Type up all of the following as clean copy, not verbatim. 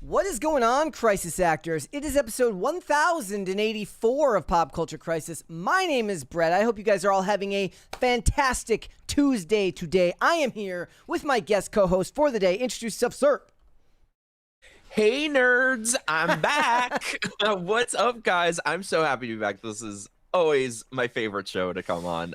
What is going on, Crisis Actors? It is episode 1084 of Pop Culture Crisis. My name is Brett. I hope you guys are all having a fantastic Tuesday today. I am here with my guest co-host for the day. Introduce yourself, sir. Hey, nerds. I'm back. What's up, guys? I'm so happy to be back. This is always my favorite show to come on.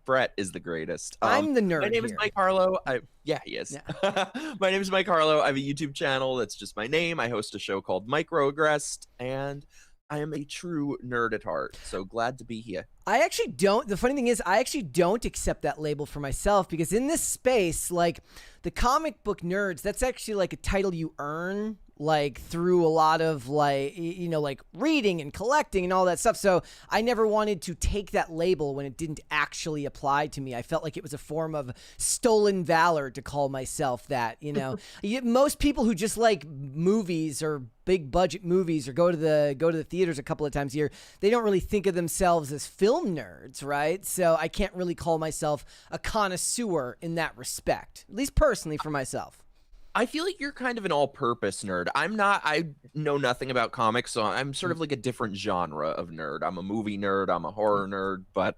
Brett is the greatest. I'm the nerd. My name is Mike Harlow. Yeah, he is. Yeah. My name is Mike Harlow. I have a YouTube channel that's just my name. I host a show called Microaggressed, and I am a true nerd at heart. So glad to be here. I actually don't. The funny thing is, I actually don't accept that label for myself because in this space, like the comic book nerds, that's actually like a title you earn like through a lot of like, you know, like reading and collecting and all that stuff. So I never wanted to take that label when it didn't actually apply to me. I felt like it was a form of stolen valor to call myself that, you know. Most people who just like movies or big budget movies or go to the theaters a couple of times a year, they don't really think of themselves as film nerds, right? So I can't really call myself a connoisseur in that respect, at least personally for myself. I feel like you're kind of an all-purpose nerd. I'm not. I know nothing about comics, so I'm sort of like a different genre of nerd. I'm a movie nerd. I'm a horror nerd. But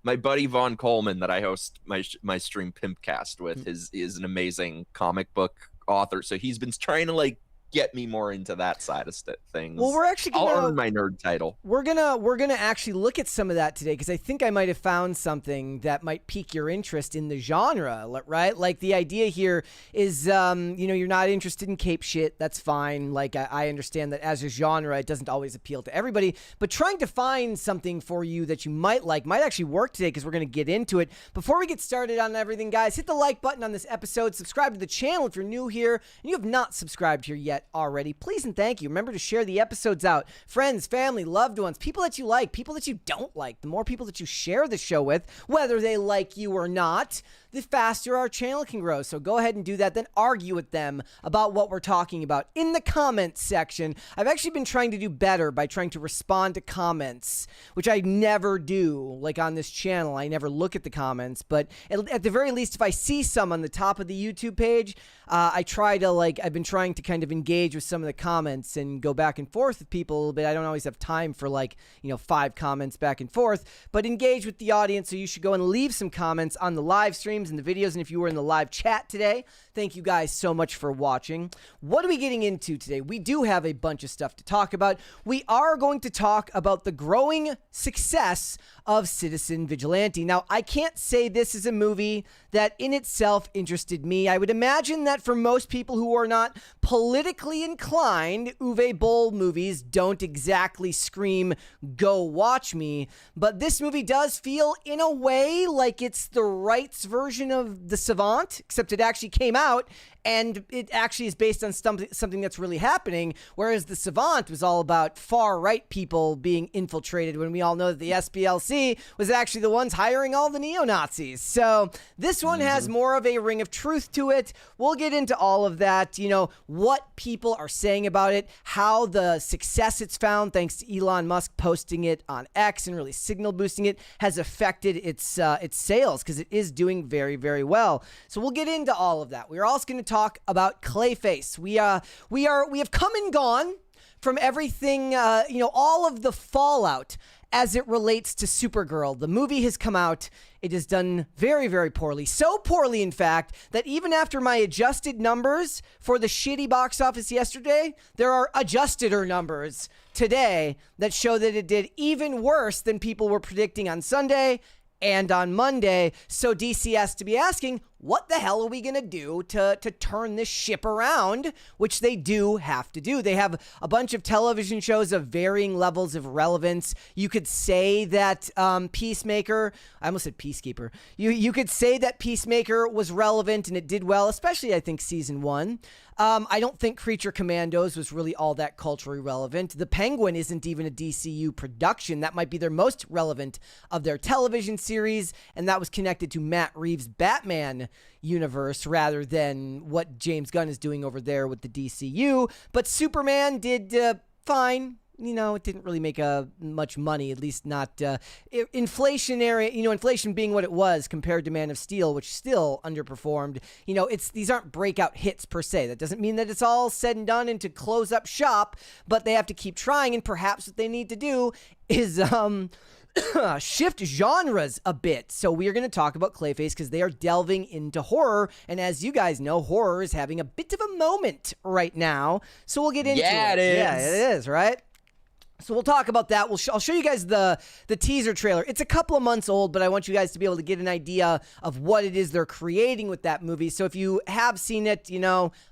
my buddy Vaughn Coleman, that I host my stream Pimpcast with, is an amazing comic book author. So he's been trying to like get me more into that side of things. Well, we're actually I'll earn my nerd title. We're gonna actually look at some of that today because I think I might have found something that might pique your interest in the genre, right? Like the idea here is, you know, you're not interested in cape shit. That's fine. Like I understand that as a genre, it doesn't always appeal to everybody, but trying to find something for you that you might like might actually work today because we're gonna get into it. Before we get started on everything, guys, hit the like button on this episode. Subscribe to the channel if you're new here and you have not subscribed here yet already. Please and thank you. Remember to share the episodes out. Friends, family, loved ones, people that you like, people that you don't like. The more people that you share the show with, whether they like you or not, the faster our channel can grow. So go ahead and do that. Then argue with them about what we're talking about in the comments section. I've actually been trying to do better by trying to respond to comments, which I never do. Like on this channel, I never look at the comments, but at the very least, if I see some on the top of the YouTube page, I try to I've been trying to kind of engage with some of the comments and go back and forth with people a little bit. I don't always have time for 5 comments back and forth, but engage with the audience. So you should go and leave some comments on the live streams and the videos. And if you were in the live chat today, thank you guys so much for watching. What are we getting into today? We do have a bunch of stuff to talk about. We are going to talk about the growing success of Citizen Vigilante. Now, I can't say this is a movie that in itself interested me. I would imagine that for most people who are not politically inclined, Uwe Boll movies don't exactly scream, go watch me. But this movie does feel, in a way, like it's the rights version of The Savant, except it actually came out and it actually is based on something that's really happening, whereas The Savant was all about far-right people being infiltrated when we all know that the SPLC was actually the ones hiring all the neo-Nazis. So this one has more of a ring of truth to it. We'll get into all of that, you know, what people are saying about it, how the success it's found, thanks to Elon Musk posting it on X and really signal boosting it, has affected its sales because it is doing very, very well. So we'll get into all of that. We're also going to talk about Clayface. We have come and gone from everything, you know, all of the fallout as it relates to Supergirl. The movie has come out. It has done very, very poorly. So poorly, in fact, that even after my adjusted numbers for the shitty box office yesterday, there are adjusted-er numbers today that show that it did even worse than people were predicting on Sunday and on Monday. So DC has to be asking, what the hell are we going to do to turn this ship around, which they do have to do. They have a bunch of television shows of varying levels of relevance. You could say that Peacemaker, I almost said Peacekeeper. You could say that Peacemaker was relevant and it did well, especially I think season 1. I don't think Creature Commandos was really all that culturally relevant. The Penguin isn't even a DCU production. That might be their most relevant of their television series, and that was connected to Matt Reeves' Batman universe rather than what James Gunn is doing over there with the DCU. But Superman did fine. it didn't really make much money, at least not inflationary, inflation being what it was compared to Man of Steel, which still underperformed. These aren't breakout hits per se. That doesn't mean that it's all said and done and to close up shop, but they have to keep trying, and perhaps what they need to do is shift genres a bit. So we are going to talk about Clayface because they are delving into horror, and as you guys know, horror is having a bit of a moment right now. So we'll get into it. Yeah, it is. Yeah, it is, right? So we'll talk about that. I'll show you guys the teaser trailer. It's a couple of months old, but I want you guys to be able to get an idea of what it is they're creating with that movie. So if you have seen it,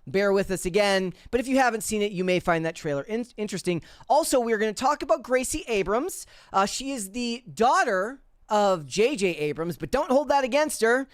bear with us again. But if you haven't seen it, you may find that trailer interesting. Also, we're going to talk about Gracie Abrams. She is the daughter of J.J. Abrams, but don't hold that against her.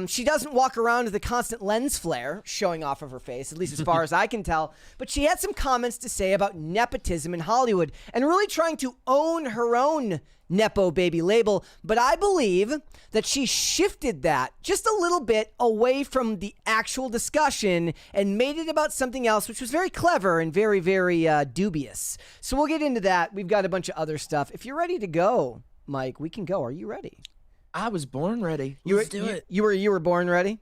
She doesn't walk around with a constant lens flare showing off of her face, at least as far as I can tell. But she had some comments to say about nepotism in Hollywood and really trying to own her own Nepo baby label. But I believe that she shifted that just a little bit away from the actual discussion and made it about something else, which was very clever and very, very dubious. So we'll get into that. We've got a bunch of other stuff. If you're ready to go, Mike, we can go. Are you ready? I was born ready. Let's do it. You were born ready?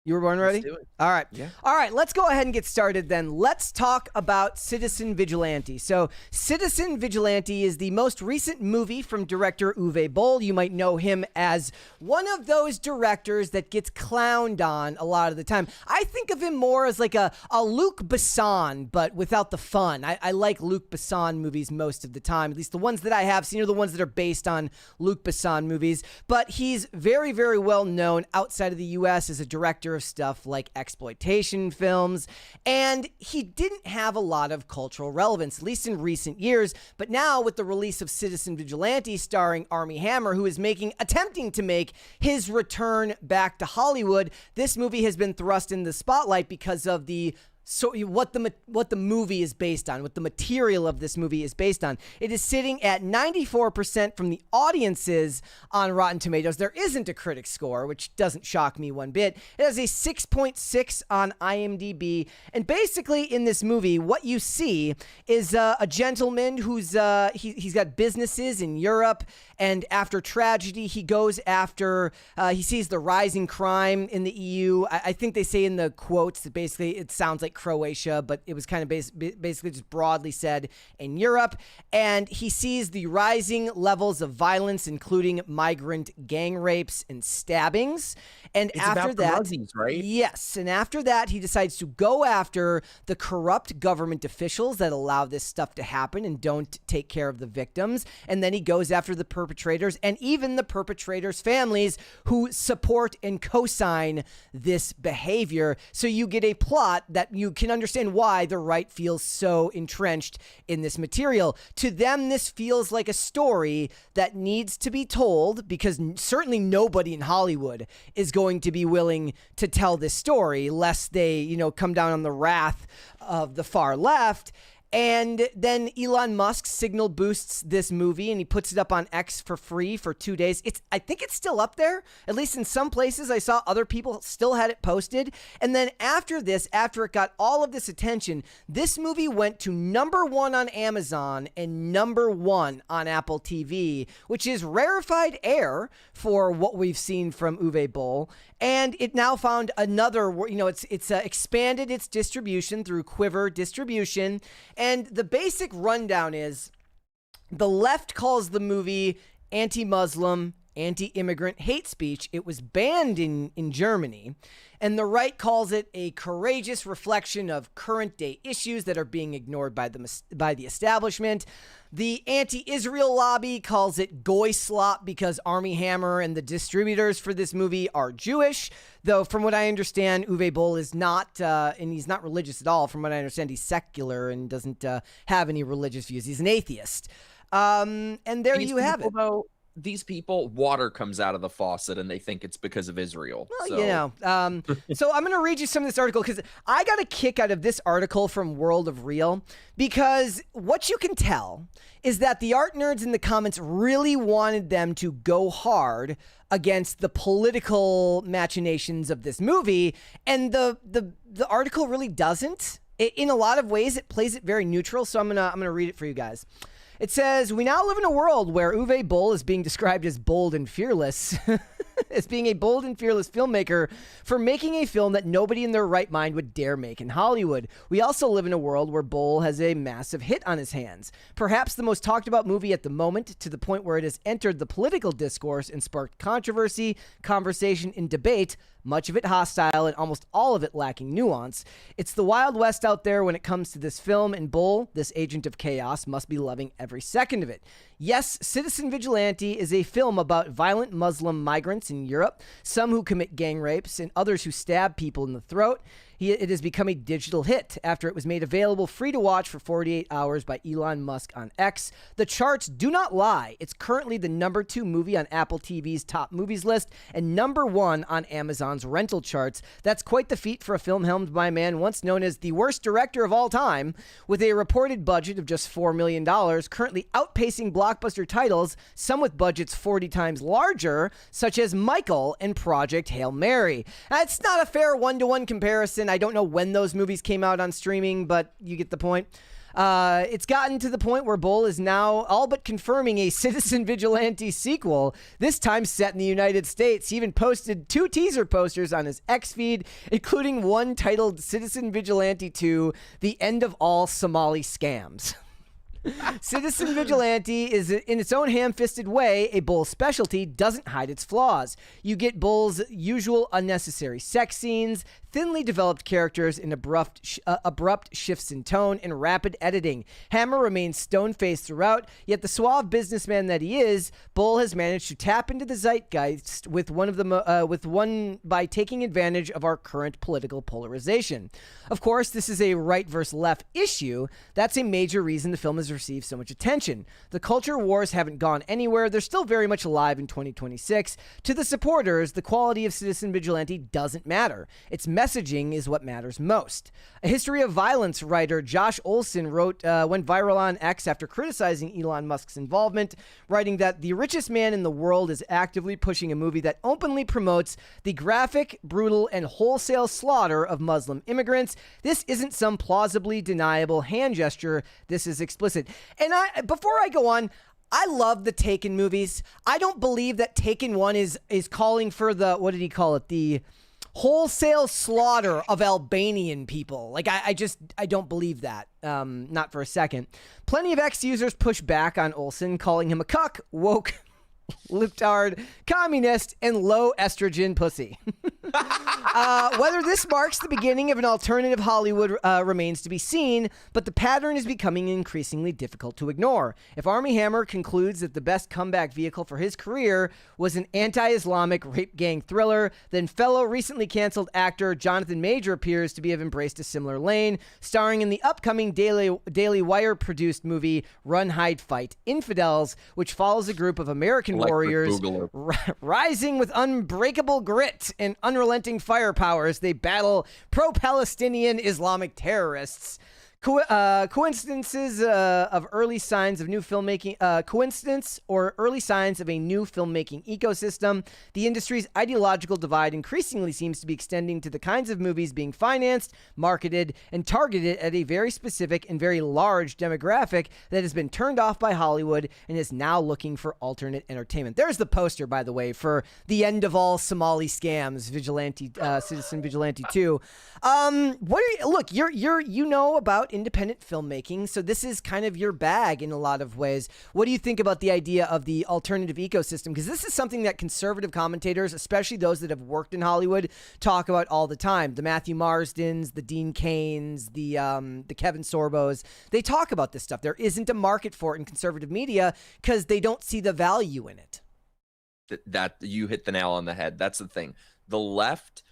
You were born ready? Let's do it. All right. Yeah. All right, let's go ahead and get started then. Let's talk about Citizen Vigilante. So, Citizen Vigilante is the most recent movie from director Uwe Boll. You might know him as one of those directors that gets clowned on a lot of the time. I think of him more as like a Luc Besson, but without the fun. I like Luc Besson movies most of the time, at least the ones that I have seen are the ones that are based on Luc Besson movies. But he's very, very well known outside of the U.S. as a director of stuff like exploitation films, and he didn't have a lot of cultural relevance, at least in recent years. But now with the release of Citizen Vigilante starring Armie Hammer, who is attempting to make his return back to Hollywood, this movie has been thrust in the spotlight because of what the movie is based on, what the material of this movie is based on. It is sitting at 94% from the audiences on Rotten Tomatoes. There isn't a critic score, which doesn't shock me one bit. It has a 6.6 on IMDb. And basically in this movie, what you see is a gentleman who's he's got businesses in Europe, and after tragedy, he goes after, he sees the rising crime in the EU. I think they say in the quotes that basically it sounds like Croatia, but it was kind of basically just broadly said in Europe. And he sees the rising levels of violence, including migrant gang rapes and stabbings. And it's after about that, the Muzzies, right? Yes. And after that, he decides to go after the corrupt government officials that allow this stuff to happen and don't take care of the victims. And then he goes after the perpetrators and even the perpetrators' families who support and co-sign this behavior. So you get a plot that you can understand why the right feels so entrenched in this material. To them, this feels like a story that needs to be told, because certainly nobody in Hollywood is going to be willing to tell this story lest they, come down on the wrath of the far left. And then Elon Musk signal boosts this movie and he puts it up on X for free for 2 days. I think it's still up there. At least in some places I saw other people still had it posted. And then after it got all of this attention, this movie went to #1 on Amazon and #1 on Apple TV, which is rarefied air for what we've seen from Uwe Boll. And it now found another, it's expanded its distribution through Quiver Distribution. And the basic rundown is the left calls the movie anti-Muslim, anti-immigrant hate speech. It was banned in Germany. And the right calls it a courageous reflection of current day issues that are being ignored by the establishment. The anti-Israel lobby calls it goy slop because Armie Hammer and the distributors for this movie are Jewish. Though from what I understand, Uwe Boll is not, and he's not religious at all. From what I understand, he's secular and doesn't have any religious views. He's an atheist. And there you have it. These people, water comes out of the faucet and they think it's because of Israel. Well, so I'm going to read you some of this article because I got a kick out of this article from World of Real, because what you can tell is that the art nerds in the comments really wanted them to go hard against the political machinations of this movie, and the article really doesn't. In a lot of ways, it plays it very neutral. So I'm gonna read it for you guys. It says, we now live in a world where Uwe Boll is being described as bold and fearless, as being a bold and fearless filmmaker for making a film that nobody in their right mind would dare make in Hollywood. We also live in a world where Boll has a massive hit on his hands. Perhaps the most talked about movie at the moment, to the point where it has entered the political discourse and sparked controversy, conversation, and debate, much of it hostile and almost all of it lacking nuance. It's the Wild West out there when it comes to this film, and Boll, this agent of chaos, must be loving every second of it. Yes, Citizen Vigilante is a film about violent Muslim migrants in Europe, some who commit gang rapes and others who stab people in the throat. It has become a digital hit after it was made available free to watch for 48 hours by Elon Musk on X. The charts do not lie. It's currently the #2 movie on Apple TV's top movies list and #1 on Amazon's rental charts. That's quite the feat for a film helmed by a man once known as the worst director of all time, with a reported budget of just $4 million, currently outpacing blockbuster titles, some with budgets 40 times larger, such as Michael and Project Hail Mary. It's not a fair one-to-one comparison. I don't know when those movies came out on streaming, but you get the point. It's gotten to the point where Boll is now all but confirming a Citizen Vigilante sequel, this time set in the United States. He even posted 2 teaser posters on his X feed, including one titled Citizen Vigilante 2, The End of All Somali Scams. Citizen Vigilante is, in its own ham-fisted way, a Boll specialty, doesn't hide its flaws. You get Boll's usual unnecessary sex scenes, thinly developed characters, and abrupt shifts in tone and rapid editing. Hammer remains stone-faced throughout, yet the suave businessman that he is, Boll has managed to tap into the zeitgeist with one by taking advantage of our current political polarization. Of course, this is a right versus left issue. That's a major reason the film has received so much attention. The culture wars haven't gone anywhere. They're still very much alive in 2026. To the supporters, the quality of Citizen Vigilante doesn't matter. Its messaging is what matters most. A History of Violence writer Josh Olson went viral on X after criticizing Elon Musk's involvement, writing that the richest man in the world is actively pushing a movie that openly promotes the graphic, brutal, and wholesale slaughter of Muslim immigrants. This isn't some plausibly deniable hand gesture. This is explicit. And before I go on, I love the Taken movies. I don't believe that Taken 1 is calling for the, what did he call it? The wholesale slaughter of Albanian people. Like, I don't believe that. Not for a second. Plenty of X users push back on Olsen, calling him a cuck, woke, libtard, communist, and low estrogen pussy. Whether this marks the beginning of an alternative Hollywood remains to be seen, but the pattern is becoming increasingly difficult to ignore. If Armie Hammer concludes that the best comeback vehicle for his career was an anti-Islamic rape gang thriller, then fellow recently canceled actor Jonathan Major appears to have embraced a similar lane, starring in the upcoming Daily Wire-produced movie Run, Hide, Fight, Infidels, which follows a group of American warriors rising with unbreakable grit and unrelenting firepower as they battle pro-Palestinian Islamic terrorists. Coincidences of early signs of new filmmaking, coincidence or early signs of a new filmmaking ecosystem. The industry's ideological divide increasingly seems to be extending to the kinds of movies being financed, marketed, and targeted at a very specific and very large demographic that has been turned off by Hollywood and is now looking for alternate entertainment. There's the poster, by the way, for The End of All Somali Scams, Citizen Vigilante 2. Look, you know about independent filmmaking, so this is kind of your bag in a lot of ways. What do you think about the idea of the alternative ecosystem? Because this is something that conservative commentators, especially those that have worked in Hollywood, talk about all the time. The Matthew Marsdens, the Dean Cains, the Kevin Sorbos, they talk about this stuff. There isn't a market for it in conservative media because they don't see the value in it. That you hit the nail on the head. That's the thing. The left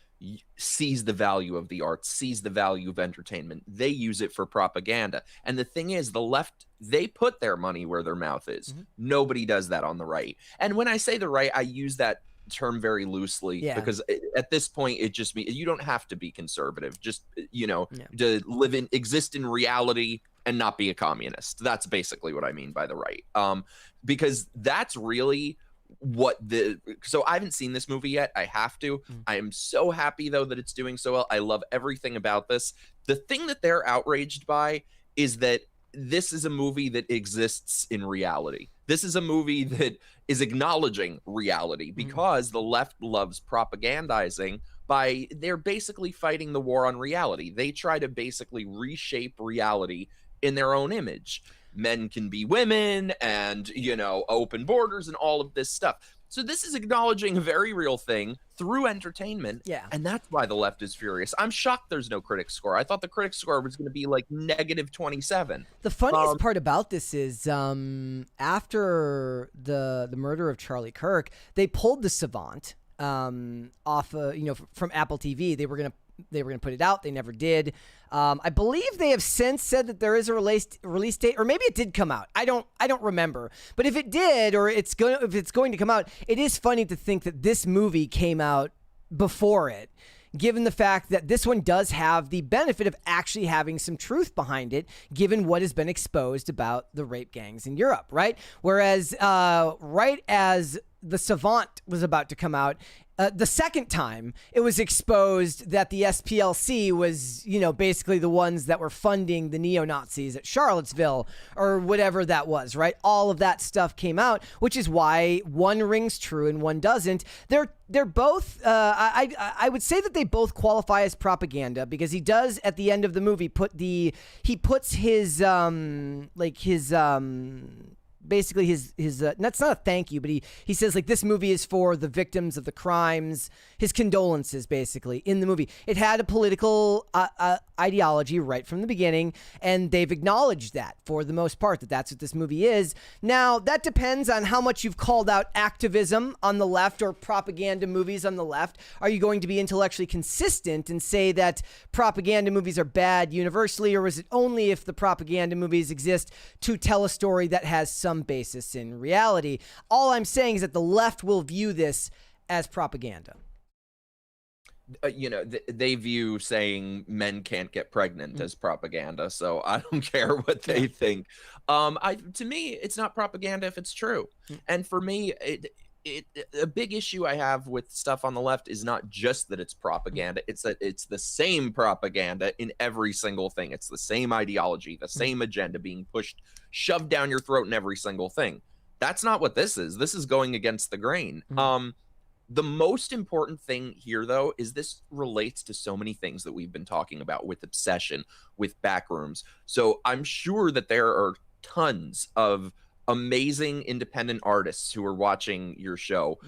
sees the value of the arts, sees the value of entertainment. They use it for propaganda. And the thing is, the left, they put their money where their mouth is. Mm-hmm. Nobody does that on the right. And when I say the right, I use that term very loosely because at this point, it just means you don't have to be conservative. Just, to exist in reality and not be a communist. That's basically what I mean by the right. Because that's really so I haven't seen this movie yet. I have to. I am so happy though that it's doing so well. I love everything about this. The thing that they're outraged by is that this is a movie that exists in reality. This is a movie that is acknowledging reality, because the left loves propagandizing by, they're basically fighting the war on reality. They try to basically reshape reality in their own image. Men can be women, and, you know, open borders and all of this stuff. So this is acknowledging a very real thing through entertainment. Yeah. And that's why the left is furious. I'm shocked there's no critic score. I thought the critic score was going to be like -27. The funniest part about this is after the murder of Charlie Kirk, they pulled The Savant off from Apple TV. They were going to put it out. They never did. I believe they have since said that there is a release date, or maybe it did come out. I don't remember. But if it did, or if it's going to come out, it is funny to think that this movie came out before it, given the fact that this one does have the benefit of actually having some truth behind it, given what has been exposed about the rape gangs in Europe, right? Whereas right as The Savant was about to come out, the second time it was exposed that the SPLC was, basically the ones that were funding the neo-Nazis at Charlottesville or whatever that was, right? All of that stuff came out, which is why one rings true and one doesn't. They're both, I would say that they both qualify as propaganda, because he does at the end of the movie puts his basically his that's not a thank you, but he says, like, this movie is for the victims of the crimes, his condolences basically in the movie. It had a political ideology right from the beginning, and they've acknowledged that for the most part, that's what this movie is. Now, that depends on how much you've called out activism on the left or propaganda movies on the left. Are you going to be intellectually consistent and say that propaganda movies are bad universally, or is it only if the propaganda movies exist to tell a story that has some basis in reality? All I'm saying is that the left will view this as propaganda. They view saying men can't get pregnant as propaganda, so I don't care what they think. To me, it's not propaganda if it's true. And for me, a big issue I have with stuff on the left is not just that it's propaganda, it's that it's the same propaganda in every single thing. It's the same ideology, the same agenda being shoved down your throat in every single thing. That's not what this is. This is going against the grain. The most important thing here, though, is this relates to so many things that we've been talking about with obsession, with backrooms. So I'm sure that there are tons of amazing independent artists who are watching your show.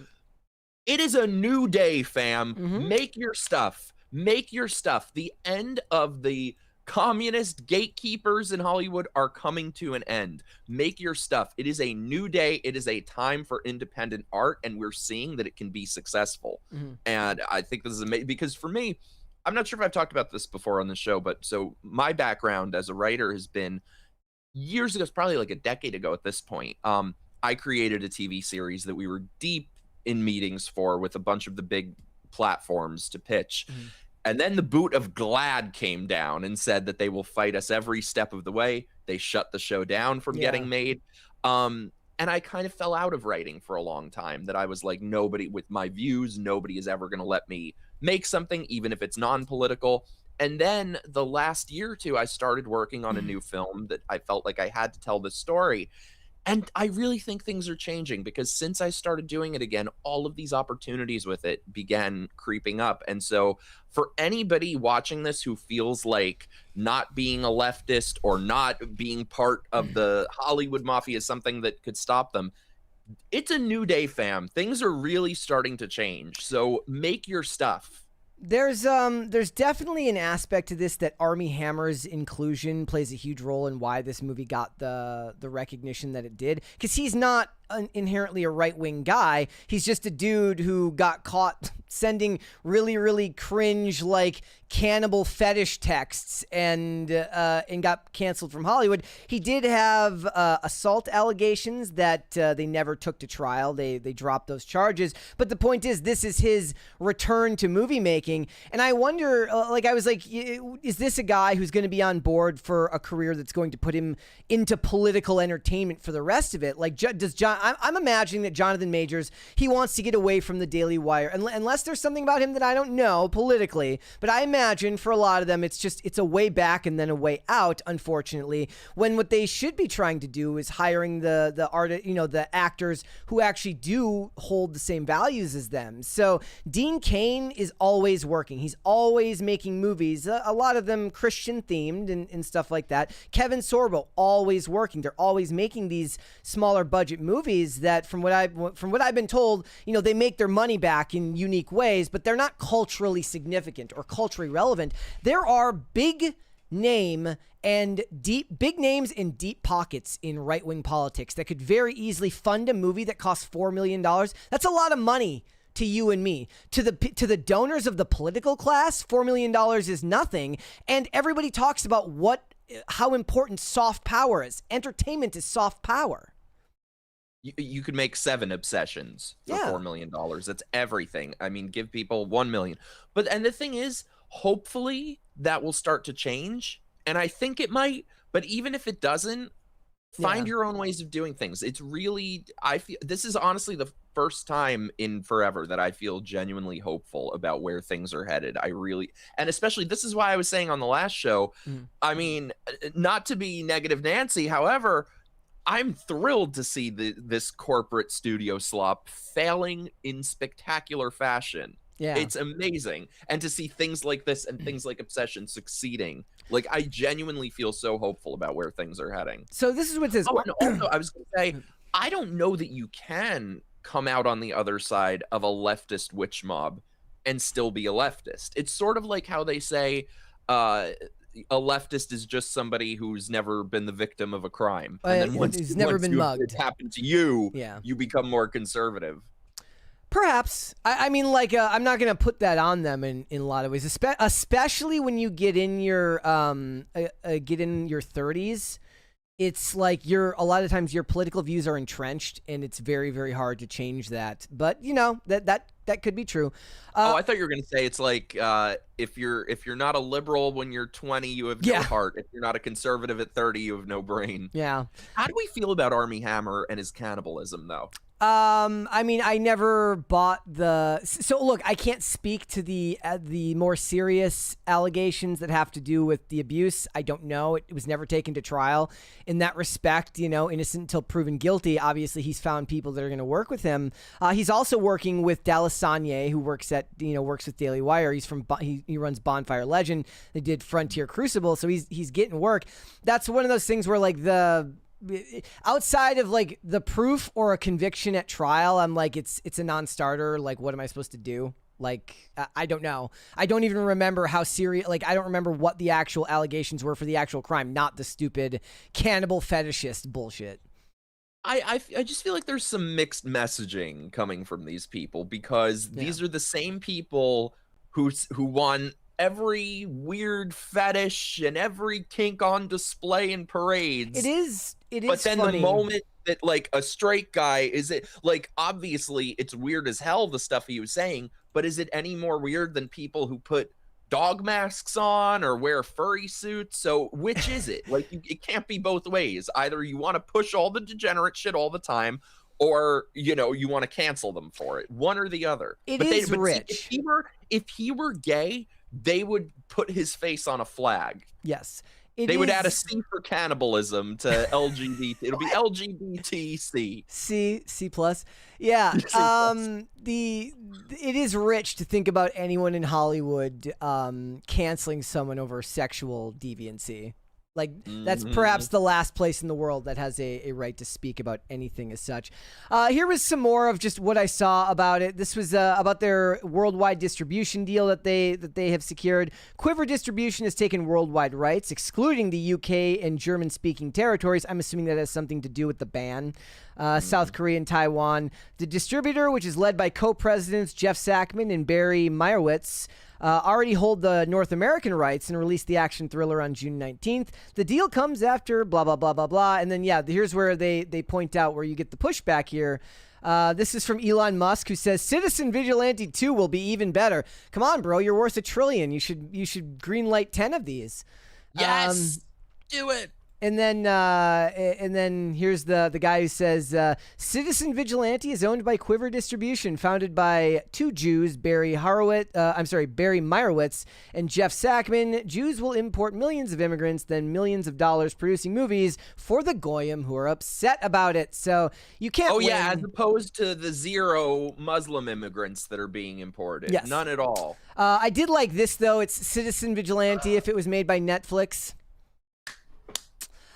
It is a new day, fam. Make your stuff. Make your stuff. The end of the communist gatekeepers in Hollywood are coming to an end. Make your stuff. It is a new day. It is a time for independent art, and we're seeing that it can be successful. And I think this is amazing, because for me, I'm not sure if I've talked about this before on the show, but so my background as a writer has been years ago. It's probably like a decade ago at this point. I created a TV series that we were deep in meetings for with a bunch of the big platforms to pitch. And then the boot of GLAAD came down and said that they will fight us every step of the way. They shut the show down from getting made. And I kind of fell out of writing for a long time, that I was like, nobody with my views, nobody is ever going to let me make something, even if it's non-political. And then the last year or two, I started working on a new film that I felt like I had to tell this story. And I really think things are changing, because since I started doing it again, all of these opportunities with it began creeping up. And so for anybody watching this who feels like not being a leftist or not being part of the Hollywood mafia is something that could stop them, it's a new day, fam. Things are really starting to change. So make your stuff. There's definitely an aspect to this that Armie Hammer's inclusion plays a huge role in why this movie got the recognition that it did, because he's not inherently a right-wing guy. He's just a dude who got caught sending really, really cringe, like, cannibal fetish texts and got canceled from Hollywood. He did have assault allegations that they never took to trial. They dropped those charges. But the point is, this is his return to movie making. And I wonder, I was like, is this a guy who's going to be on board for a career that's going to put him into political entertainment for the rest of it? Like, does John... I'm imagining that Jonathan Majors, he wants to get away from the Daily Wire, unless there's something about him that I don't know politically. But I imagine for a lot of them, it's a way back and then a way out, unfortunately, when what they should be trying to do is hiring the actors who actually do hold the same values as them. So Dean Cain is always working. He's always making movies, a lot of them Christian themed and stuff like that. Kevin Sorbo, always working. They're always making these smaller budget movies that, from what I've been told, they make their money back in unique ways, but they're not culturally significant or culturally relevant. There are big names and deep pockets in right-wing politics that could very easily fund a movie that costs $4 million. That's a lot of money to you and me. To the donors of the political class, $4 million is nothing. And everybody talks about how important soft power is. Entertainment is soft power. You could make 7 Obsessions for $4 million. That's everything. I mean, give people $1 million. And the thing is, hopefully that will start to change. And I think it might. But even if it doesn't, find your own ways of doing things. It's really, I feel this is honestly the first time in forever that I feel genuinely hopeful about where things are headed. And especially, this is why I was saying on the last show, I mean, not to be negative Nancy, however, I'm thrilled to see this corporate studio slop failing in spectacular fashion. Yeah. It's amazing. And to see things like this and things like Obsession succeeding, like, I genuinely feel so hopeful about where things are heading. So this is what this. Oh, and also, I was going to say, I don't know that you can come out on the other side of a leftist witch mob and still be a leftist. It's sort of like how they say a leftist is just somebody who's never been the victim of a crime. And then once it's mugged. It's happened to you, you become more conservative. Perhaps. I mean, like, I'm not going to put that on them in a lot of ways, especially when you get in your 30s. It's like a lot of times your political views are entrenched, and it's very, very hard to change that. But that could be true. I thought you were going to say it's like if you're not a liberal when you're 20, you have no heart. If you're not a conservative at 30, you have no brain. Yeah. How do we feel about Armie Hammer and his cannibalism, though? I mean, I never bought so look, I can't speak to the more serious allegations that have to do with the abuse. I don't know. It was never taken to trial. In that respect, innocent until proven guilty. Obviously, he's found people that are going to work with him. He's also working with Dallas Sanye, who works with Daily Wire. He's he runs Bonfire Legend. They did Frontier Crucible, so he's getting work. That's one of those things where, like, outside of, like, the proof or a conviction at trial, I'm like, it's a non-starter. Like, what am I supposed to do? Like, I don't know. I don't even remember how serious, like, I don't remember what the actual allegations were for the actual crime, not the stupid cannibal fetishist bullshit. I just feel like there's some mixed messaging coming from these people, because these are the same people who want every weird fetish and every kink on display in parades. It is but then funny. The moment that, like, a straight guy obviously it's weird as hell, the stuff he was saying, but is it any more weird than people who put dog masks on or wear furry suits? So which is it? Like, it can't be both ways. Either you want to push all the degenerate shit all the time, or you want to cancel them for it. One or the other. But rich. See, if he were gay, they would put his face on a flag. Yes. They would add a C for cannibalism to LGBT. It'll be LGBTC. C plus. Yeah. It is rich to think about anyone in Hollywood canceling someone over sexual deviancy. Like, that's perhaps the last place in the world that has a right to speak about anything as such. Here was some more of just what I saw about it. This was about their worldwide distribution deal that they have secured. Quiver Distribution has taken worldwide rights, excluding the UK and German-speaking territories. I'm assuming that has something to do with the ban. South Korea and Taiwan. The distributor, which is led by co-presidents Jeff Sackman and Barry Meyerowitz, already hold the North American rights and released the action thriller on June 19th. The deal comes after blah, blah, blah, blah, blah. And then, here's where they point out where you get the pushback here. This is from Elon Musk, who says Citizen Vigilante 2 will be even better. Come on, bro. You're worth $1 trillion. You should greenlight 10 of these. Yes. Do it. And then here's the guy who says, Citizen Vigilante is owned by Quiver Distribution, founded by two Jews, Barry Meyerowitz and Jeff Sackman. Jews will import millions of immigrants, then millions of dollars producing movies for the Goyim who are upset about it. So you can't win. Yeah, as opposed to the 0 Muslim immigrants that are being imported. Yes. None at all. I did like this, though. It's Citizen Vigilante if it was made by Netflix.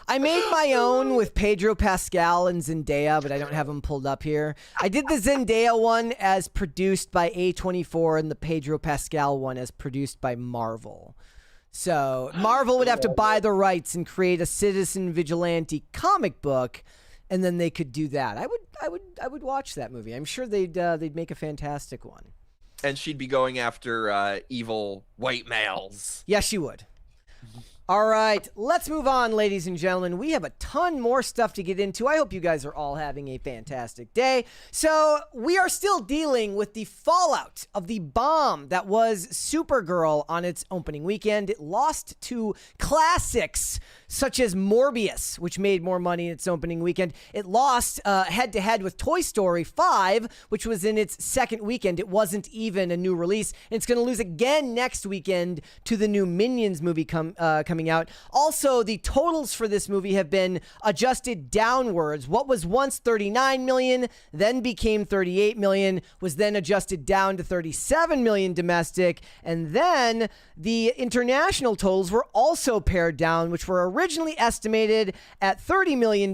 I made my own with Pedro Pascal and Zendaya, but I don't have them pulled up here. I did the Zendaya one as produced by A24 and the Pedro Pascal one as produced by Marvel. So Marvel would have to buy the rights and create a Citizen Vigilante comic book, and then they could do that. I would watch that movie. I'm sure they'd make a fantastic one. And she'd be going after evil white males. Yes, she would. All right, let's move on, ladies and gentlemen. We have a ton more stuff to get into. I hope you guys are all having a fantastic day. So we are still dealing with the fallout of the bomb that was Supergirl on its opening weekend. It lost to classics such as Morbius, which made more money in its opening weekend. It lost head-to-head with Toy Story 5, which was in its second weekend. It wasn't even a new release. And it's going to lose again next weekend to the new Minions movie coming out. Also, the totals for this movie have been adjusted downwards. What was once 39 million, then became 38 million, was then adjusted down to 37 million domestic, and then the international totals were also pared down, which were originally estimated at $30 million,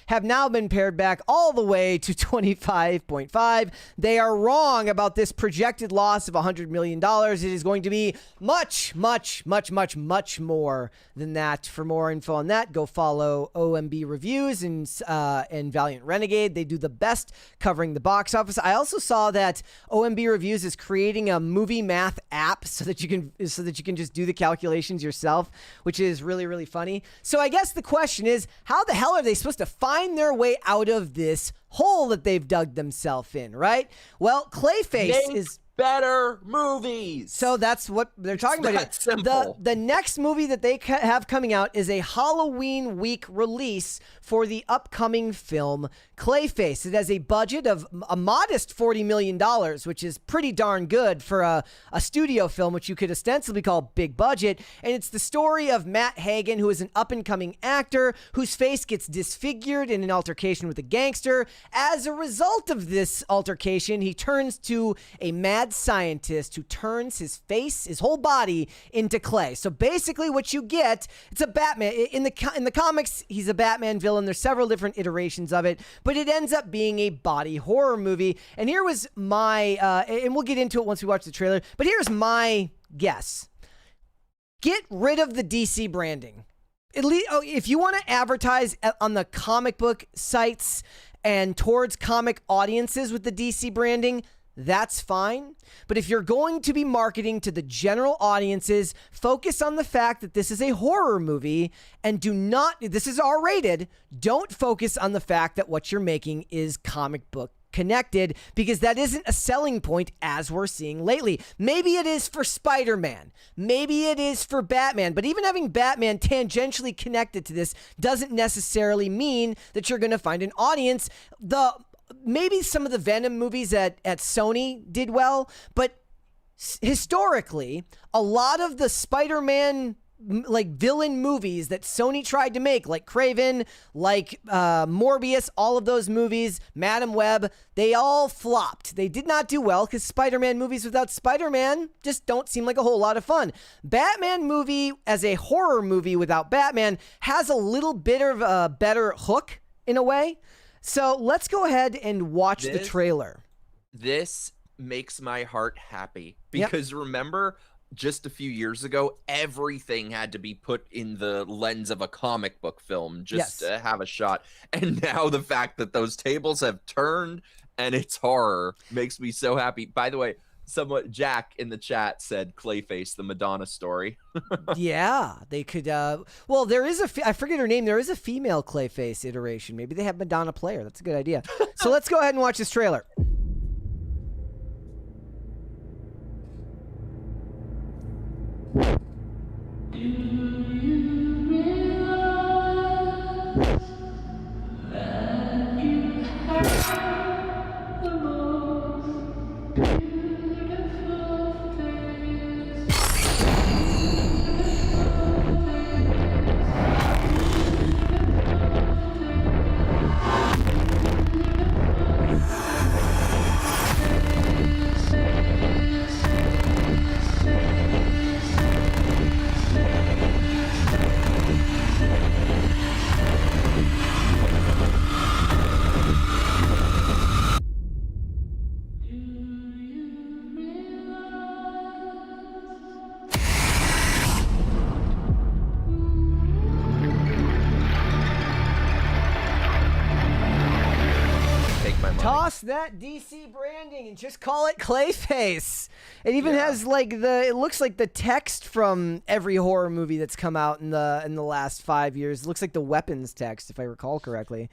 have now been pared back all the way to 25.5. They are wrong about this projected loss of $100 million. It is going to be much, much, much, much, much more than that. For more info on that, go follow OMB Reviews and Valiant Renegade. They do the best covering the box office. I also saw that OMB Reviews is creating a movie math app so that you can just do the calculations yourself, which is really, really funny. So I guess the question is, how the hell are they supposed to find their way out of this hole that they've dug themselves in, right? Well, Clayface is better movies. So that's what they're talking about here. Simple. The next movie that they have coming out is a Halloween week release for the upcoming film Clayface. It has a budget of a modest $40 million, which is pretty darn good for a studio film, which you could ostensibly call big budget. And it's the story of Matt Hagen, who is an up-and-coming actor whose face gets disfigured in an altercation with a gangster. As a result of this altercation, he turns to a mad scientist who turns his face, his whole body, into clay. So basically what you get, it's a Batman. In the comics, he's a Batman villain. There's several different iterations of it, but it ends up being a body horror movie. And here was my, and we'll get into it once we watch the trailer, but here's my guess. Get rid of the DC branding. At least, if you want to advertise on the comic book sites and towards comic audiences with the DC branding, that's fine. But if you're going to be marketing to the general audiences, focus on the fact that this is a horror movie and this is R-rated. Don't focus on the fact that what you're making is comic book connected, because that isn't a selling point as we're seeing lately. Maybe it is for Spider-Man. Maybe it is for Batman. But even having Batman tangentially connected to this doesn't necessarily mean that you're going to find an audience. Maybe some of the Venom movies at Sony did well, but historically, a lot of the Spider-Man villain movies that Sony tried to make, like Kraven, like Morbius, all of those movies, Madam Web, they all flopped. They did not do well because Spider-Man movies without Spider-Man just don't seem like a whole lot of fun. Batman movie as a horror movie without Batman has a little bit of a better hook in a way. So let's go ahead and watch the trailer. This makes my heart happy because remember, just a few years ago, everything had to be put in the lens of a comic book film just to have a shot. And now the fact that those tables have turned and it's horror makes me so happy. By the way, Jack in the chat said Clayface, the Madonna story. Yeah, they could. Well, there is I forget her name. There is a female Clayface iteration. Maybe they have Madonna play her. That's a good idea. So let's go ahead and watch this trailer. that DC branding and just call it Clayface. It even has like it looks like the text from every horror movie that's come out in the last 5 years. It looks like the weapons text, if I recall correctly.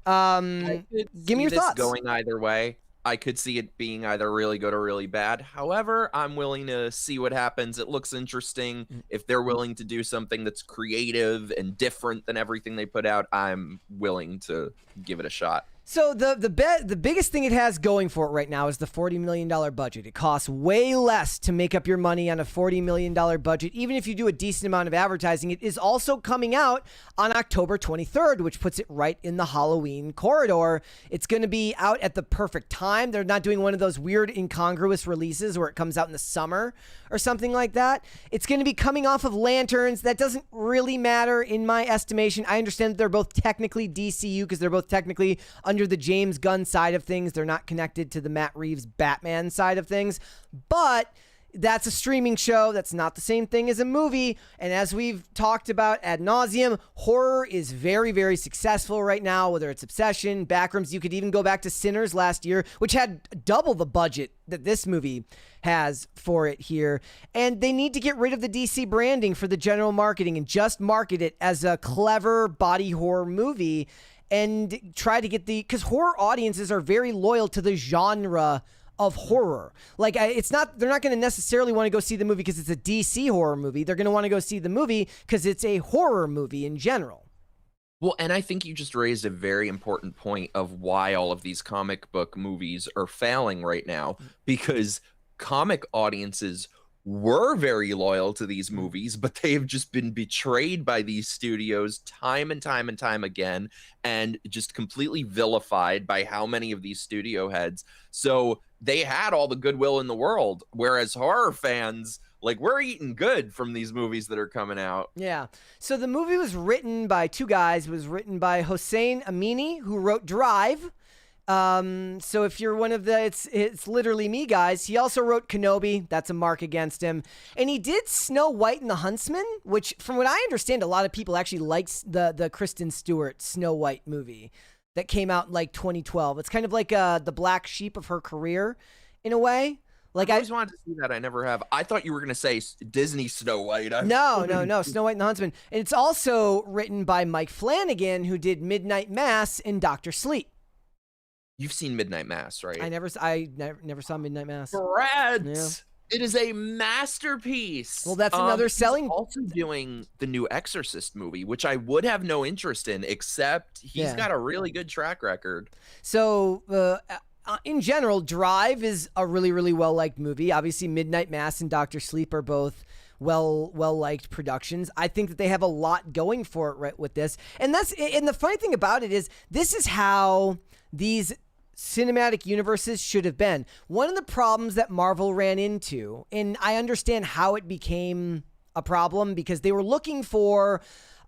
Give me your thoughts. Going either way. I could see it being either really good or really bad. However, I'm willing to see what happens. It looks interesting. If they're willing to do something that's creative and different than everything they put out, I'm willing to give it a shot. So the biggest thing it has going for it right now is the $40 million budget. It costs way less to make up your money on a $40 million budget. Even if you do a decent amount of advertising, it is also coming out on October 23rd, which puts it right in the Halloween corridor. It's going to be out at the perfect time. They're not doing one of those weird incongruous releases where it comes out in the summer or something like that. It's going to be coming off of Lanterns. That doesn't really matter in my estimation. I understand that they're both technically DCU because they're both technically under the James Gunn side of things. They're not connected to the Matt Reeves Batman side of things, but that's a streaming show. That's not the same thing as a movie. And as we've talked about ad nauseum, horror is very, very successful right now, whether it's Obsession, Backrooms. You could even go back to Sinners last year, which had double the budget that this movie has for it here. And they need to get rid of the DC branding for the general marketing and just market it as a clever body horror movie and try to get because horror audiences are very loyal to the genre of horror. Like they're not going to necessarily want to go see the movie because it's a DC horror movie. They're going to want to go see the movie because it's a horror movie in general. Well, and I think you just raised a very important point of why all of these comic book movies are failing right now, because comic audiences were very loyal to these movies, but they have just been betrayed by these studios time and time and time again, and just completely vilified by how many of these studio heads. So they had all the goodwill in the world, whereas horror fans, like, we're eating good from these movies that are coming out. Yeah. So the movie was written by two guys. It was written by Hossein Amini, who wrote Drive. So if you're one of the, it's literally me guys. He also wrote Kenobi. That's a mark against him. And he did Snow White and the Huntsman, which from what I understand, a lot of people actually likes the Kristen Stewart Snow White movie that came out in like 2012. It's kind of like the black sheep of her career in a way. Like I always wanted to see that. I never have. I thought you were going to say Disney Snow White. No. Snow White and the Huntsman. And it's also written by Mike Flanagan, who did Midnight Mass and Dr. Sleep. You've seen Midnight Mass, right? I never saw Midnight Mass. Brad, Yeah. It is a masterpiece. Well, that's another selling. He's also doing the new Exorcist movie, which I would have no interest in, except he's got a really good track record. So, in general, Drive is a really, really well-liked movie. Obviously, Midnight Mass and Dr. Sleep are both well-liked productions. I think that they have a lot going for it right with this. And the funny thing about it is this is how these cinematic universes should have been. One of the problems that Marvel ran into, and I understand how it became a problem, because they were looking for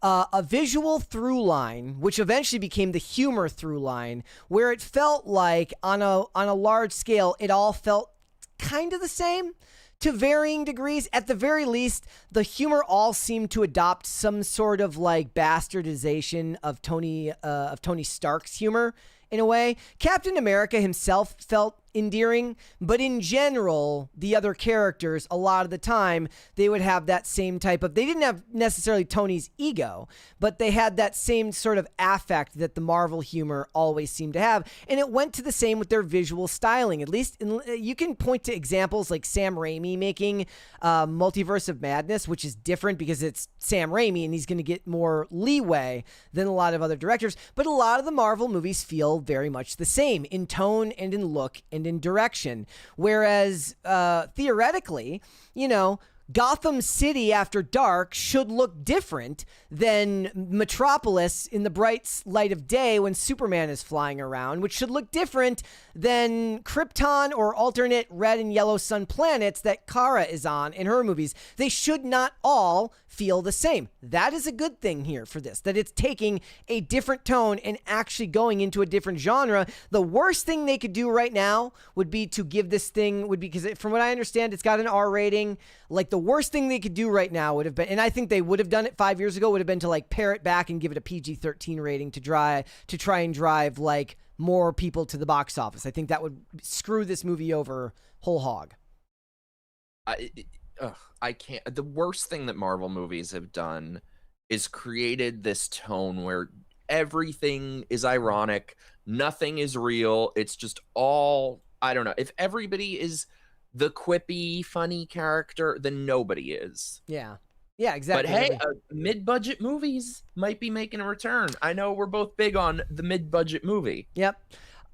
a visual through line, which eventually became the humor through line, where it felt like on a large scale, it all felt kind of the same to varying degrees. At the very least, the humor all seemed to adopt some sort of like bastardization of Tony Stark's humor in a way. Captain America himself felt endearing, but in general, the other characters, a lot of the time, they would have that same type of, they didn't have necessarily Tony's ego, but they had that same sort of affect that the Marvel humor always seemed to have. And it went to the same with their visual styling. At least you can point to examples like Sam Raimi making Multiverse of Madness, which is different because it's Sam Raimi and he's going to get more leeway than a lot of other directors. But a lot of the Marvel movies feel very much the same in tone and in look and in direction. Whereas theoretically, Gotham City After Dark should look different than Metropolis in the bright light of day when Superman is flying around, which should look different than Krypton or alternate red and yellow sun planets that Kara is on in her movies. They should not all feel the same. That is a good thing here for this, that it's taking a different tone and actually going into a different genre. The worst thing they could do right now would be to give this thing, because from what I understand, it's got an R rating. Like the worst thing they could do right now would have been, and I think they would have done it 5 years ago, would have been to like pare it back and give it a PG-13 rating to try and drive like more people to the box office. I think that would screw this movie over whole hog. I can't. The worst thing that Marvel movies have done is created this tone where everything is ironic, nothing is real. It's just all, I don't know. If everybody is the quippy, funny character, then nobody is. Yeah. Yeah, exactly. But hey, mid-budget movies might be making a return. I know we're both big on the mid-budget movie. Yep.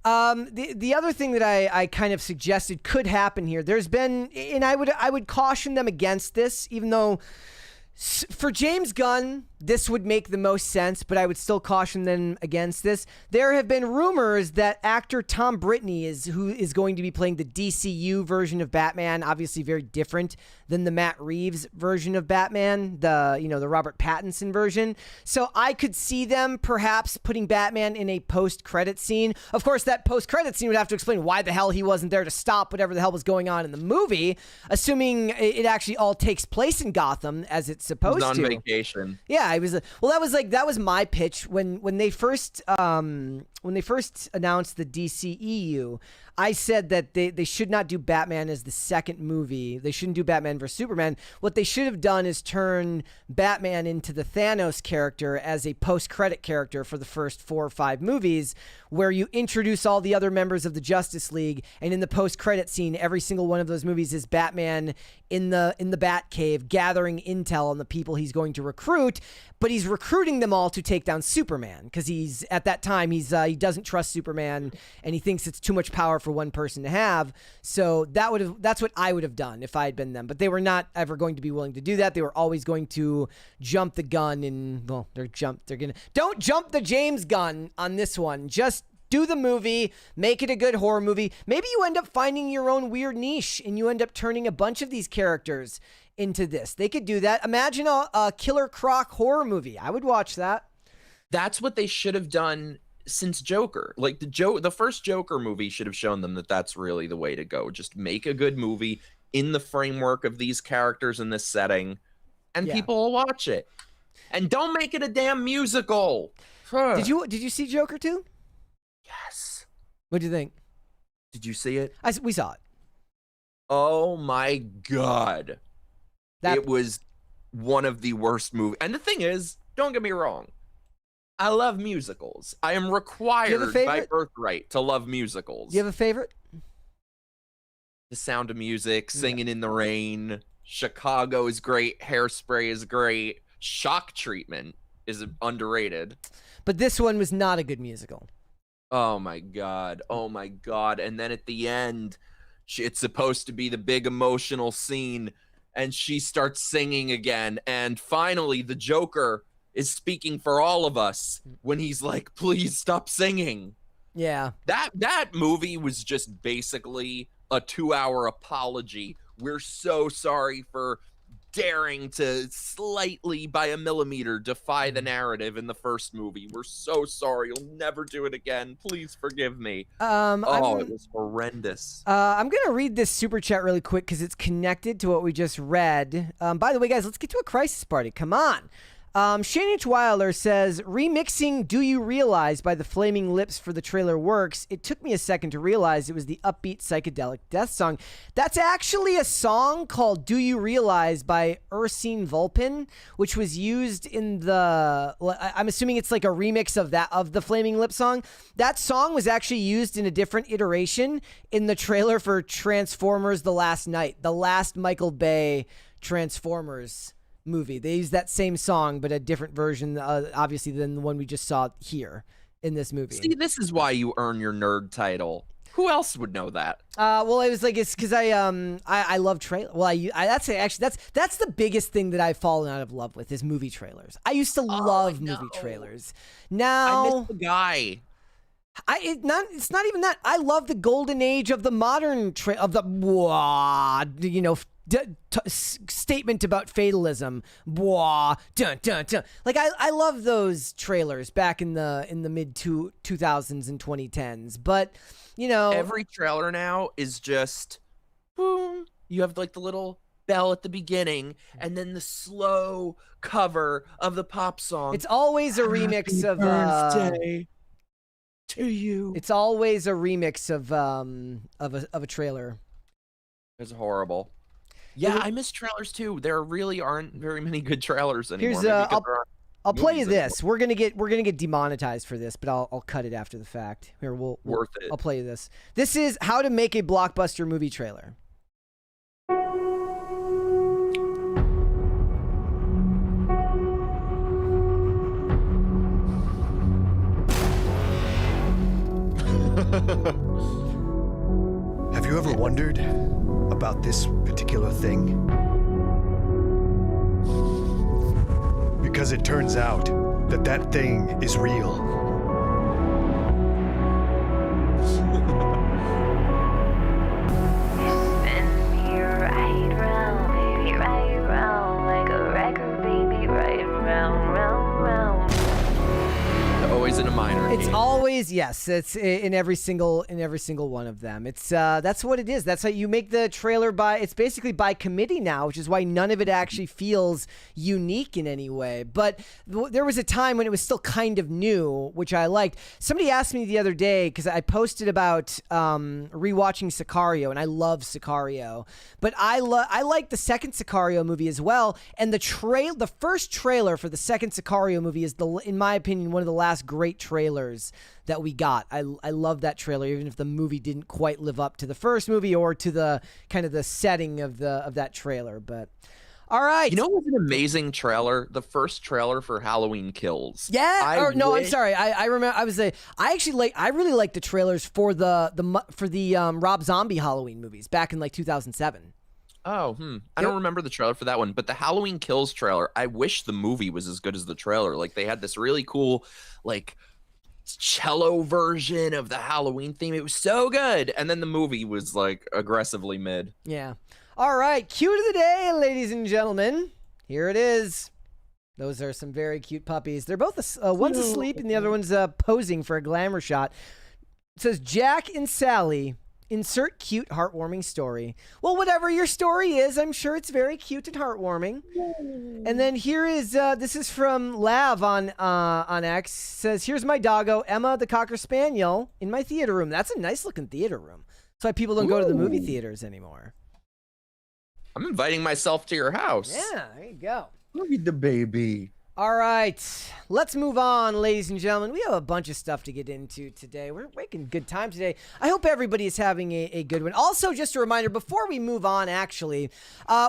The other thing that I kind of suggested could happen here, there's been, and I would caution them against this, even though for James Gunn, this would make the most sense, but I would still caution them against this. There have been rumors that actor Tom Brittney who is going to be playing the DCU version of Batman, obviously very different than the Matt Reeves version of Batman, the Robert Pattinson version. So I could see them perhaps putting Batman in a post-credit scene. Of course, that post-credit scene would have to explain why the hell he wasn't there to stop whatever the hell was going on in the movie, assuming it actually all takes place in Gotham as it's supposed to. On vacation. Yeah, I was. Well, that was my pitch when they first announced the DCEU. I said that they should not do Batman as the second movie. They shouldn't do Batman vs Superman. What they should have done is turn Batman into the Thanos character as a post-credit character for the first 4 or 5 movies, where you introduce all the other members of the Justice League, and in the post-credit scene, every single one of those movies is Batman in the Batcave gathering intel on the people he's going to recruit, but he's recruiting them all to take down Superman because he doesn't trust Superman and he thinks it's too much power for one person to have. So that's what I would have done if I had been them. But they were not ever going to be willing to do that. They were always going to jump the gun don't jump the James gun on this one. Just do the movie, make it a good horror movie. Maybe you end up finding your own weird niche and you end up turning a bunch of these characters into this. They could do that. Imagine a Killer Croc horror movie. I would watch that. That's what they should have done since Joker. Like the first Joker movie should have shown them that that's really the way to go. Just make a good movie in the framework of these characters in this setting, and people will watch it. And don't make it a damn musical. Did you see Joker 2? Yes. What do you think? Did you see it? We saw it. Oh my God. It was one of the worst movies. And the thing is, don't get me wrong, I love musicals. I am required by birthright to love musicals. Do you have a favorite? The Sound of Music, Singing in the Rain, Chicago is great, Hairspray is great, Shock Treatment is underrated. But this one was not a good musical. Oh my God. Oh my God. And then at the end, it's supposed to be the big emotional scene, and she starts singing again. And finally, the Joker is speaking for all of us when he's like, please stop singing. Yeah. That movie was just basically a 2-hour apology. We're so sorry for daring to slightly by a millimeter defy the narrative in the first movie. We're so sorry. You'll never do it again. Please forgive me. It was horrendous. I'm going to read this super chat really quick because it's connected to what we just read. By the way, guys, let's get to a crisis party. Come on. Shane H. Wilder says, remixing Do You Realize by the Flaming Lips for the trailer works. It took me a second to realize it was the upbeat psychedelic death song. That's actually a song called Do You Realize by Ursine Vulpin, which was used in I'm assuming it's like a remix of the Flaming Lips song. That song was actually used in a different iteration in the trailer for Transformers The Last Night, the last Michael Bay Transformers movie. They used that same song, but a different version, obviously, than the one we just saw here in this movie. See, this is why you earn your nerd title. Who else would know that? Well, it was like it's because I love trailers. Well, that's the biggest thing that I've fallen out of love with is movie trailers. I used to love movie trailers. Now I miss the guy. It's not even that. I love the golden age of the modern statement about fatalism. Blah, dun, dun, dun. Like I love those trailers back in the mid 2000s and 2010s. But every trailer now is just boom. You have like the little bell at the beginning, and then the slow cover of the pop song. It's always a remix of birthday to you. It's always a remix of a trailer. It's horrible. Yeah, I miss trailers too. There really aren't very many good trailers anymore. Here's I'll play you this. We're gonna get demonetized for this, but I'll cut it after the fact. Here, worth it. I'll play you this. This is how to make a blockbuster movie trailer. Have you ever wondered about this particular thing? Because it turns out that that thing is real. Spin me right round, baby, right round, like a record, baby, right round, round, round. Always in a minor. It's always, yes. It's in every single one of them. It's that's what it is. That's how you make the trailer by. It's basically by committee now, which is why none of it actually feels unique in any way. But there was a time when it was still kind of new, which I liked. Somebody asked me the other day because I posted about rewatching Sicario, and I love Sicario, but I like the second Sicario movie as well. And the first trailer for the second Sicario movie is in my opinion, one of the last great trailers that we got. I love that trailer, even if the movie didn't quite live up to the first movie or to the kind of the setting of that trailer. But all right, you know what was an amazing trailer? The first trailer for Halloween Kills. Yeah, I'm sorry. I remember. I really like the trailers for the Rob Zombie Halloween movies back in like 2007. Oh, I don't remember the trailer for that one, but the Halloween Kills trailer, I wish the movie was as good as the trailer. Like, they had this really cool, like, cello version of the Halloween theme. It was so good. And then the movie was, like, aggressively mid. Yeah. All right. Cue of the day, ladies and gentlemen. Here it is. Those are some very cute puppies. They're both, one's asleep and the other one's posing for a glamour shot. It says, Jack and Sally... insert cute, heartwarming story. Well, whatever your story is, I'm sure it's very cute and heartwarming. And then here is, this is from Lav on X. Says, here's my doggo, Emma the Cocker Spaniel, in my theater room. That's a nice looking theater room. That's why people don't go to the movie theaters anymore. I'm inviting myself to your house. Yeah, there you go. Look at the baby. All right, let's move on, ladies and gentlemen. We have a bunch of stuff to get into today. We're making good time today. I hope everybody is having a good one. Also, just a reminder, before we move on, actually,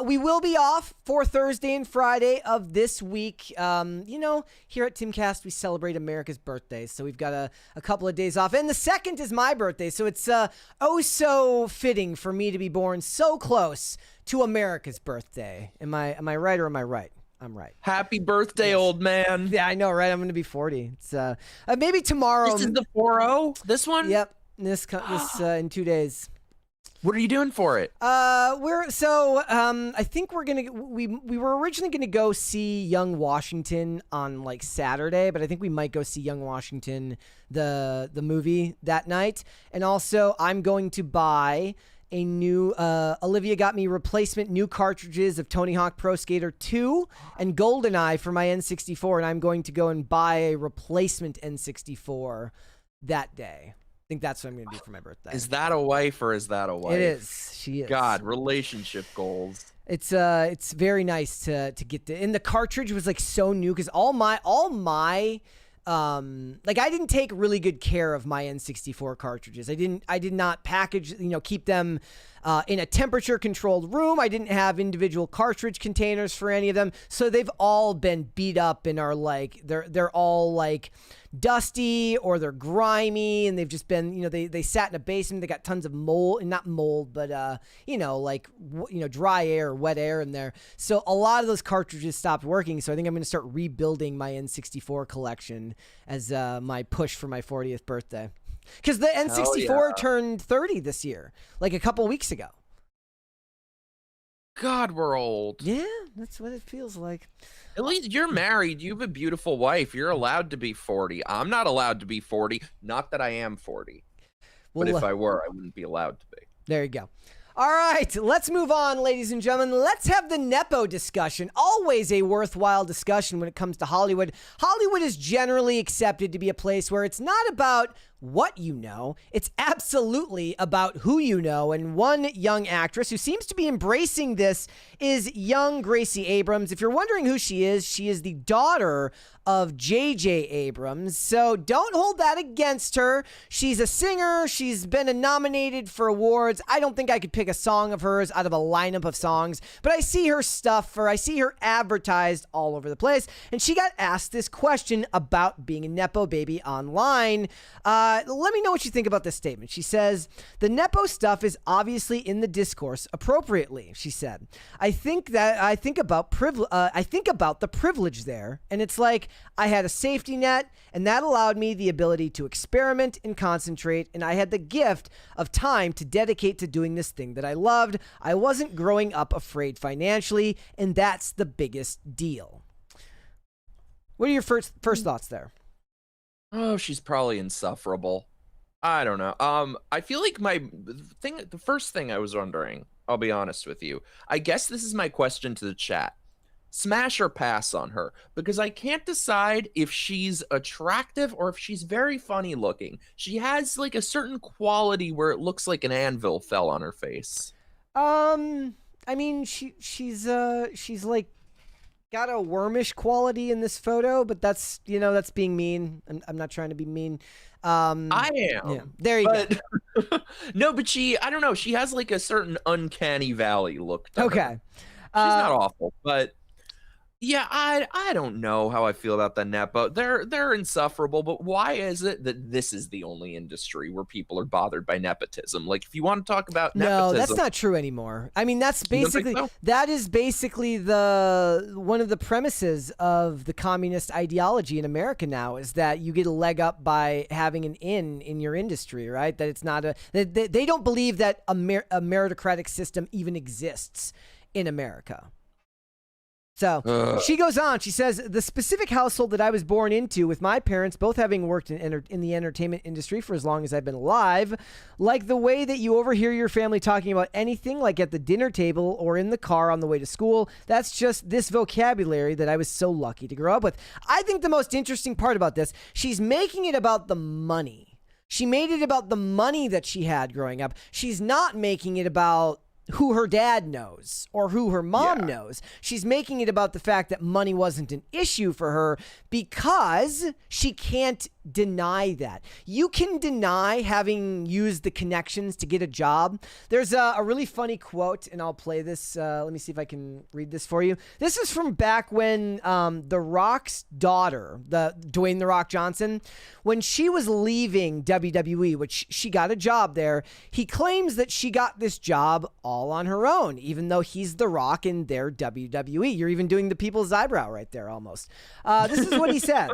we will be off for Thursday and Friday of this week. You know, here at Timcast, we celebrate America's birthdays, so we've got a couple of days off. And the second is my birthday, so it's oh so fitting for me to be born so close to America's birthday. Am I right or am I right? I'm right. Happy birthday, old man. Yeah, I know, right? I'm going to be 40. It's maybe tomorrow. This is the 4-0? This one? Yep. This in 2 days. What are you doing for it? I think we were originally going to go see Young Washington on like Saturday, but I think we might go see Young Washington the movie that night. And also I'm going to buy a new Olivia got me replacement new cartridges of Tony Hawk Pro Skater 2 and GoldenEye for my N64, and I'm going to go and buy a replacement N64 that day. I think that's what I'm going to do for my birthday. Is that a wife or is that a wife? It is. She is. God, relationship goals. It's very nice to get and the cartridge was like so new because all my like I didn't take really good care of my N64 cartridges. I did not package, keep them in a temperature controlled room. I didn't have individual cartridge containers for any of them. So they've all been beat up and are like, they're all like dusty or they're grimy and they've just been, they sat in a basement. They got tons of mold, not mold, but dry air, wet air in there. So a lot of those cartridges stopped working. So I think I'm going to start rebuilding my N64 collection as my push for my 40th birthday. Because the N64 turned 30 this year, like a couple weeks ago. God, we're old. Yeah, that's what it feels like. At least you're married. You have a beautiful wife. You're allowed to be 40. I'm not allowed to be 40. Not that I am 40. But if I were, I wouldn't be allowed to be. There you go. All right, let's move on, ladies and gentlemen. Let's have the Nepo discussion. Always a worthwhile discussion when it comes to Hollywood. Hollywood is generally accepted to be a place where it's not about what you know, it's absolutely about who you know. And one young actress who seems to be embracing this is young Gracie Abrams. If you're wondering who she is the daughter of J.J. Abrams. So don't hold that against her. She's a singer. She's been nominated for awards. I don't think I could pick a song of hers out of a lineup of songs, but I see her stuff, or I see her advertised all over the place. And she got asked this question about being a Nepo baby online. Let me know what you think about this statement. She says, the Nepo stuff is obviously in the discourse appropriately, she said. I think about the privilege there, and it's like I had a safety net, and that allowed me the ability to experiment and concentrate, and I had the gift of time to dedicate to doing this thing that I loved. I wasn't growing up afraid financially, and that's the biggest deal. What are your first thoughts there? Oh, she's probably insufferable. I don't know. I feel like the first thing I was wondering, I'll be honest with you, I guess this is my question to the chat. Smash or pass on her, because I can't decide if she's attractive or if she's very funny looking. She has like a certain quality where it looks like an anvil fell on her face. I mean, she's like got a wormish quality in this photo, but that's being mean. I'm not trying to be mean. I am. Yeah, there you go. No, but I don't know. She has like a certain uncanny valley look to her. Okay. She's not awful, but yeah, I don't know how I feel about the Nepo. They're insufferable, but why is it that this is the only industry where people are bothered by nepotism? Like, if you want to talk about nepotism, no, that's not true anymore. I mean, that is basically one of the premises of the communist ideology in America now, is that you get a leg up by having an in your industry, right? That it's not they don't believe that a meritocratic system even exists in America. So she goes on. She says, the specific household that I was born into, with my parents both having worked in the entertainment industry for as long as I've been alive, like the way that you overhear your family talking about anything, like at the dinner table or in the car on the way to school, that's just this vocabulary that I was so lucky to grow up with. I think the most interesting part about this, she's making it about the money. She made it about the money that she had growing up. She's not making it about who her dad knows or who her mom knows. She's making it about the fact that money wasn't an issue for her because she can't deny that. You can deny having used the connections to get a job. There's a really funny quote, and I'll play this. Let me see if I can read this for you. This is from back when The Rock's daughter, Dwayne The Rock Johnson, when she was leaving WWE, which she got a job there, he claims that she got this job all on her own, even though he's The Rock and they're WWE. You're even doing the people's eyebrow right there almost. This is what he said.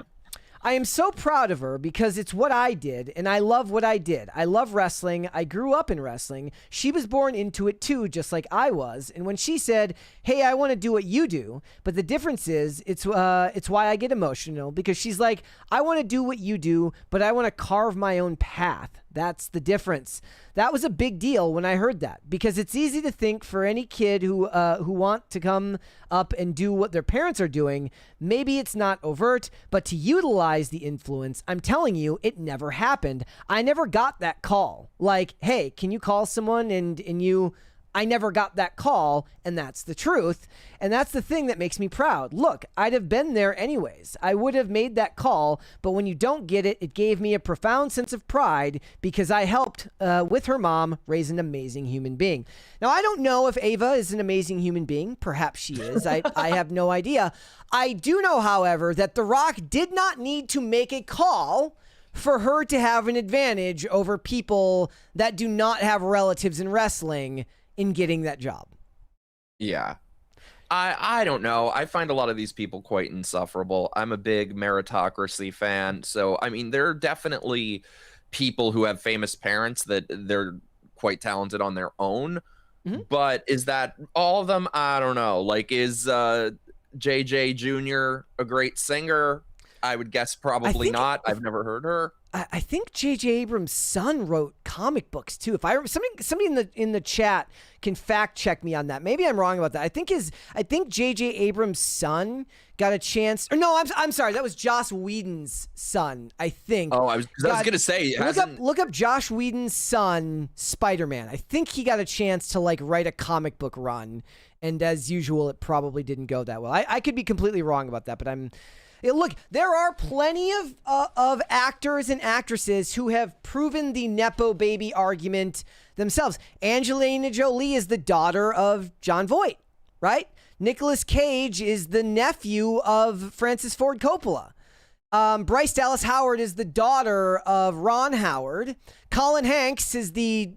I am so proud of her because it's what I did, and I love what I did. I love wrestling. I grew up in wrestling. She was born into it too, just like I was. And when she said, hey, I want to do what you do, but the difference is it's why I get emotional, because she's like, I want to do what you do, but I want to carve my own path. That's the difference. That was a big deal when I heard that, because it's easy to think for any kid who want to come up and do what their parents are doing, maybe it's not overt, but to utilize the influence, I'm telling you, it never happened. I never got that call. Like, hey, can you call someone I never got that call, and that's the truth. And that's the thing that makes me proud. Look, I'd have been there anyways. I would have made that call, but when you don't get it, it gave me a profound sense of pride because I helped with her mom raise an amazing human being. Now, I don't know if Ava is an amazing human being. Perhaps she is. I have no idea. I do know, however, that The Rock did not need to make a call for her to have an advantage over people that do not have relatives in wrestling in getting that job. Yeah. I don't know. I find a lot of these people quite insufferable. I'm a big meritocracy fan. So, I mean, there are definitely people who have famous parents that they're quite talented on their own. Mm-hmm. But is that all of them? I don't know. Like, is JJ Jr. a great singer? I would guess probably not. I've never heard her. I think J.J. Abrams' son wrote comic books too. If I somebody in the chat can fact check me on that. Maybe I'm wrong about that. I think J.J. Abrams' son got a chance. Or no, I'm sorry. That was Joss Whedon's son. I think. Oh, I was gonna say. Look up Josh Whedon's son, Spider-Man. I think he got a chance to like write a comic book run, and as usual, it probably didn't go that well. I could be completely wrong about that, but I'm. Look, there are plenty of actors and actresses who have proven the Nepo baby argument themselves. Angelina Jolie is the daughter of Jon Voight, right? Nicolas Cage is the nephew of Francis Ford Coppola. Bryce Dallas Howard is the daughter of Ron Howard. Colin Hanks is the,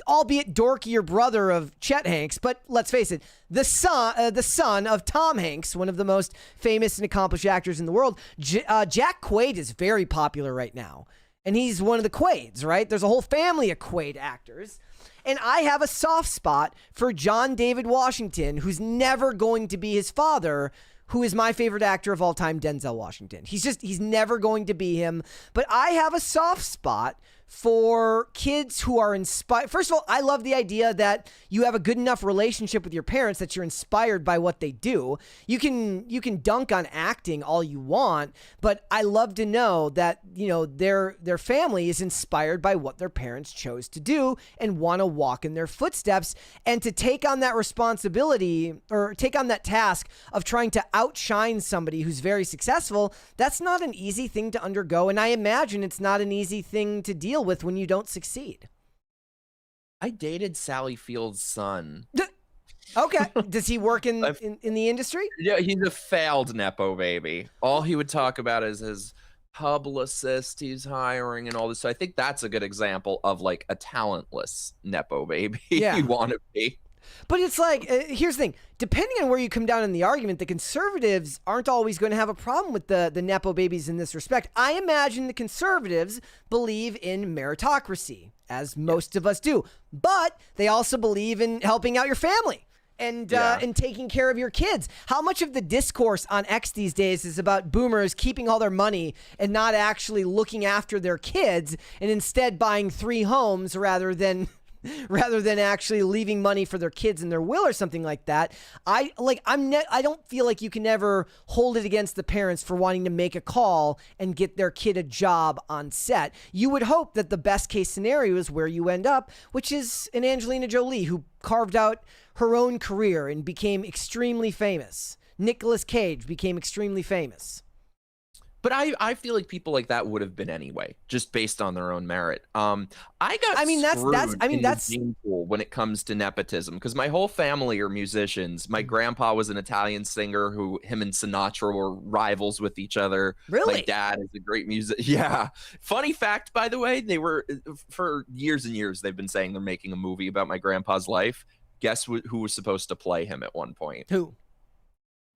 albeit dorkier brother of Chet Hanks, but let's face it, the son of Tom Hanks, one of the most famous and accomplished actors in the world. Jack Quaid is very popular right now, and he's one of the Quaids, right? There's a whole family of Quaid actors. And I have a soft spot for John David Washington, who's never going to be his father, who is my favorite actor of all time, Denzel Washington. He's never going to be him. But I have a soft spot for kids who are inspired. First of all, I love the idea that you have a good enough relationship with your parents that you're inspired by what they do. You can dunk on acting all you want, but I love to know that, you know, their family is inspired by what their parents chose to do and want to walk in their footsteps, and to take on that responsibility or take on that task of trying to outshine somebody who's very successful. That's not an easy thing to undergo, and I imagine it's not an easy thing to deal with when you don't succeed. I dated Sally Field's son. Okay. Does he work in the industry? Yeah, he's a failed Nepo baby. All he would talk about is his publicist he's hiring and all this. So I think that's a good example of like a talentless Nepo baby. Yeah. You want to be. But it's like, here's the thing. Depending on where you come down in the argument, the conservatives aren't always going to have a problem with the Nepo babies in this respect. I imagine the conservatives believe in meritocracy, as most of us do. But they also believe in helping out your family and taking care of your kids. How much of the discourse on X these days is about boomers keeping all their money and not actually looking after their kids, and instead buying 3 homes rather than actually leaving money for their kids in their will or something like that? I don't feel like you can ever hold it against the parents for wanting to make a call and get their kid a job on set. You would hope that the best case scenario is where you end up, which is an Angelina Jolie who carved out her own career and became extremely famous. Nicolas Cage became extremely famous. But I feel like people like that would have been anyway, just based on their own merit. That's gene pool when it comes to nepotism, because my whole family are musicians. My grandpa was an Italian singer who him and Sinatra were rivals with each other. Really? My dad is a great musician. Yeah. Funny fact, by the way, they were for years and years they've been saying they're making a movie about my grandpa's life. Guess who was supposed to play him at one point? Who?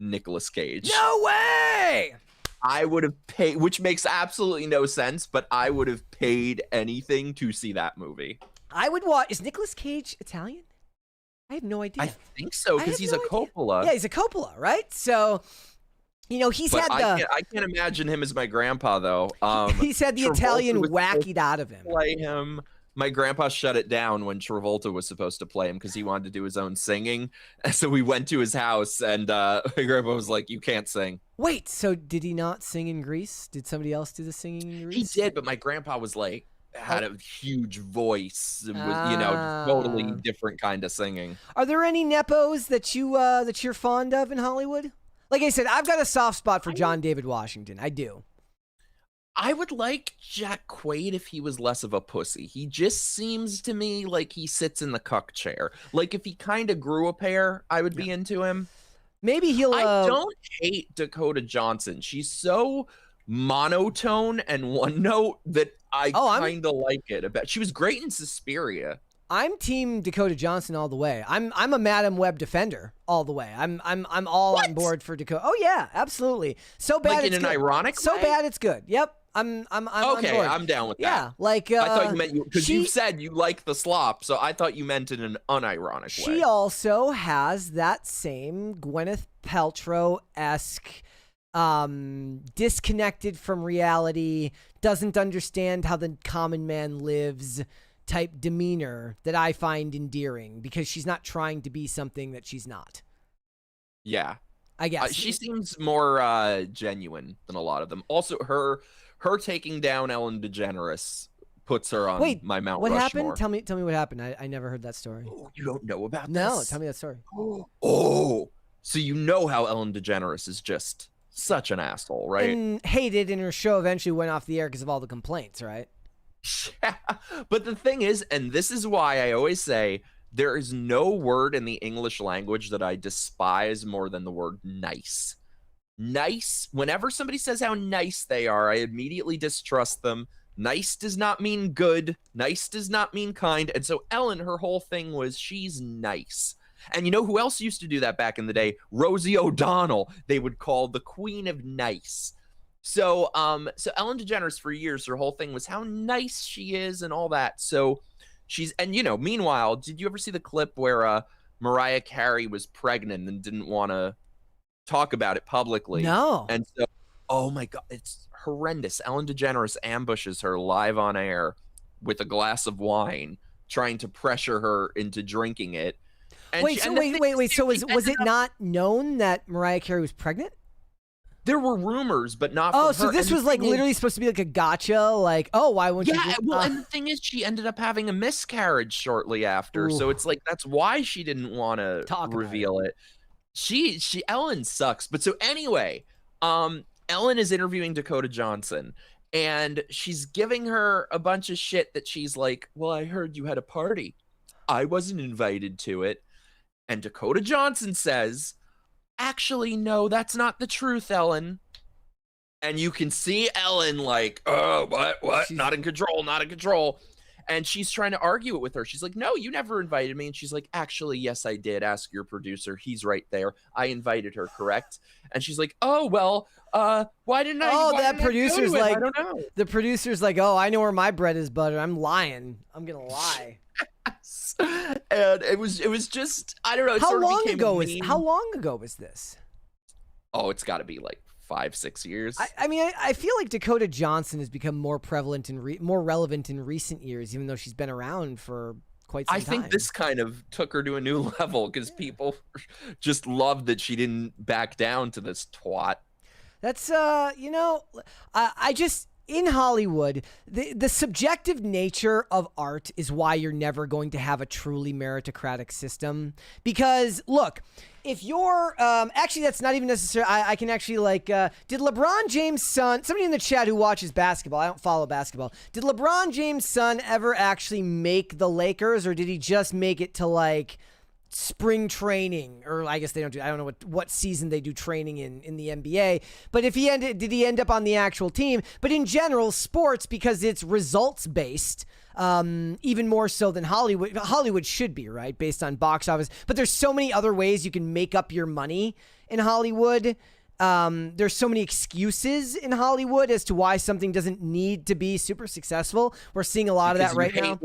Nicolas Cage. No way! I would have paid, which makes absolutely no sense, but I would have paid anything to see that movie. I would watch. Is Nicolas Cage Italian? I have no idea. I think so, because he's a Coppola. Yeah, he's a Coppola, right? So, you know, I can't imagine him as my grandpa, though. He's had the Italian wackied out of him. Play him. My grandpa shut it down when Travolta was supposed to play him because he wanted to do his own singing. So we went to his house, and my grandpa was like, "You can't sing." Wait, so did he not sing in Grease? Did somebody else do the singing in Grease? He did, but my grandpa was like, had a huge voice and was, totally different kind of singing. Are there any Nepos that you're fond of in Hollywood? Like I said, I've got a soft spot for John David Washington. I do. I would like Jack Quaid if he was less of a pussy. He just seems to me like he sits in the cuck chair. Like if he kind of grew a pair, I would be into him. Maybe he'll. I don't hate Dakota Johnson. She's so monotone and one note that I kind of like it. She was great in Suspiria. I'm team Dakota Johnson all the way. I'm a Madam Web defender all the way. I'm all on board for Dakota. Oh yeah, absolutely. So bad like it's in an good. ironic So way? bad it's good. Yep. I'm okay. on board. I'm down with that. Yeah, like I thought you meant because you said you like the slop, so I thought you meant in an unironic way. She also has that same Gwyneth Paltrow-esque disconnected from reality, doesn't understand how the common man lives type demeanor that I find endearing because she's not trying to be something that she's not. Yeah. I guess. She seems more genuine than a lot of them. Also, her taking down Ellen DeGeneres puts her on my Mount what Rushmore. happened? Tell me what happened. I never heard that story. Oh, you don't know about No, this? tell me that story. Oh, so you know how Ellen DeGeneres is just such an asshole, right? And hated, and her show eventually went off the air because of all the complaints, right? Yeah. But the thing is, and this is why I always say, there is no word in the English language that I despise more than the word nice. Nice, whenever somebody says how nice they are, I immediately distrust them. Nice does not mean good. Nice does not mean kind. And so Ellen, her whole thing was she's nice. And you know who else used to do that back in the day? Rosie O'Donnell. They would call the Queen of Nice. So Ellen DeGeneres for years, her whole thing was how nice she is and all that. So she's, and you know, meanwhile, did you ever see the clip where Mariah Carey was pregnant and didn't want to talk about it publicly? No. And so, oh my God, it's horrendous. Ellen DeGeneres ambushes her live on air with a glass of wine, trying to pressure her into drinking it. And Wait, so was it not known that Mariah Carey was pregnant? There were rumors, but not from Oh, her. so this was like literally supposed to be like a gotcha, like, oh, why wouldn't you? Yeah, well, and the thing is, she ended up having a miscarriage shortly after, so it's like that's why she didn't want to reveal it. Ellen sucks. But so anyway, Ellen is interviewing Dakota Johnson, and she's giving her a bunch of shit that she's like, well, I heard you had a party. I wasn't invited to it. And Dakota Johnson says, actually, no, that's not the truth, Ellen. And you can see Ellen like, oh, what? Not in control. And she's trying to argue it with her. She's like, no, you never invited me. And she's like, actually, yes, I did. Ask your producer. He's right there. I invited her, correct? And she's like, oh, well, why didn't I? Oh, that producer's like, I don't know. The producer's like, oh, I know where my bread is buttered. I'm lying. I'm going to lie. And it was just, I don't know. How long ago was this? Oh, it's got to be like 5-6 years. I mean, I feel like Dakota Johnson has become more prevalent and more relevant in recent years, even though she's been around for quite some time. I think this kind of took her to a new level because people just loved that she didn't back down to this twat. That's, you know, I just, in Hollywood, the subjective nature of art is why you're never going to have a truly meritocratic system. Because, look, if you're, actually, that's not even necessary. I can actually, like, did LeBron James' son, somebody in the chat who watches basketball, I don't follow basketball, did LeBron James' son ever actually make the Lakers, or did he just make it to, like, spring training? Or I guess they don't do, I don't know what season they do training in the NBA, but if did he end up on the actual team? But in general, sports, because it's results based, even more so than Hollywood should be, right? Based on box office. But there's so many other ways you can make up your money in Hollywood. There's so many excuses in Hollywood as to why something doesn't need to be super successful. We're seeing a lot of that right now.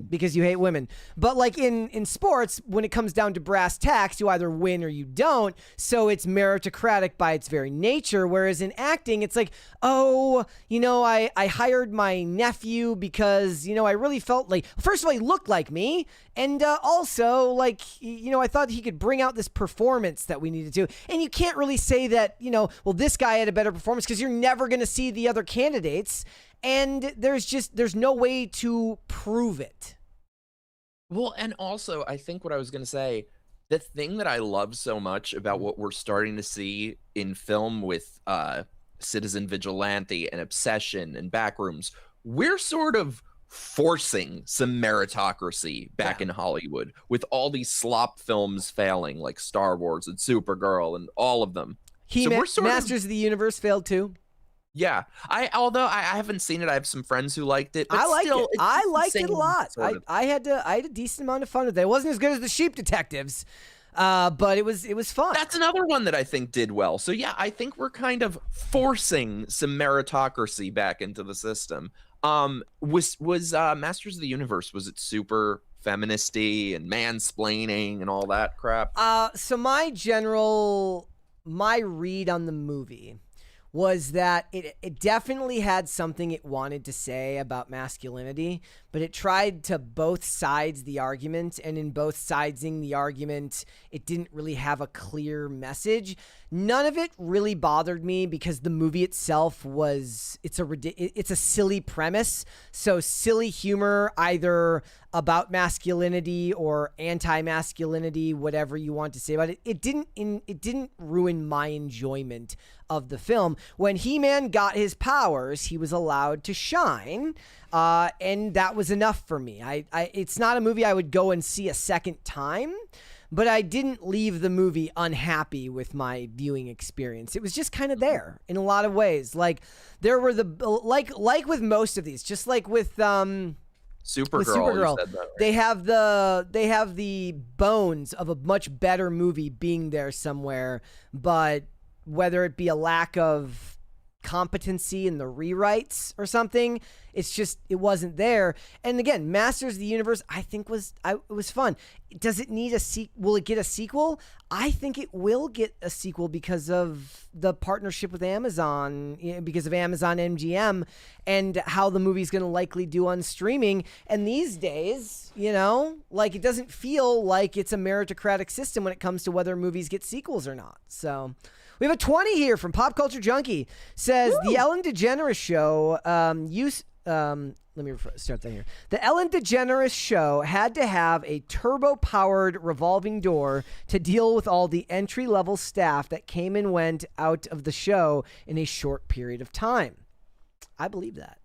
Because you hate women. But like in sports, when it comes down to brass tacks, you either win or you don't. So it's meritocratic by its very nature. Whereas in acting, it's like, oh, you know, I hired my nephew because, you know, I really felt like, first of all, he looked like me. And also, like, you know, I thought he could bring out this performance that we needed to. And you can't really say that, you know, well, this guy had a better performance because you're never going to see the other candidates. And there's no way to prove it. Well, and also, I think what I was going to say, the thing that I love so much about what we're starting to see in film with Citizen Vigilante and Obsession and Backrooms, we're sort of forcing some meritocracy back in Hollywood with all these slop films failing, like Star Wars and Supergirl and all of them. Masters of the Universe failed too. Yeah, although I haven't seen it, I have some friends who liked it. But I liked it. I liked it a lot. Sort of. I had a decent amount of fun with it. It wasn't as good as the Sheep Detectives, but it was fun. That's another one that I think did well. So yeah, I think we're kind of forcing some meritocracy back into the system. Was Masters of the Universe, was it super feministy and mansplaining and all that crap? So my read on the movie was that it definitely had something it wanted to say about masculinity, but it tried to both sides the argument, and in both sidesing the argument, it didn't really have a clear message. None of it really bothered me because the movie itself it's a silly premise. So silly humor, either about masculinity or anti-masculinity, whatever you want to say about it. It didn't ruin my enjoyment of the film. When He-Man got his powers, he was allowed to shine, and that was enough for me. It's not a movie I would go and see a second time, but I didn't leave the movie unhappy with my viewing experience. It was just kind of there in a lot of ways. Like there were like with most of these, just like with Supergirl. You said that, right? they have the bones of a much better movie being there somewhere, but whether it be a lack of competency in the rewrites or something, it wasn't there. And again, Masters of the Universe, I think it was fun. Does it need will it get a sequel? I think it will get a sequel because of the partnership with Amazon, because of Amazon MGM, and how the movie's going to likely do on streaming. And these days, it doesn't feel like it's a meritocratic system when it comes to whether movies get sequels or not. So we have a 20 here from Pop Culture Junkie. Says, Woo! The Ellen DeGeneres Show let me start that here. The Ellen DeGeneres Show had to have a turbo-powered revolving door to deal with all the entry-level staff that came and went out of the show in a short period of time. I believe that.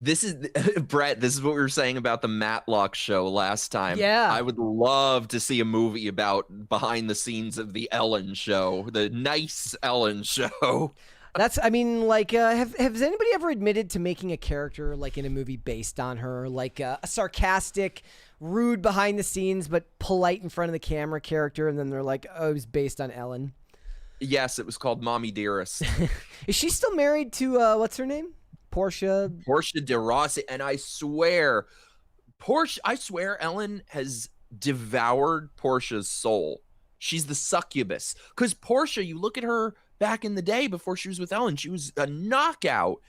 This is Brett. This is what we were saying about the Matlock show last time. Yeah, I would love to see a movie about behind the scenes of the Ellen show, the nice Ellen show. Has anybody ever admitted to making a character like in a movie based on her, like a sarcastic, rude behind the scenes but polite in front of the camera character, and then they're like, oh, it was based on Ellen? Yes, it was called Mommy Dearest. Is she still married to what's her name? Portia de Rossi, and I swear Ellen has devoured Portia's soul. She's the succubus. Because Portia, you look at her back in the day before she was with Ellen, she was a knockout,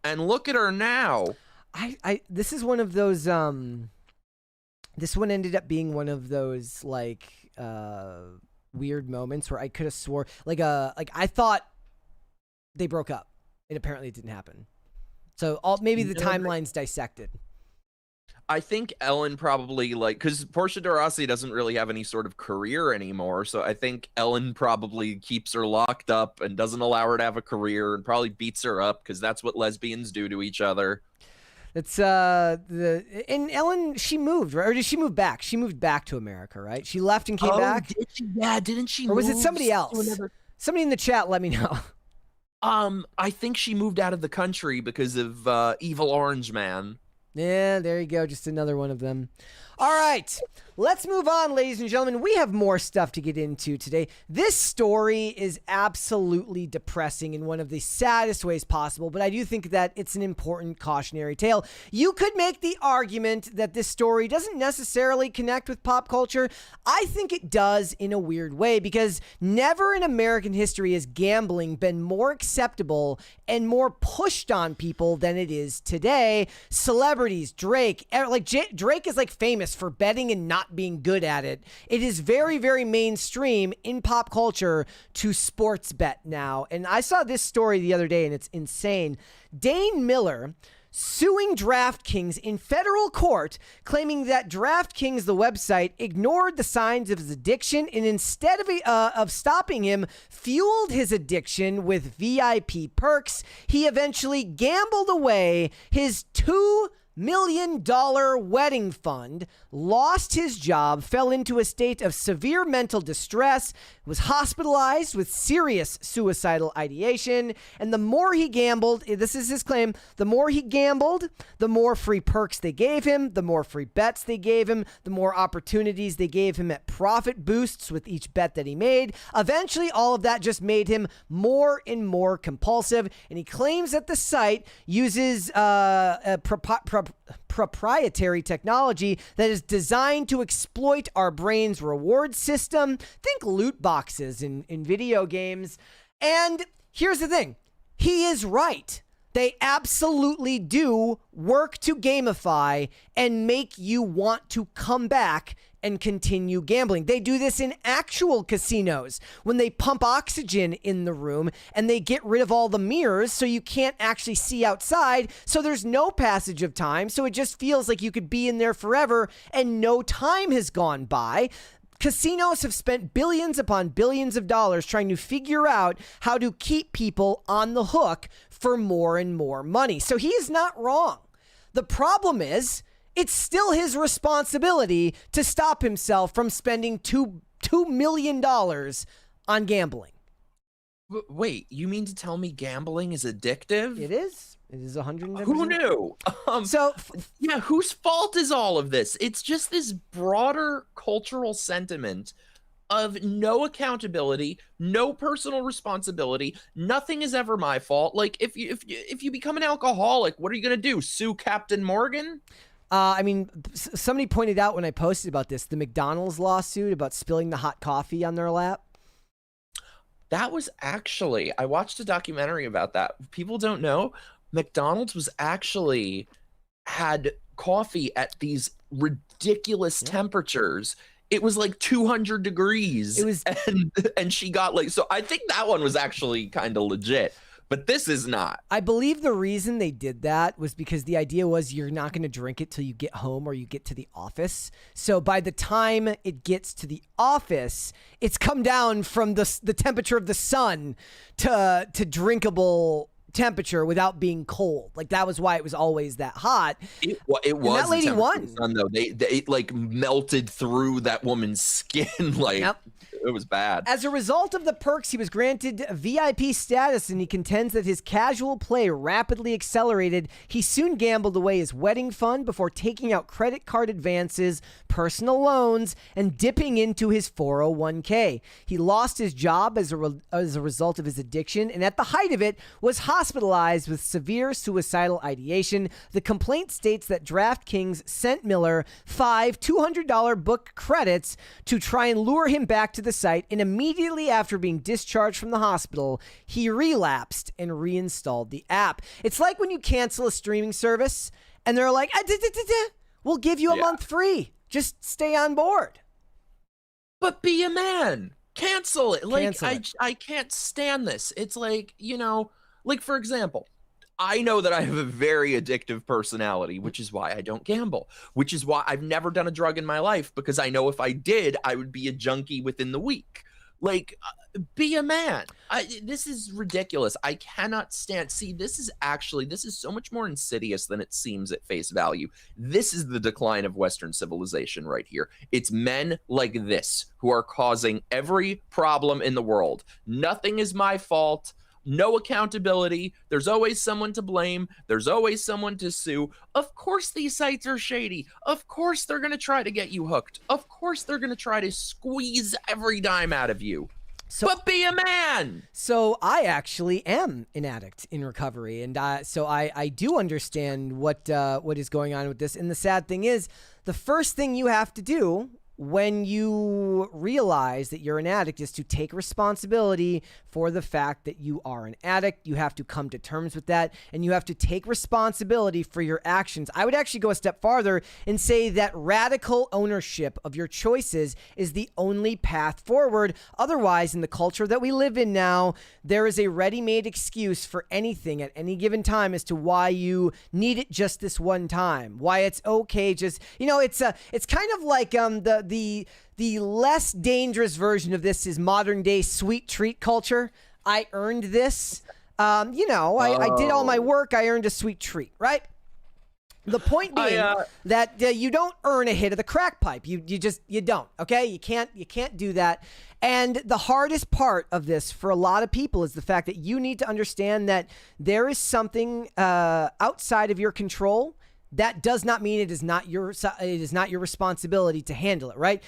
and look at her now. This is one of those this one ended up being one of those weird moments where I could have swore I thought they broke up, and apparently it didn't happen. So maybe the timeline's dissected. I think Ellen probably because Portia de Rossi doesn't really have any sort of career anymore. So I think Ellen probably keeps her locked up and doesn't allow her to have a career, and probably beats her up because that's what lesbians do to each other. It's and Ellen, she moved, right? Or did she move back? She moved back to America, right? She left and came back. Did she? Yeah, didn't she? Or was it somebody else? Somebody in the chat, let me know. I think she moved out of the country because of Evil Orange Man. Yeah, there you go. Just another one of them. All right, let's move on, ladies and gentlemen. We have more stuff to get into today. This story is absolutely depressing in one of the saddest ways possible, but I do think that it's an important cautionary tale. You could make the argument that this story doesn't necessarily connect with pop culture. I think it does in a weird way, because never in American history has gambling been more acceptable and more pushed on people than it is today. Celebrities, Drake is famous for betting and not being good at it. It is very, very mainstream in pop culture to sports bet now. And I saw this story the other day, and it's insane. Dane Miller suing DraftKings in federal court, claiming that DraftKings, the website, ignored the signs of his addiction, and instead of stopping him, fueled his addiction with VIP perks. He eventually gambled away his $2 million wedding fund, lost his job, fell into a state of severe mental distress, was hospitalized with serious suicidal ideation, and the more he gambled, this is his claim, the more he gambled, the more free perks they gave him, the more free bets they gave him, the more opportunities they gave him at profit boosts with each bet that he made. Eventually, all of that just made him more and more compulsive, and he claims that the site uses proprietary technology that is designed to exploit our brain's reward system. Think loot boxes in video games. And here's the thing. he is right. They absolutely do work to gamify and make you want to come back and continue gambling. They do this in actual casinos when they pump oxygen in the room and they get rid of all the mirrors so you can't actually see outside. So there's no passage of time. So it just feels like you could be in there forever and no time has gone by. Casinos have spent billions upon billions of dollars trying to figure out how to keep people on the hook for more and more money. So he is not wrong. The problem is, it's still his responsibility to stop himself from spending $2 million on gambling. Wait, you mean to tell me gambling is addictive? It is. It is 110%. Who knew? Yeah, whose fault is all of this? It's just this broader cultural sentiment of no accountability, no personal responsibility. Nothing is ever my fault. Like if you become an alcoholic, what are you gonna do? Sue Captain Morgan? I mean, somebody pointed out when I posted about this, the McDonald's lawsuit about spilling the hot coffee on their lap. That was actually, I watched a documentary about that. People don't know, McDonald's was actually had coffee at these ridiculous temperatures. It was like 200 degrees. It was, and she got like, so I think that one was actually kind of legit, but this is not. I believe the reason they did that was because the idea was you're not going to drink it till you get home or you get to the office. So by the time it gets to the office, it's come down from the temperature of the sun to drinkable temperature without being cold. Like that was why it was always that hot. It was. That lady won. Sun, though. They like melted through that woman's skin. Like it was bad. As a result of the perks, he was granted VIP status, and he contends that his casual play rapidly accelerated. He soon gambled away his wedding fund before taking out credit card advances, personal loans, and dipping into his 401k. He lost his job as a result of his addiction, and at the height of it was hospitalized with severe suicidal ideation. The complaint states that DraftKings sent Miller 5 $200 book credits to try and lure him back to the site, and immediately after being discharged from the hospital, he relapsed and reinstalled the app. It's like when you cancel a streaming service and they're like, we'll give you a month free. Just stay on board. But be a man. Cancel it. Like, Cancel it. I can't stand this. It's like, like, for example, I know that I have a very addictive personality, which is why I don't gamble, which is why I've never done a drug in my life, because I know if I did, I would be a junkie within the week. Like, be a man. This is ridiculous. I cannot stand. See, this is so much more insidious than it seems at face value. This is the decline of Western civilization right here. It's men like this who are causing every problem in the world. Nothing is my fault. No accountability. There's always someone to blame. There's always someone to sue. Of course these sites are shady. Of course they're going to try to get you hooked. Of course they're going to try to squeeze every dime out of you. But be a man. So I actually am an addict in recovery, and so I do understand what is going on with this. And the sad thing is, the first thing you have to do when you realize that you're an addict is to take responsibility for the fact that you are an addict. You have to come to terms with that, and you have to take responsibility for your actions. I would actually go a step farther and say that radical ownership of your choices is the only path forward. Otherwise, in the culture that we live in now, there is a ready-made excuse for anything at any given time as to why you need it just this one time, why it's okay. Just, it's kind of like the less dangerous version of this is modern day sweet treat culture. I earned this. I did all my work. I earned a sweet treat, right? The point being that you don't earn a hit of the crack pipe. You don't. Okay, you can't do that. And the hardest part of this for a lot of people is the fact that you need to understand that there is something outside of your control. That does not mean it is not your responsibility to handle it, right?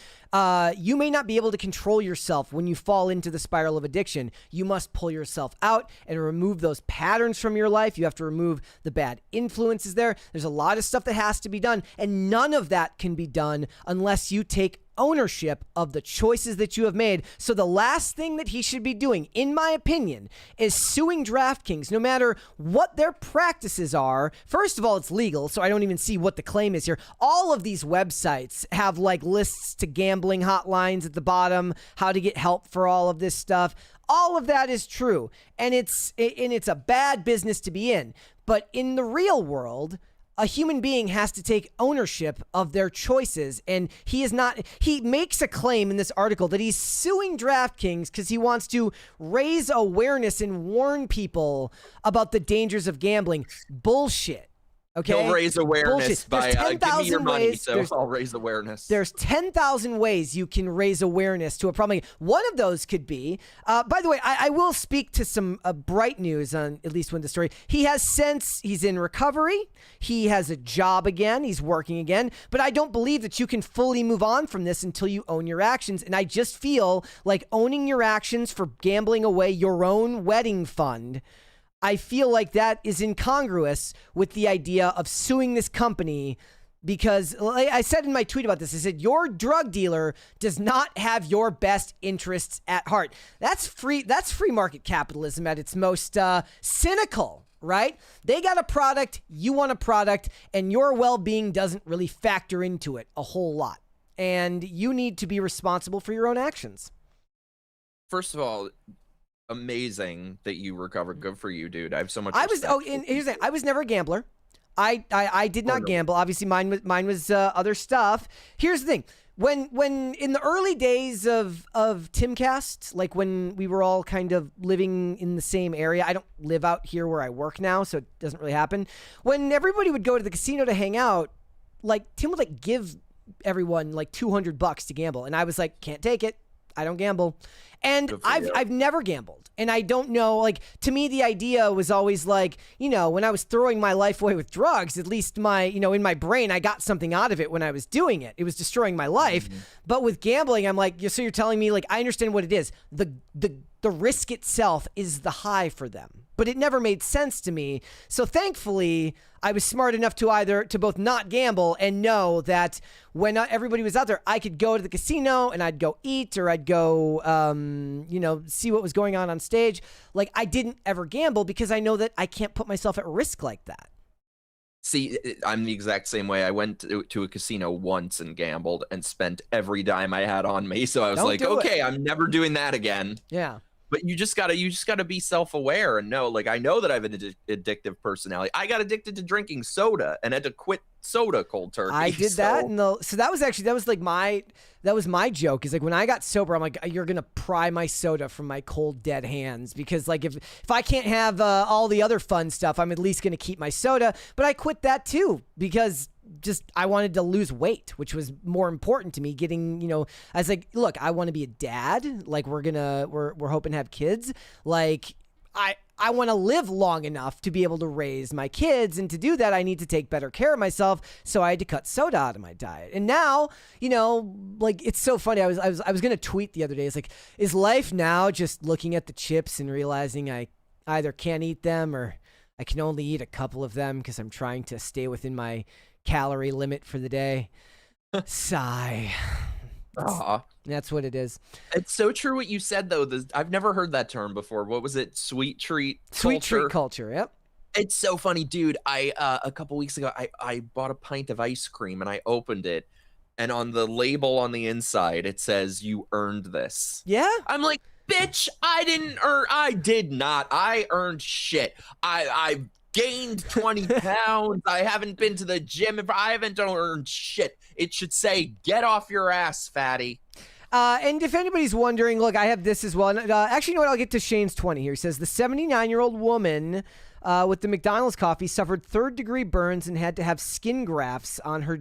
You may not be able to control yourself when you fall into the spiral of addiction. You must pull yourself out and remove those patterns from your life. You have to remove the bad influences there. There's a lot of stuff that has to be done, and none of that can be done unless you take ownership of the choices that you have made. So the last thing that he should be doing, in my opinion, is suing DraftKings, no matter what their practices are. First of all, it's legal, so I don't even see what the claim is here. All of these websites have like lists to gambling hotlines at the bottom, how to get help for all of this stuff. All of that is true, and it's a bad business to be in. But in the real world, a human being has to take ownership of their choices, and he is not. He makes a claim in this article that he's suing DraftKings because he wants to raise awareness and warn people about the dangers of gambling. Bullshit. Okay? He'll raise awareness by give me your money, ways, so I'll raise awareness. There's 10,000 ways you can raise awareness to a problem. One of those could be, by the way, I will speak to some bright news on at least one of the story. He has since, he's in recovery. He has a job again. He's working again. But I don't believe that you can fully move on from this until you own your actions. And I just feel like owning your actions for gambling away your own wedding fund, I feel like that is incongruous with the idea of suing this company because, like I said in my tweet about this, I said, your drug dealer does not have your best interests at heart. That's free market capitalism at its most cynical, right? They got a product, you want a product, and your well-being doesn't really factor into it a whole lot. And you need to be responsible for your own actions. First of all, amazing that you recovered. Good for you, dude. I have so much. And here's the thing. I was never a gambler. I did not gamble. Obviously, mine was other stuff. Here's the thing. When in the early days of Timcast, like when we were all kind of living in the same area, I don't live out here where I work now, so it doesn't really happen. When everybody would go to the casino to hang out, like Tim would like give everyone like $200 to gamble, and I was like, can't take it. I don't gamble. And I've never gambled. And I don't know, like, to me, the idea was always like, you know, when I was throwing my life away with drugs, at least my, you know, in my brain, I got something out of it when I was doing it. It was destroying my life. Mm-hmm. But with gambling, I'm like, so you're telling me, like, I understand what it is. The risk itself is the high for them. But it never made sense to me. So thankfully, I was smart enough to both not gamble and know that when everybody was out there, I could go to the casino and I'd go eat or I'd go, you know, see what was going on stage. Like, I didn't ever gamble because I know that I can't put myself at risk like that. See, I'm the exact same way. I went to a casino once and gambled and spent every dime I had on me. So I was like, okay, I'm never doing that again. Yeah. But you just gotta be self-aware and know, like, I know that I have an addictive personality. I got addicted to drinking soda and had to quit soda cold turkey. I did that, so that was my joke. Is like when I got sober, I'm like, you're gonna pry my soda from my cold dead hands because like if I can't have all the other fun stuff, I'm at least gonna keep my soda. But I quit that too because just I wanted to lose weight, which was more important to me. Getting, you know, I was like, look, I want to be a dad. Like we're hoping to have kids. Like I want to live long enough to be able to raise my kids, and to do that, I need to take better care of myself. So I had to cut soda out of my diet. And now, you know, like it's so funny. I was gonna tweet the other day. It's like, is life now just looking at the chips and realizing I either can't eat them or I can only eat a couple of them because I'm trying to stay within my calorie limit for the day. Sigh. That's what it is. It's so true what you said, though. I've never heard that term before. What was it? Sweet treat culture. Yep. It's so funny, dude. A couple weeks ago, I bought a pint of ice cream and I opened it, and on the label on the inside, it says, "You earned this." Yeah. I'm like, bitch, I did not. I earned shit. I gained 20 pounds. I haven't been to the gym. I haven't earned shit. It should say, get off your ass, fatty. And if anybody's wondering, look, I have this as well. Actually, you know what? I'll get to Shane's 20 here. He says, the 79-year-old woman with the McDonald's coffee suffered third-degree burns and had to have skin grafts on her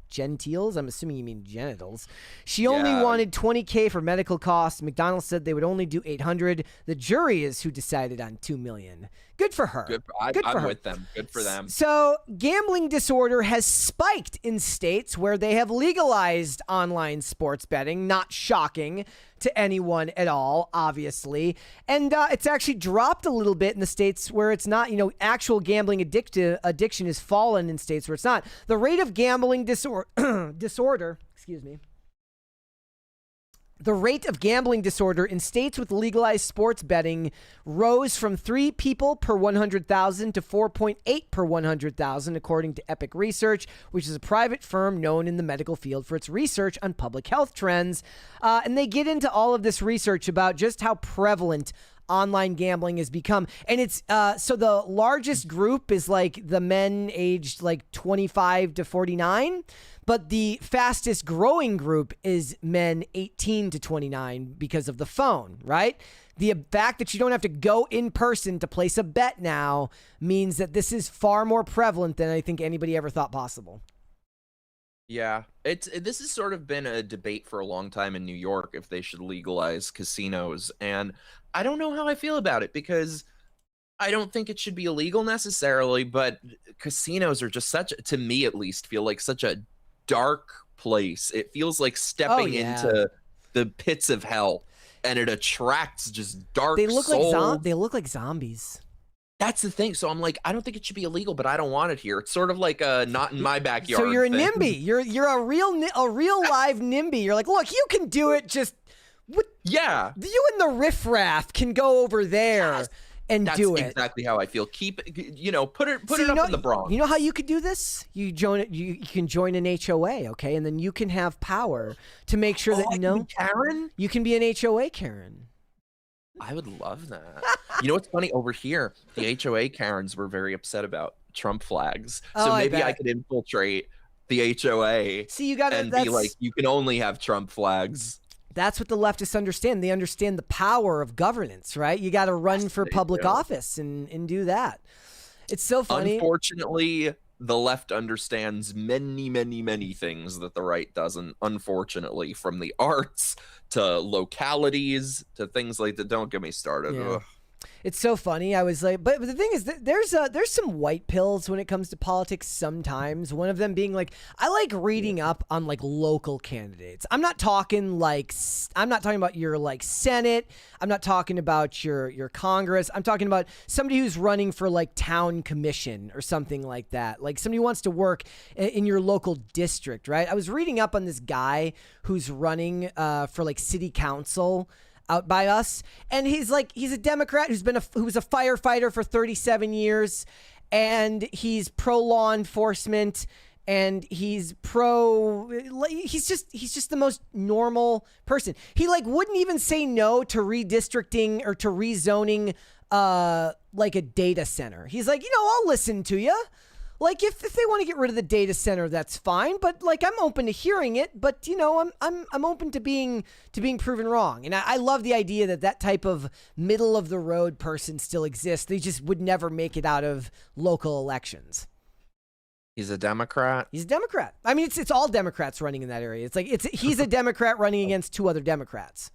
gentiles. I'm assuming you mean genitals. She only wanted $20K for medical costs. McDonald's said they would only do $800. The jury is who decided on $2 million. Good for her. I'm with them. Good for them. So gambling disorder has spiked in states where they have legalized online sports betting. Not shocking to anyone at all, obviously. And it's actually dropped a little bit in the states where it's not, you know, actual gambling addiction has fallen in states where it's not. The rate of gambling disorder, excuse me, The rate of gambling disorder in states with legalized sports betting rose from 3 people per 100,000 to 4.8 per 100,000, according to Epic Research, which is a private firm known in the medical field for its research on public health trends. And they get into all of this research about just how prevalent online gambling has become. And it's so the largest group is like the men aged like 25 to 49. But the fastest growing group is men 18 to 29 because of the phone, right? The fact that you don't have to go in person to place a bet now means that this is far more prevalent than I think anybody ever thought possible. Yeah, this has sort of been a debate for a long time in New York if they should legalize casinos. And I don't know how I feel about it because I don't think it should be illegal necessarily, but casinos are just to me at least, feel like such a dark place. It feels like stepping into the pits of hell, and it attracts just dark souls. They look like zombies. That's the thing. So I'm like, I don't think it should be illegal, but I don't want it here. It's sort of like a not in my backyard. So you're a thing. NIMBY. You're a real live NIMBY. You're like, look, you can do it. Just yeah. You and the riffraff can go over there. Yes. And That's do it. Exactly how I feel. Keep put it up in the Bronx. You know how you could do this? You can join an HOA, okay, and then you can have power to make sure that Karen. You can be an HOA Karen. I would love that. You know what's funny? Over here, the HOA Karens were very upset about Trump flags. So maybe I could infiltrate the HOA. See, you got and be like, you can only have Trump flags. That's what the leftists understand. They understand the power of governance, right? You got to run for public office and do that. It's so funny. Unfortunately, the left understands many, many, many things that the right doesn't, unfortunately, from the arts to localities to things like that. Don't get me started. Yeah. It's so funny. I was like, but the thing is that there's some white pills when it comes to politics sometimes. One of them being like, I like reading up on like local candidates. I'm not talking about your like Senate. I'm not talking about your Congress. I'm talking about somebody who's running for like town commission or something like that. Like somebody who wants to work in your local district, right? I was reading up on this guy who's running for like city council out by us, and he's a Democrat who was a firefighter for 37 years, and he's pro law enforcement, and he's just the most normal person. He like wouldn't even say no to redistricting or to rezoning like a data center. He's like, I'll listen to you. Like if they want to get rid of the data center, that's fine. But like I'm open to hearing it. But I'm open to being proven wrong. And I love the idea that type of middle of the road person still exists. They just would never make it out of local elections. He's a Democrat. He's a Democrat. I mean, it's all Democrats running in that area. It's like he's a Democrat running against 2 other Democrats.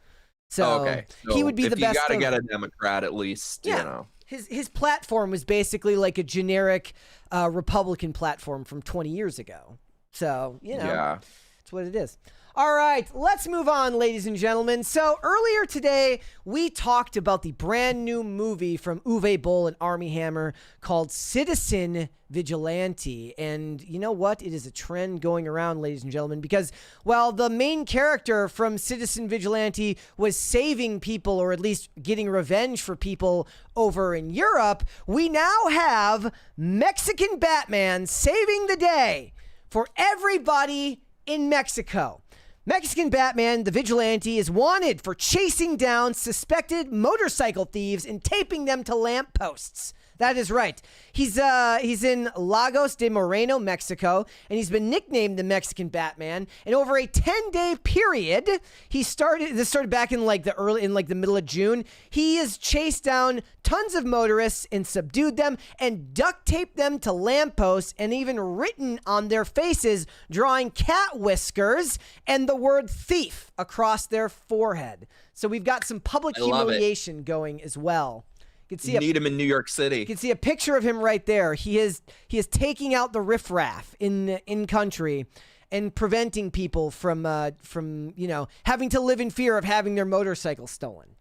So, he would be the best. You got to get a Democrat at least. Yeah. His platform was basically like a generic Republican platform from 20 years ago. So, it's what it is. All right, let's move on, ladies and gentlemen. So earlier today, we talked about the brand new movie from Uwe Boll and Armie Hammer called Citizen Vigilante. And you know what? It is a trend going around, ladies and gentlemen, because, well, the main character from Citizen Vigilante was saving people, or at least getting revenge for people over in Europe. We now have Mexican Batman saving the day for everybody in Mexico. Mexican Batman, the Vigilante, is wanted for chasing down suspected motorcycle thieves and taping them to lampposts. That is right. He's in Lagos de Moreno, Mexico, and he's been nicknamed the Mexican Batman. And over a 10-day period, this started back in the middle of June. He has chased down tons of motorists and subdued them and duct taped them to lampposts and even written on their faces, drawing cat whiskers and the word thief across their forehead. So we've got some public humiliation going as well. You need him in New York City. You can see a picture of him right there. He is taking out the riffraff in country and preventing people from having to live in fear of having their motorcycle stolen.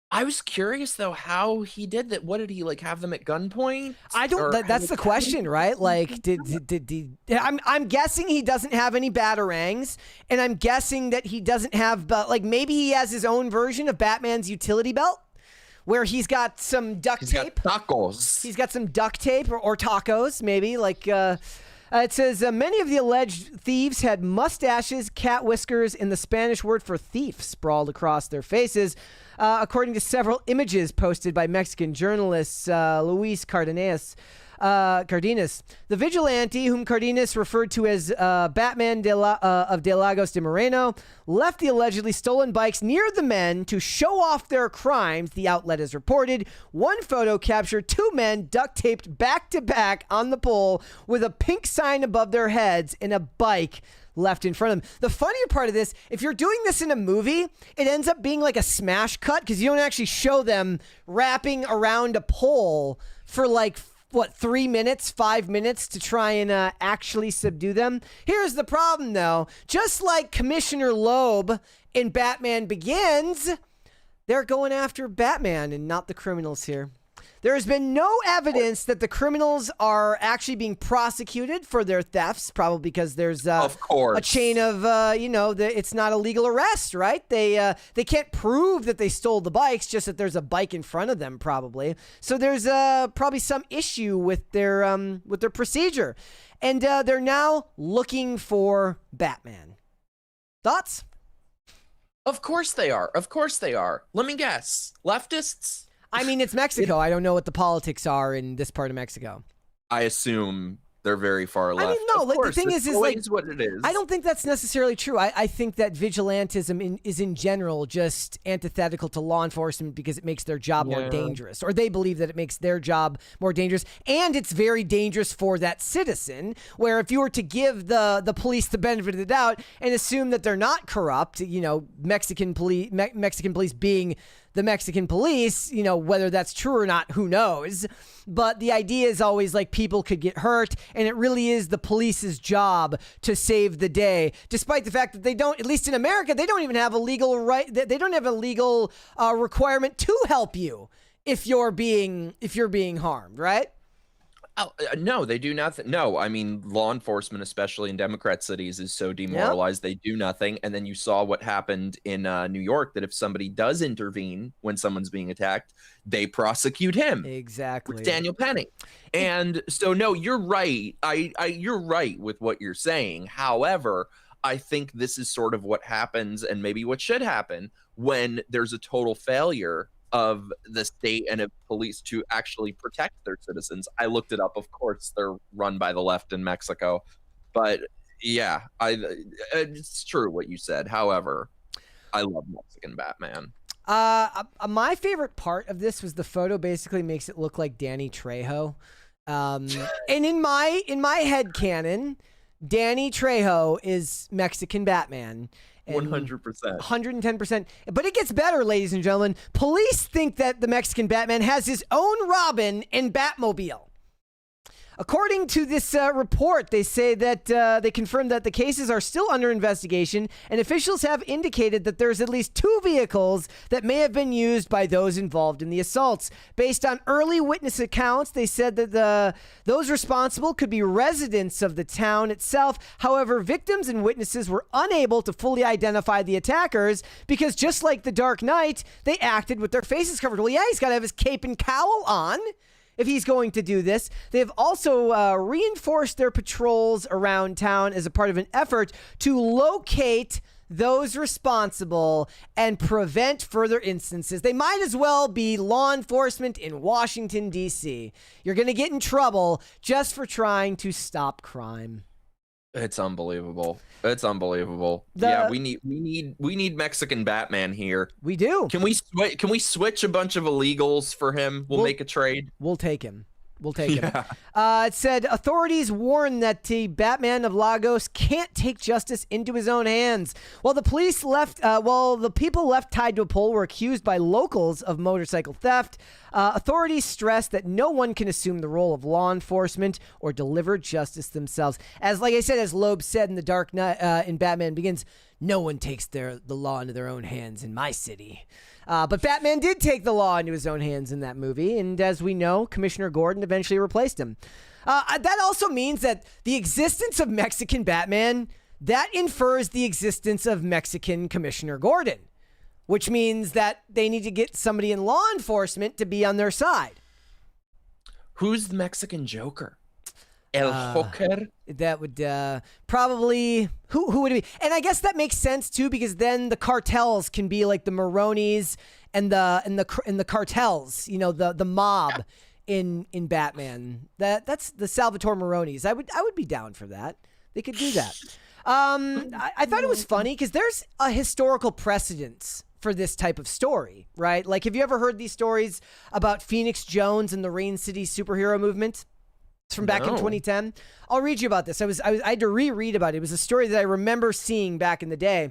I was curious though how he did that. What did he like have them at gunpoint? I don't. That's the question, right? Like, I'm guessing he doesn't have any batarangs, and I'm guessing that he doesn't have, but like maybe he has his own version of Batman's utility belt, where he's got some duct tape. Got tacos. He's got some duct tape or tacos, maybe like. It says many of the alleged thieves had mustaches, cat whiskers, and the Spanish word for thief sprawled across their faces. According to several images posted by Mexican journalist Luis Cardenas. The vigilante, whom Cardenas referred to as Batman of De Lagos de Moreno, left the allegedly stolen bikes near the men to show off their crimes, the outlet has reported. One photo captured two men duct taped back to back on the pole with a pink sign above their heads and a bike left in front of them. The funnier part of this, if you're doing this in a movie, it ends up being like a smash cut because you don't actually show them wrapping around a pole for like 3 minutes, 5 minutes to try and actually subdue them. Here's the problem, though. Just like Commissioner Loeb in Batman Begins, they're going after Batman and not the criminals here. There has been no evidence that the criminals are actually being prosecuted for their thefts, probably because there's of course. a chain of, it's not a legal arrest, right? They can't prove that they stole the bikes, just that there's a bike in front of them, probably. So there's probably some issue with their procedure. And they're now looking for Batman. Thoughts? Of course they are. Of course they are. Let me guess. Leftists? I mean, it's Mexico. I don't know what the politics are in this part of Mexico. I assume they're very far left. I mean, no, like, the thing is like, what it is. I don't think that's necessarily true. I think that vigilantism is in general just antithetical to law enforcement because it makes their job more dangerous, or they believe that it makes their job more dangerous, and it's very dangerous for that citizen, where if you were to give the police the benefit of the doubt and assume that they're not corrupt, Mexican police being the Mexican police, whether that's true or not, who knows? But the idea is always like people could get hurt, and it really is the police's job to save the day, despite the fact that they don't, at least in America, they don't even have a legal right. They don't have a legal requirement to help you if you're being harmed, right? Oh, no, they do nothing. No, I mean, law enforcement, especially in Democrat cities, is so demoralized. They do nothing. And then you saw what happened in New York, that if somebody does intervene when someone's being attacked, they prosecute him. Exactly. With Daniel Penny. And so, no, you're right. You're right with what you're saying. However, I think this is sort of what happens, and maybe what should happen, when there's a total failure of the state and of police to actually protect their citizens. I looked it up. Of course, they're run by the left in Mexico, but yeah, it's true what you said. However, I love Mexican Batman. My favorite part of this was the photo basically makes it look like Danny Trejo. And in my headcanon, Danny Trejo is Mexican Batman. 100%. 110%. But it gets better, ladies and gentlemen. Police think that the Mexican Batman has his own Robin and Batmobile. According to this report, they say that they confirmed that the cases are still under investigation, and officials have indicated that there's at least 2 vehicles that may have been used by those involved in the assaults. Based on early witness accounts, they said that those responsible could be residents of the town itself. However, victims and witnesses were unable to fully identify the attackers because, just like the Dark Knight, they acted with their faces covered. Well, yeah, he's got to have his cape and cowl on if he's going to do this. They've also reinforced their patrols around town as a part of an effort to locate those responsible and prevent further instances. They might as well be law enforcement in Washington, D.C. You're going to get in trouble just for trying to stop crime. It's unbelievable. It's unbelievable. Yeah, we need Mexican Batman here. We do. Can we switch a bunch of illegals for him? We'll make a trade. We'll take him. We'll take him. It said authorities warn that the Batman of Lagos can't take justice into his own hands. While the people left tied to a pole were accused by locals of motorcycle theft. Authorities stress that no one can assume the role of law enforcement or deliver justice themselves. As, like I said, as Loeb said in The Dark Knight, in Batman Begins, no one takes the law into their own hands in my city. But Batman did take the law into his own hands in that movie, and as we know, Commissioner Gordon eventually replaced him. That also means that the existence of Mexican Batman, that infers the existence of Mexican Commissioner Gordon, which means that they need to get somebody in law enforcement to be on their side. Who's the Mexican Joker? El Joker? That would probably who would it be? And I guess that makes sense too, because then the cartels can be like the Maronis and the cartels, you know, the mob in Batman. That's the Salvatore Maronis. I would be down for that. They could do that. I thought it was funny because there's a historical precedence for this type of story, right? Like, have you ever heard these stories about Phoenix Jones and the Rain City superhero movement? It's from back in 2010. I'll read you about this. I had to reread about it. It was a story that I remember seeing back in the day.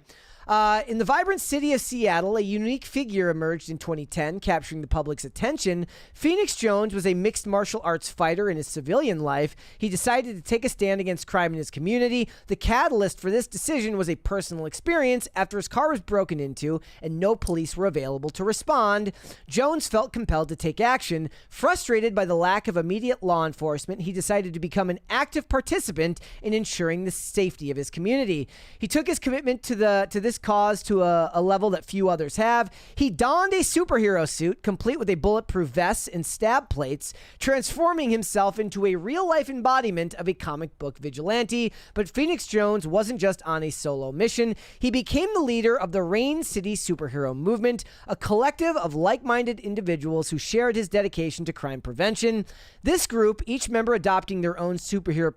In the vibrant city of Seattle, a unique figure emerged in 2010, capturing the public's attention. Phoenix Jones was a mixed martial arts fighter in his civilian life. He decided to take a stand against crime in his community. The catalyst for this decision was a personal experience after his car was broken into and no police were available to respond. Jones felt compelled to take action. Frustrated by the lack of immediate law enforcement, he decided to become an active participant in ensuring the safety of his community. He took his commitment to this cause to a level that few others have. He donned a superhero suit, complete with a bulletproof vest and stab plates, transforming himself into a real-life embodiment of a comic book vigilante. But Phoenix Jones wasn't just on a solo mission. He became the leader of the Rain City superhero movement, a collective of like-minded individuals who shared his dedication to crime prevention. This group, each member adopting their own superhero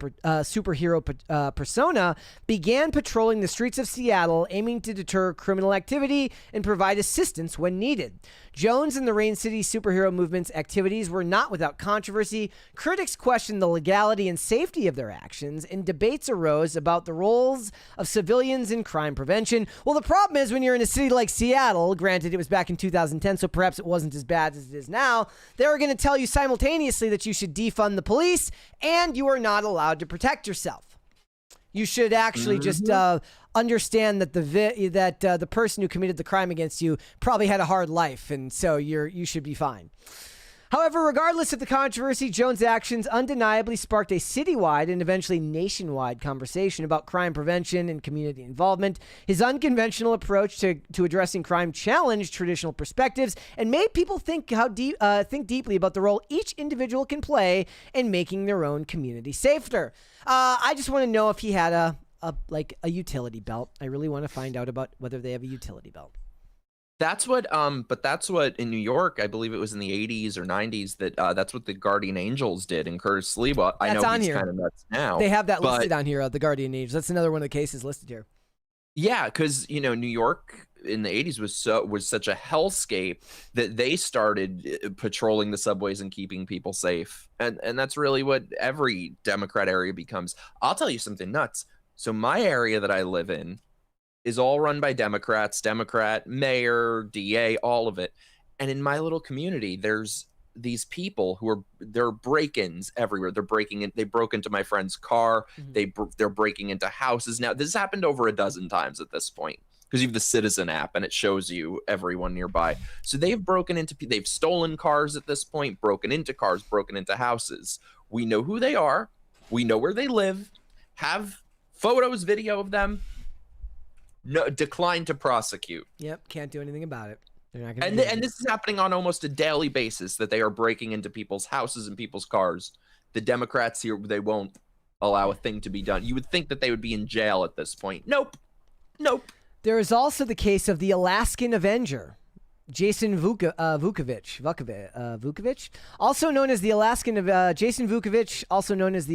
persona, began patrolling the streets of Seattle, aiming to deter criminal activity and provide assistance when needed. Jones and the Rain City superhero movement's activities were not without controversy. Critics questioned the legality and safety of their actions, and debates arose about the roles of civilians in crime prevention. Well, the problem is when you're in a city like Seattle, granted it was back in 2010, so perhaps it wasn't as bad as it is now, they were going to tell you simultaneously that you should defund the police and you are not allowed to protect yourself. You should actually just understand that the person who committed the crime against you probably had a hard life, and so you should be fine. However, regardless of the controversy, Jones' actions undeniably sparked a citywide and eventually nationwide conversation about crime prevention and community involvement. His unconventional approach to addressing crime challenged traditional perspectives and made people think deeply about the role each individual can play in making their own community safer. I just want to know if he had a utility belt. I really want to find out about whether they have a utility belt. That's what in New York, I believe it was in the 80s or 90s that's what the Guardian Angels did in Curtis Sliwa. I know he's kind of nuts now. They have that listed on here, the Guardian Angels. That's another one of the cases listed here. Yeah, because New York in the 80s was such a hellscape that they started patrolling the subways and keeping people safe. And that's really what every Democrat area becomes. I'll tell you something nuts. So my area that I live in is all run by Democrats, Democrat, mayor, DA, all of it. And in my little community, there's these people they're break-ins everywhere. They broke into my friend's car. Mm-hmm. They're breaking into houses. Now, this has happened over a dozen times at this point because you have the Citizen app and it shows you everyone nearby. So they've stolen cars at this point, broken into cars, broken into houses. We know who they are. We know where they live, have photos, video of them. No, decline to prosecute. Yep, can't do anything about it. They're not gonna and this is happening on almost a daily basis, that they are breaking into people's houses and people's cars. The Democrats here, they won't allow a thing to be done. You would think that they would be in jail at this point. Nope. There is also the case of the Alaskan Avenger. Jason Vukovich, also known as the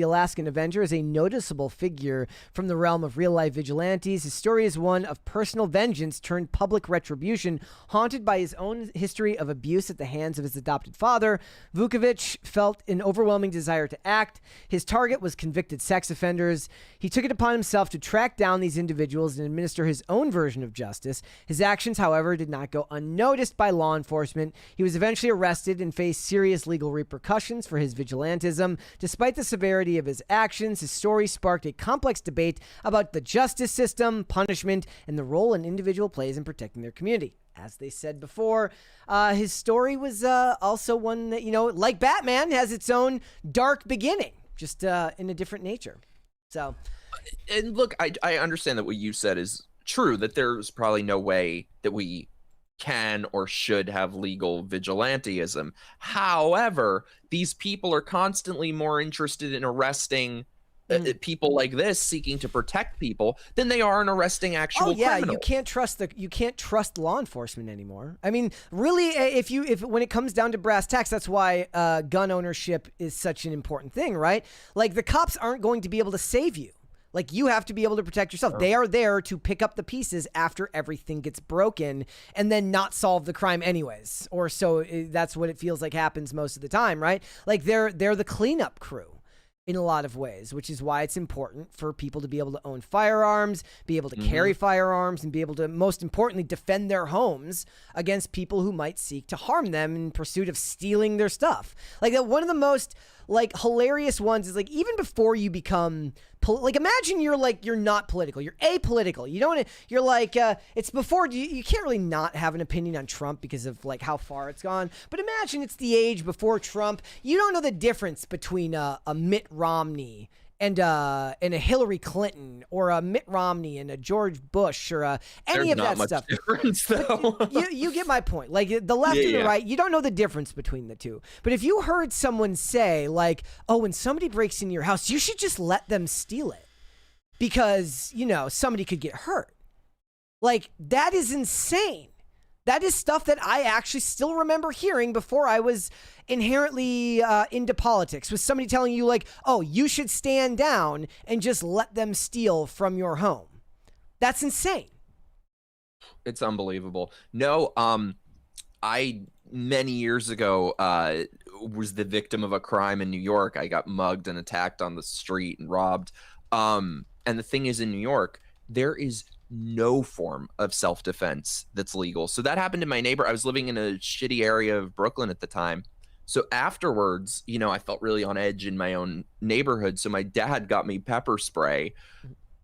Alaskan Avenger, is a noticeable figure from the realm of real-life vigilantes. His story is one of personal vengeance turned public retribution. Haunted by his own history of abuse at the hands of his adopted father, Vukovich felt an overwhelming desire to act. His target was convicted sex offenders. He took it upon himself to track down these individuals and administer his own version of justice. His actions, however, did not go unnoticed. noticed by law enforcement. He was eventually arrested and faced serious legal repercussions for his vigilantism. Despite the severity of his actions, his story sparked a complex debate about the justice system, punishment, and the role an individual plays in protecting their community. As they said before, his story was also one that, like Batman, has its own dark beginning, just in a different nature. So, and look, I understand that what you said is true, that there's probably no way that we can or should have legal vigilantism. However, these people are constantly more interested in arresting people like this seeking to protect people than they are in arresting actual criminals. You can't trust law enforcement anymore. I mean, really, if when it comes down to brass tacks, that's why gun ownership is such an important thing, right? Like, the cops aren't going to be able to save you. Like, you have to be able to protect yourself. They are there to pick up the pieces after everything gets broken and then not solve the crime anyways. Or so that's what it feels like happens most of the time, right? Like, they're the cleanup crew in a lot of ways, which is why it's important for people to be able to own firearms, be able to carry firearms, and be able to, most importantly, defend their homes against people who might seek to harm them in pursuit of stealing their stuff. Like, one of the most hilarious ones is, like, even before you become imagine you're not political, you're apolitical, you're like, it's before you can't really not have an opinion on Trump because of like how far it's gone, but imagine it's the age before Trump. You don't know the difference between a Mitt Romney and a Hillary Clinton, or a Mitt Romney and a George Bush, or any of that stuff. Difference, though. You get my point. Like, the left and the right, you don't know the difference between the two. But if you heard someone say, like, oh, when somebody breaks into your house, you should just let them steal it because, somebody could get hurt. Like, that is insane. That is stuff that I actually still remember hearing before I was inherently into politics, was somebody telling you, like, oh, you should stand down and just let them steal from your home. That's insane. It's unbelievable. No, I, many years ago, was the victim of a crime in New York. I got mugged and attacked on the street and robbed. And the thing is, in New York, there is no form of self-defense that's legal. So that happened to my neighbor. I was living in a shitty area of Brooklyn at the time. So afterwards, I felt really on edge in my own neighborhood. So my dad got me pepper spray.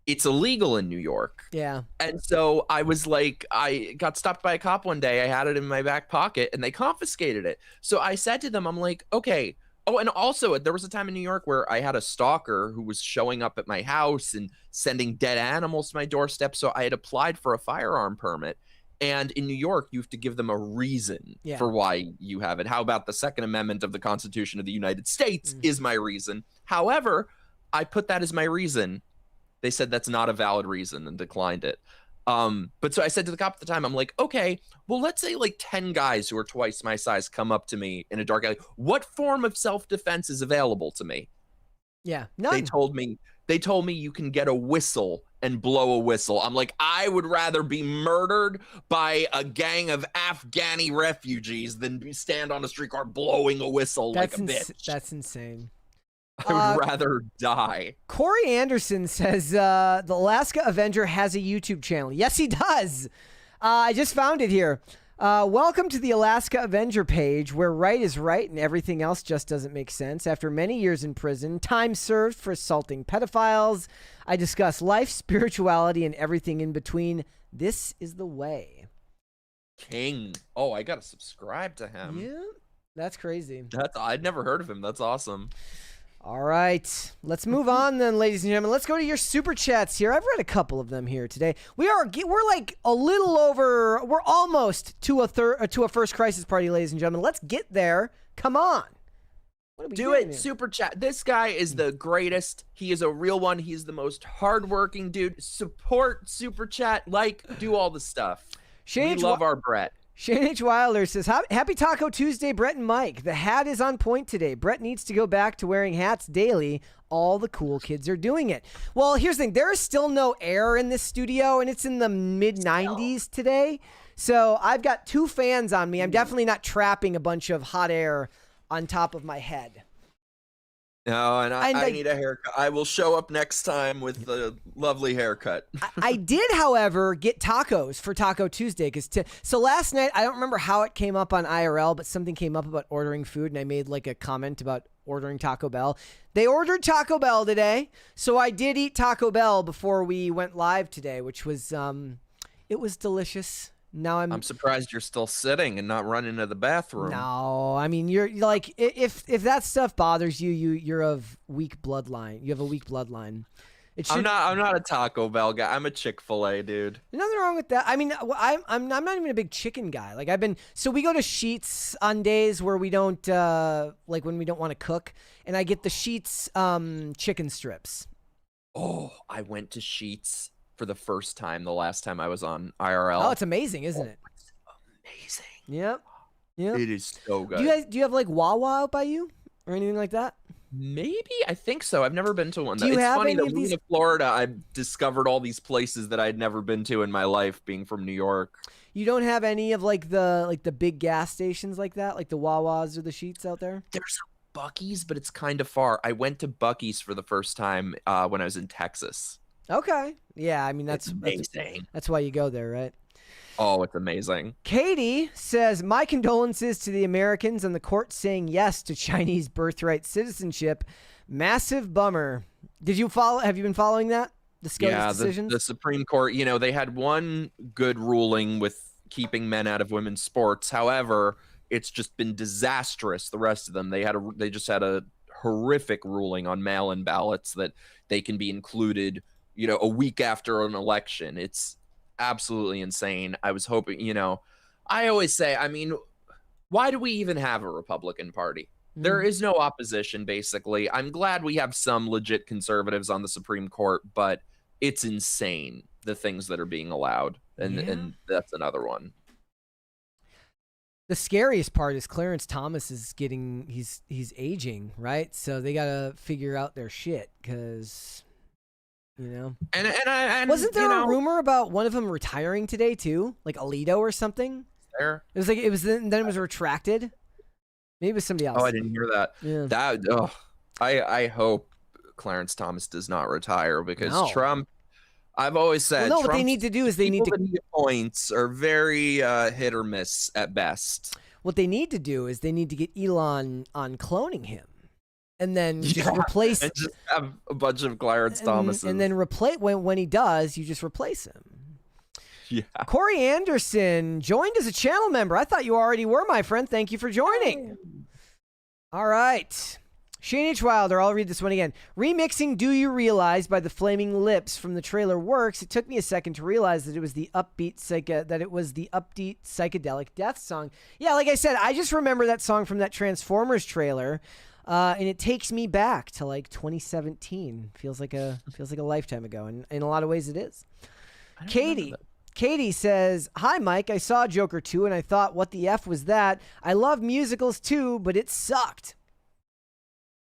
It's illegal in New York. Yeah. And so I was like, I got stopped by a cop one day. I had it in my back pocket and they confiscated it. So I said to them, I'm like, okay. Oh, and also there was a time in New York where I had a stalker who was showing up at my house and sending dead animals to my doorstep. So I had applied for a firearm permit. And in New York, you have to give them a reason for why you have it. How about the Second Amendment of the Constitution of the United States is my reason. However, I put that as my reason. They said that's not a valid reason and declined it. But so I said to the cop at the time, I'm like, okay, well, let's say like 10 guys who are twice my size come up to me in a dark alley. What form of self-defense is available to me? Yeah, none. They told me you can get a whistle and blow a whistle. I'm like, I would rather be murdered by a gang of Afghani refugees than stand on a street car blowing a whistle like a bitch. That's insane. I would rather die. Corey Anderson says the Alaska Avenger has a YouTube channel. Yes, he does. I just found it here. Welcome to the Alaska Avenger page, where right is right and everything else just doesn't make sense. After many years in prison, time served for assaulting pedophiles, I discuss life, spirituality, and everything in between. This is the way. King. Oh, I gotta subscribe to him. Yeah, that's crazy. I'd never heard of him. That's awesome. All right, let's move on then, ladies and gentlemen. Let's go to your super chats here. I've read a couple of them here today. We're like a little over. We're almost to a first crisis party, ladies and gentlemen. Let's get there. Come on. Do it. Here? Super chat. This guy is the greatest. He is a real one. He's the most hardworking dude. Support super chat. Do all the stuff. We love our Brett. Shane H. Wilder says, happy Taco Tuesday, Brett and Mike. The hat is on point today. Brett needs to go back to wearing hats daily. All the cool kids are doing it. Well, here's the thing. There is still no air in this studio, and it's in the mid-90s today. So I've got 2 fans on me. I'm definitely not trapping a bunch of hot air on top of my head. No, and And I need a haircut. I will show up next time with a lovely haircut. I did, however, get tacos for Taco Tuesday. So last night, I don't remember how it came up on IRL, but something came up about ordering food, and I made like a comment about ordering Taco Bell. They ordered Taco Bell today, so I did eat Taco Bell before we went live today, which was it was delicious. Now I'm surprised you're still sitting and not running to the bathroom. No, I mean you're like if that stuff bothers you, you're of weak bloodline. You have a weak bloodline. I'm not a Taco Bell guy. I'm a Chick-fil-A dude. Nothing wrong with that. I mean, I'm not even a big chicken guy. Like so we go to Sheetz on days where we don't like when we don't want to cook, and I get the Sheetz chicken strips. Oh, I went to Sheetz for the first time the last time I was on IRL. Oh, it's amazing, isn't it? It's amazing. Yep. Yep. It is so good. Do you have like Wawa out by you or anything like that? Maybe. I think so. I've never been to one. Do you It's have funny any that of moving these- to Florida, I've discovered all these places that I'd never been to in my life, being from New York. You don't have any of like the big gas stations like that, like the Wawas or the Sheetz out there? There's a Buc-ee's, but it's kind of far. I went to Buc-ee's for the first time when I was in Texas. Okay. Yeah, I mean It's amazing. that's why you go there, right? Oh, it's amazing. Katie says, my condolences to the Americans and the court saying yes to Chinese birthright citizenship. Massive bummer. Have you been following that? The SCOTUS decisions? The Supreme Court, they had one good ruling with keeping men out of women's sports. However, it's just been disastrous. The rest of them, they just had a horrific ruling on mail-in ballots that they can be included, a week after an election. It's absolutely insane. I was hoping, I always say, I mean, why do we even have a Republican Party? There is no opposition, basically. I'm glad we have some legit conservatives on the Supreme Court, but it's insane, the things that are being allowed. And that's another one. The scariest part is Clarence Thomas is he's aging, right? So they got to figure out their shit because... And wasn't there a rumor about one of them retiring today too, like Alito or something? There, it was then it was retracted. Maybe it was somebody else. Oh, I didn't hear that. Yeah. I hope Clarence Thomas does not retire because Trump. I've always said what they need to do is they need to get points are very hit or miss at best. What they need to do is they need to get Elon on cloning him. And then just replace and just have a bunch of Clarence Thomases. And then replace when he does, you just replace him. Yeah. Corey Anderson joined as a channel member. I thought you already were, my friend. Thank you for joining. All right. Shane H. Wilder, I'll read this one again. Remixing Do You Realize by the Flaming Lips from the trailer works. It took me a second to realize that it was the upbeat psychedelic death song. Yeah, like I said, I just remember that song from that Transformers trailer. And it takes me back to like 2017. Feels like a lifetime ago, and in a lot of ways it is. Katie says, "Hi Mike, I saw Joker 2 and I thought, what the F was that? I love musicals too, but it sucked."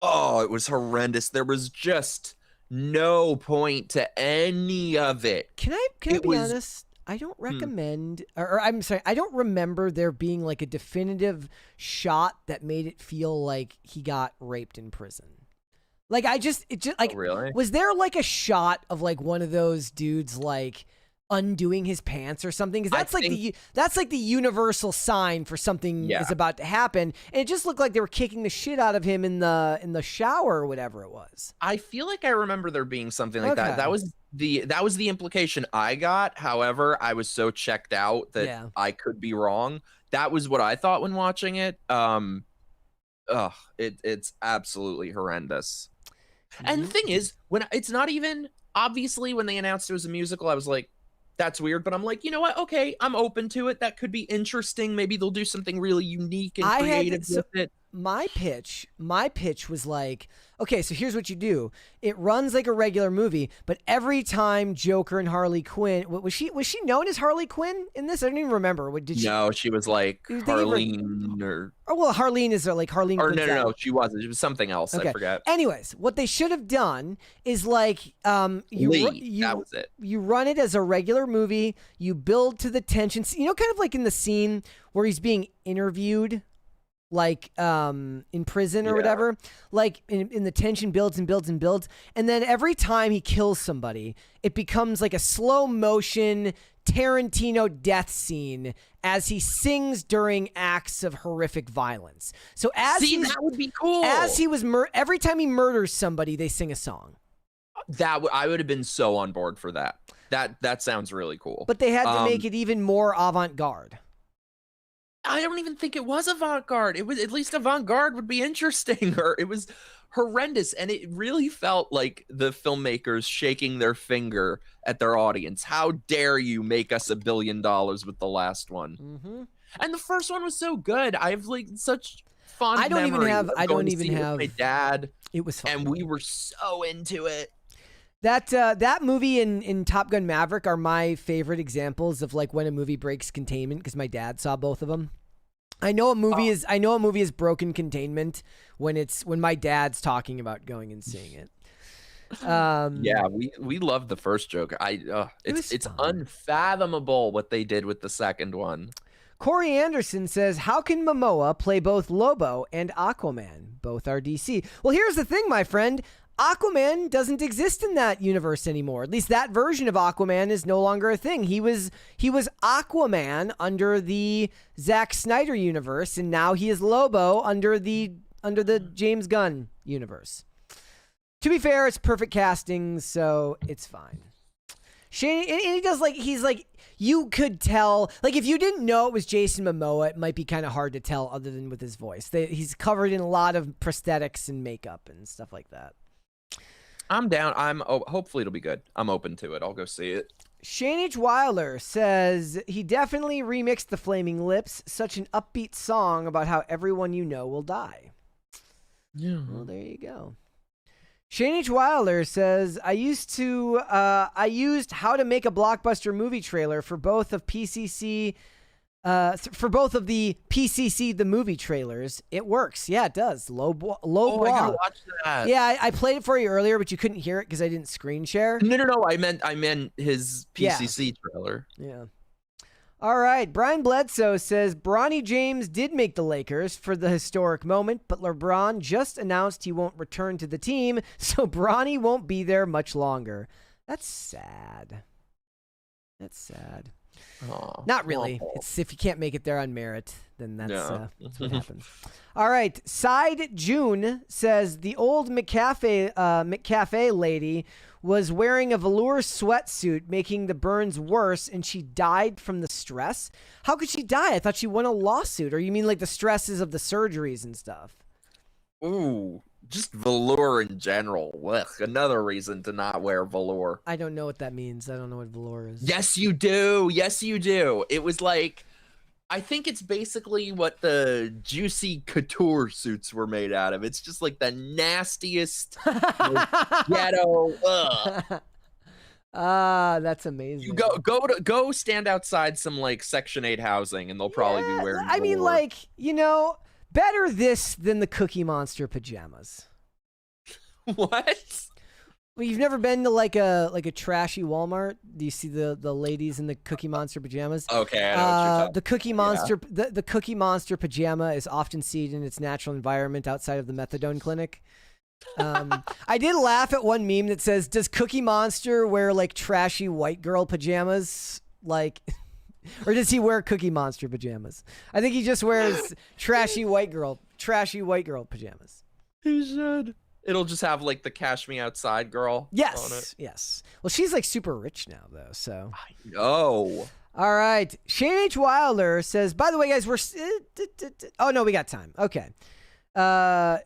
Oh, it was horrendous. There was just no point to any of it. Can I be honest? I don't recommend, or I'm sorry, I don't remember there being like a definitive shot that made it feel like he got raped in prison. Like really? Was there like a shot of like one of those dudes like undoing his pants or something? Because that's like the universal sign for something is about to happen. And it just looked like they were kicking the shit out of him in the shower or whatever it was. I feel like I remember there being something like that. That was the implication I got. However, I was so checked out that I could be wrong. That was what I thought when watching it. It's absolutely horrendous. And the thing is, when it's not even obviously when they announced it was a musical, I was like, that's weird, but I'm like, you know what? Okay, I'm open to it. That could be interesting. Maybe they'll do something really unique and creative with it. My pitch was like, okay, so here's what you do. It runs like a regular movie, but every time Joker and Harley Quinn, was she known as Harley Quinn in this? I don't even remember. No, she was like Harleen or... Oh, well, Harleen is like Harleen Or Quinn's no, she wasn't. It was something else. Okay. I forgot. Anyways, what they should have done is like, that was it. You run it as a regular movie. You build to the tension. Kind of like in the scene where he's being interviewed like in prison or whatever, like in the tension builds and builds and builds, and then every time he kills somebody, it becomes like a slow motion Tarantino death scene as he sings during acts of horrific violence. So as that would be cool. As he was every time he murders somebody, they sing a song. I would have been so on board for that. That sounds really cool. But they had to make it even more avant-garde. I don't even think it was avant-garde. It was, at least avant-garde would be interesting. Or it was horrendous, and it really felt like the filmmakers shaking their finger at their audience. How dare you make us $1 billion with the last one? Mm-hmm. And the first one was so good. I have like such fond memories. I don't even have my dad. It was fun, and we were so into it. That movie and Top Gun Maverick are my favorite examples of like when a movie breaks containment, because my dad saw both of them. I know a movie is broken containment when my dad's talking about going and seeing it. Yeah, we love the first Joker. It's unfathomable what they did with the second one. Corey Anderson says, how can Momoa play both Lobo and Aquaman? Both are DC. Well, here's the thing, my friend. Aquaman doesn't exist in that universe anymore. At least that version of Aquaman is no longer a thing. He was Aquaman under the Zack Snyder universe, and now he is Lobo under the James Gunn universe. To be fair, it's perfect casting, so it's fine. Shane, and he does he's like, you could tell, like if you didn't know it was Jason Momoa, it might be kind of hard to tell other than with his voice. He's covered in a lot of prosthetics and makeup and stuff like that. I'm down. Hopefully it'll be good. I'm open to it. I'll go see it. Shane H. Wilder says he definitely remixed The Flaming Lips, such an upbeat song about how everyone you know will die. Yeah. Well, there you go. Shane H. Wilder says, I used How to Make a Blockbuster Movie trailer for both of PCC, for both of the PCC the movie trailers. It works. Yeah, it does. Low I gotta watch that. Yeah, I played it for you earlier, but you couldn't hear it because I didn't screen share. No. I meant his PCC trailer. Yeah. All right. Brian Bledsoe says Bronny James did make the Lakers for the historic moment, but LeBron just announced he won't return to the team, so Bronny won't be there much longer. That's sad. Oh, not really. It's if you can't make it there on merit, then that's what happens. All right. Side June says the old McCafe lady was wearing a velour sweatsuit, making the burns worse, and she died from the stress. How could she die? I thought she won a lawsuit. Or you mean like the stresses of the surgeries and stuff? Ooh, just velour in general. Ugh, another reason to not wear velour. I don't know what that means. I don't know what velour is. Yes, you do. It was like, I think it's basically what the Juicy Couture suits were made out of. It's just like the nastiest ghetto. Ugh. That's amazing. You go stand outside some like Section 8 housing, and they'll probably be wearing velour. I mean, better this than the Cookie Monster pajamas. What? Well, you've never been to like a trashy Walmart? Do you see the ladies in the Cookie Monster pajamas? Okay, I know what you're talking. The Cookie Monster, the Cookie Monster pajama is often seen in its natural environment outside of the methadone clinic. I did laugh at one meme that says, "Does Cookie Monster wear like trashy white girl pajamas?" Like, or does he wear Cookie Monster pajamas? I think he just wears trashy white girl pajamas. He should. It'll just have like the Cash Me Outside girl on it. Yes. Well, she's like super rich now though, so. I know. All right. Shane H. Wilder says, by the way, guys, oh no, we got time. Okay.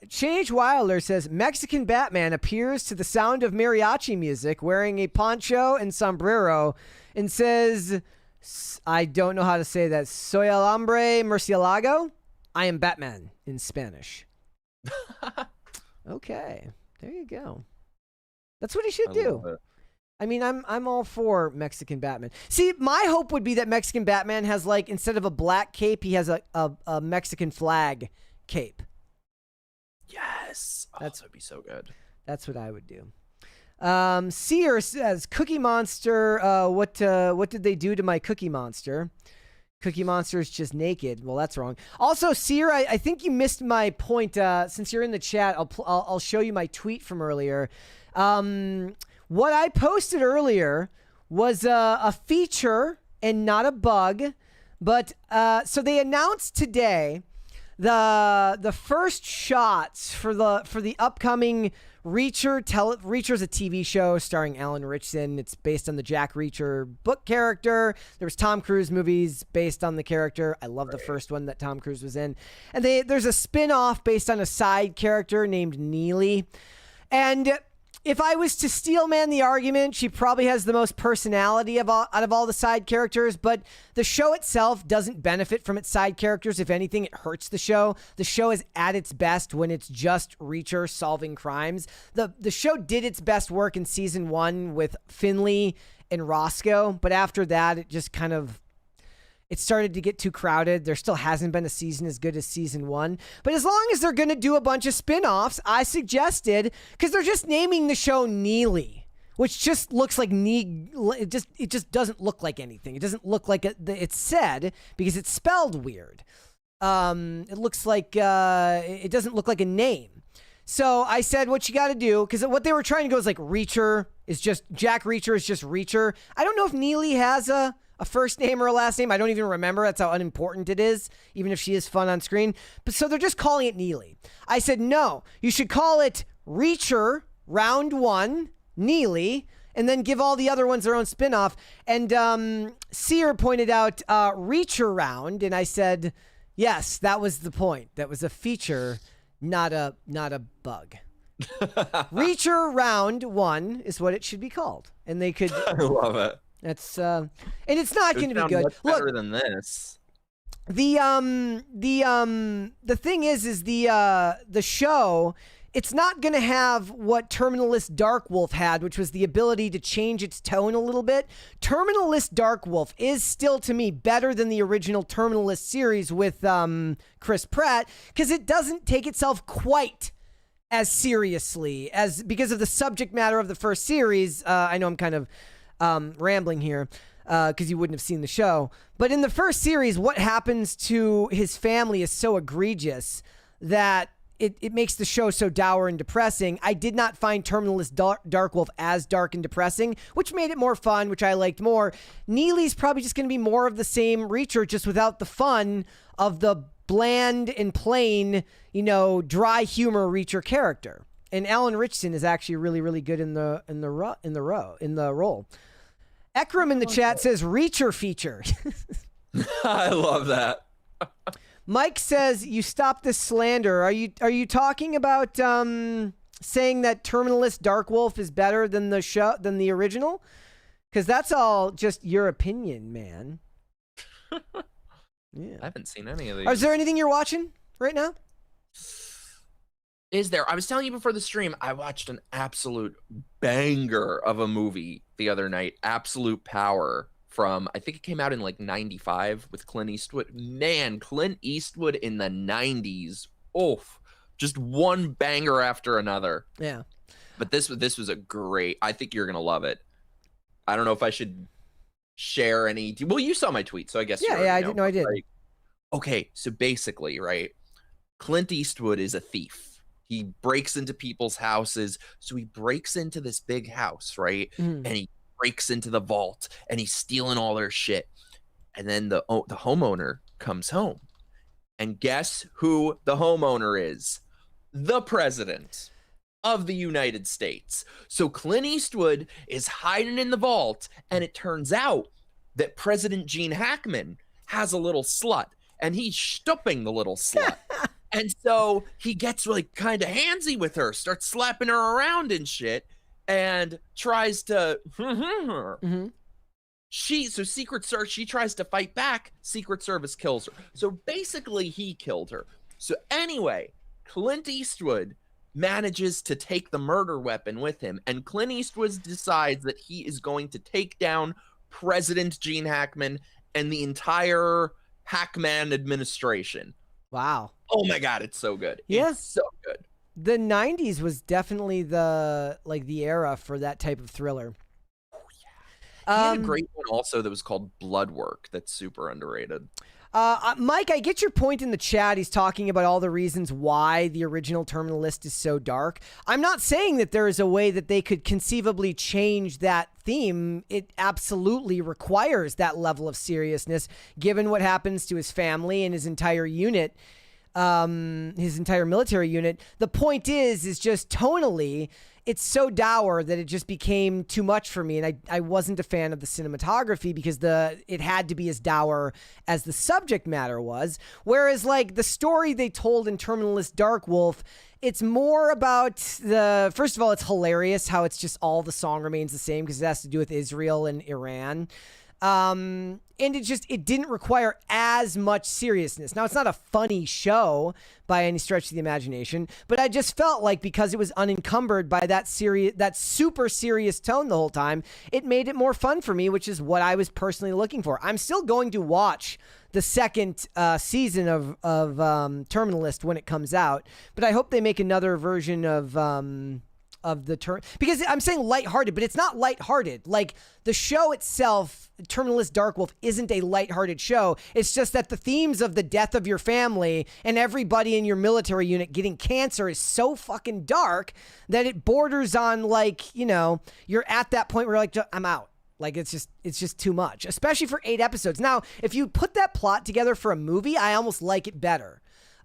Shane H. Wilder says Mexican Batman appears to the sound of mariachi music wearing a poncho and sombrero and says, I don't know how to say that. Soy el hombre murcielago. I am Batman in Spanish. Okay, there you go. That's what he should do. I mean, I'm all for Mexican Batman. See, my hope would be that Mexican Batman has like, instead of a black cape, he has a Mexican flag cape. Yes. That would be so good. That's what I would do. Seer says, Cookie Monster, what did they do to my Cookie Monster? Cookie Monster is just naked. Well, that's wrong. Also, Seer, I think you missed my point. Since you're in the chat, I'll show you my tweet from earlier. What I posted earlier was a feature and not a bug. But so they announced today the first shots for the upcoming Reacher. Reacher's a TV show starring Alan Ritchson. It's based on the Jack Reacher book character. There was Tom Cruise movies based on the character. I love the first one that Tom Cruise was in. And there's a spin-off based on a side character named Neely. And if I was to steelman the argument, she probably has the most personality out of all the side characters, but the show itself doesn't benefit from its side characters. If anything, it hurts the show. The show is at its best when it's just Reacher solving crimes. The show did its best work in season 1 with Finley and Roscoe, but after that, it just kind of... It started to get too crowded. There still hasn't been a season as good as season 1. But as long as they're going to do a bunch of spin-offs, I suggested, because they're just naming the show Neely, which just looks like it just doesn't look like anything. It doesn't look like it's said because it's spelled weird. It looks like it doesn't look like a name. So I said, what you got to do, because what they were trying to go is like Reacher is just Jack Reacher is just Reacher. I don't know if Neely has a first name or a last name. I don't even remember. That's how unimportant it is, even if she is fun on screen. But so they're just calling it Neely. I said, no, you should call it Reacher Round 1, Neely, and then give all the other ones their own spinoff. And Seer pointed out Reacher Round, and I said, yes, that was the point. That was a feature, not a bug. Reacher Round 1 is what it should be called. And they could... I love it. That's and it's not going to be good. Much better than this. The thing is the show, it's not going to have what Terminalist Darkwolf had, which was the ability to change its tone a little bit. Terminalist Darkwolf is still, to me, better than the original Terminalist series with Chris Pratt, because it doesn't take itself quite as seriously because of the subject matter of the first series. I know I'm kind of rambling here because you wouldn't have seen the show. But in the first series, what happens to his family is so egregious that it makes the show so dour and depressing. I did not find Terminalist Darkwolf as dark and depressing, which made it more fun, which I liked more. Neely's probably just going to be more of the same Reacher, just without the fun of the bland and plain, dry humor Reacher character. And Alan Ritchson is actually really, really good in the role. Ekram in the chat says Reacher feature. I love that. Mike says, you stop this slander. Are you talking about saying that Terminalist Darkwolf is better than the original? Because that's all just your opinion, man. Yeah. I haven't seen any of these. Is there anything you're watching right now? Is there? I was telling you before the stream, I watched an absolute banger of a movie the other night. Absolute Power from, I think it came out in like 95 with Clint Eastwood. Man, Clint Eastwood in the 90s. Oof. Just one banger after another. Yeah. But this was a great, I think you're going to love it. I don't know if I should share any. Well, you saw my tweet, so I guess. Yeah, I didn't know I did. Like, okay, so basically, right, Clint Eastwood is a thief. He breaks into people's houses. So he breaks into this big house, right? And he breaks into the vault and he's stealing all their shit. And then the homeowner comes home. And guess who the homeowner is? The president of the United States. So Clint Eastwood is hiding in the vault, and it turns out that President Gene Hackman has a little slut, and he's stooping the little slut. And so he gets like kind of handsy with her, starts slapping her around and shit, and tries to So Secret Service, she tries to fight back, Secret Service kills her. So basically he killed her. So anyway, Clint Eastwood manages to take the murder weapon with him, and Clint Eastwood decides that he is going to take down President Gene Hackman and the entire Hackman administration. Wow. Oh my God, it's so good. Yeah. It's so good. The 90s was definitely the era for that type of thriller. He had a great one also that was called Blood Work that's super underrated. Mike, I get your point in the chat. He's talking about all the reasons why the original Terminal List is so dark. I'm not saying that there is a way that they could conceivably change that theme. It absolutely requires that level of seriousness, given what happens to his family and his entire unit, his entire military unit. The point is just tonally, it's so dour that it just became too much for me, and I wasn't a fan of the cinematography because it had to be as dour as the subject matter was. Whereas, like, the story they told in Terminal List Dark Wolf, it's more about first of all, it's hilarious how it's just all the song remains the same because it has to do with Israel and Iran. And it didn't require as much seriousness. Now, it's not a funny show by any stretch of the imagination, but I just felt like because it was unencumbered by that super serious tone the whole time, it made it more fun for me, which is what I was personally looking for. I'm still going to watch the second season of Terminal List when it comes out, but I hope they make another version of the term, because I'm saying lighthearted, but it's not lighthearted. Like, the show itself, Terminal List Dark Wolf, isn't a lighthearted show. It's just that the themes of the death of your family and everybody in your military unit getting cancer is so fucking dark that it borders on, like, you know, you're at that point where you're like, I'm out. Like, it's just too much, especially for 8 episodes. Now, if you put that plot together for a movie, I almost like it better.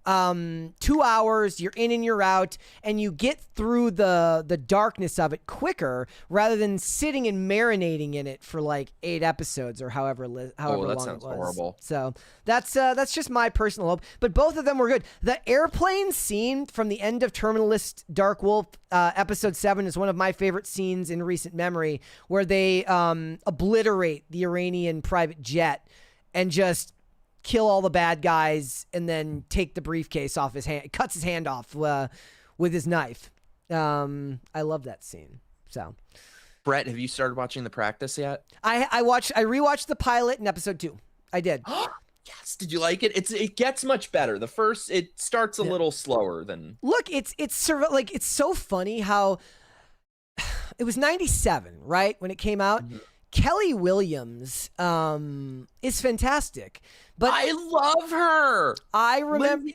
2 hours, you're in and you're out, and you get through the darkness of it quicker rather than sitting and marinating in it for like 8 episodes or however long it was. Horrible. So that's just my personal hope. But both of them were good. The airplane scene from the end of Terminal List Dark Wolf, episode 7, is one of my favorite scenes in recent memory, where they obliterate the Iranian private jet and just kill all the bad guys and then take the briefcase off his hand, cuts his hand off with his knife. I love that scene. So, Brett, have you started watching The Practice yet? I rewatched the pilot in episode 2. I did. Yes. Did you like it? It gets much better. The first, it starts a little slower than. Look, it's like, it's so funny how it was 97, right, when it came out. Mm-hmm. Kelly Williams is fantastic, but I love her. I remember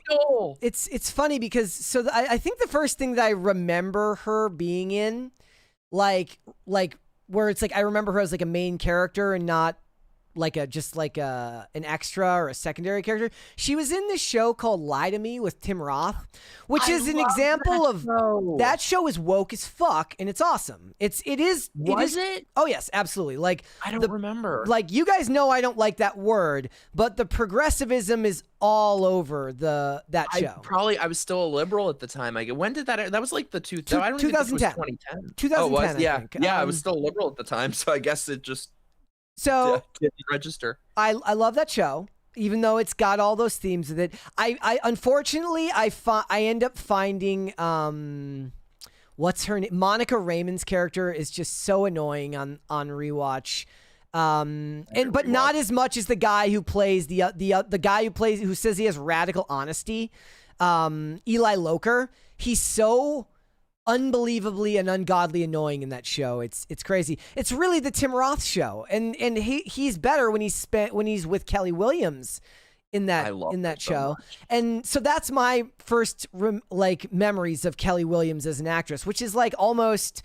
it's funny because I think the first thing that I remember her being in, like where it's like I remember her as like a main character and not like an extra or a secondary character. She was in this show called Lie to Me with Tim Roth, which is an example of that show is woke as fuck and it's awesome. It is. Oh yes, absolutely. Like, I don't remember. Like, you guys know I don't like that word, but the progressivism is all over that show. I was still a liberal at the time. When did that was like the 2010. I don't even think it was 2010. 2010. Oh, it was? I think. Yeah, I was still a liberal at the time, so I guess it just didn't register. I love that show, even though it's got all those themes with it. I unfortunately I end up finding what's her name? Monica Raymond's character is just so annoying on rewatch. But not as much as the guy who plays the guy who says he has radical honesty, Eli Loker. He's so unbelievably and ungodly annoying in that show. It's crazy. It's really the Tim Roth show, and he's better when he's with Kelly Williams in that show. And so that's my first memories of Kelly Williams as an actress, which is like almost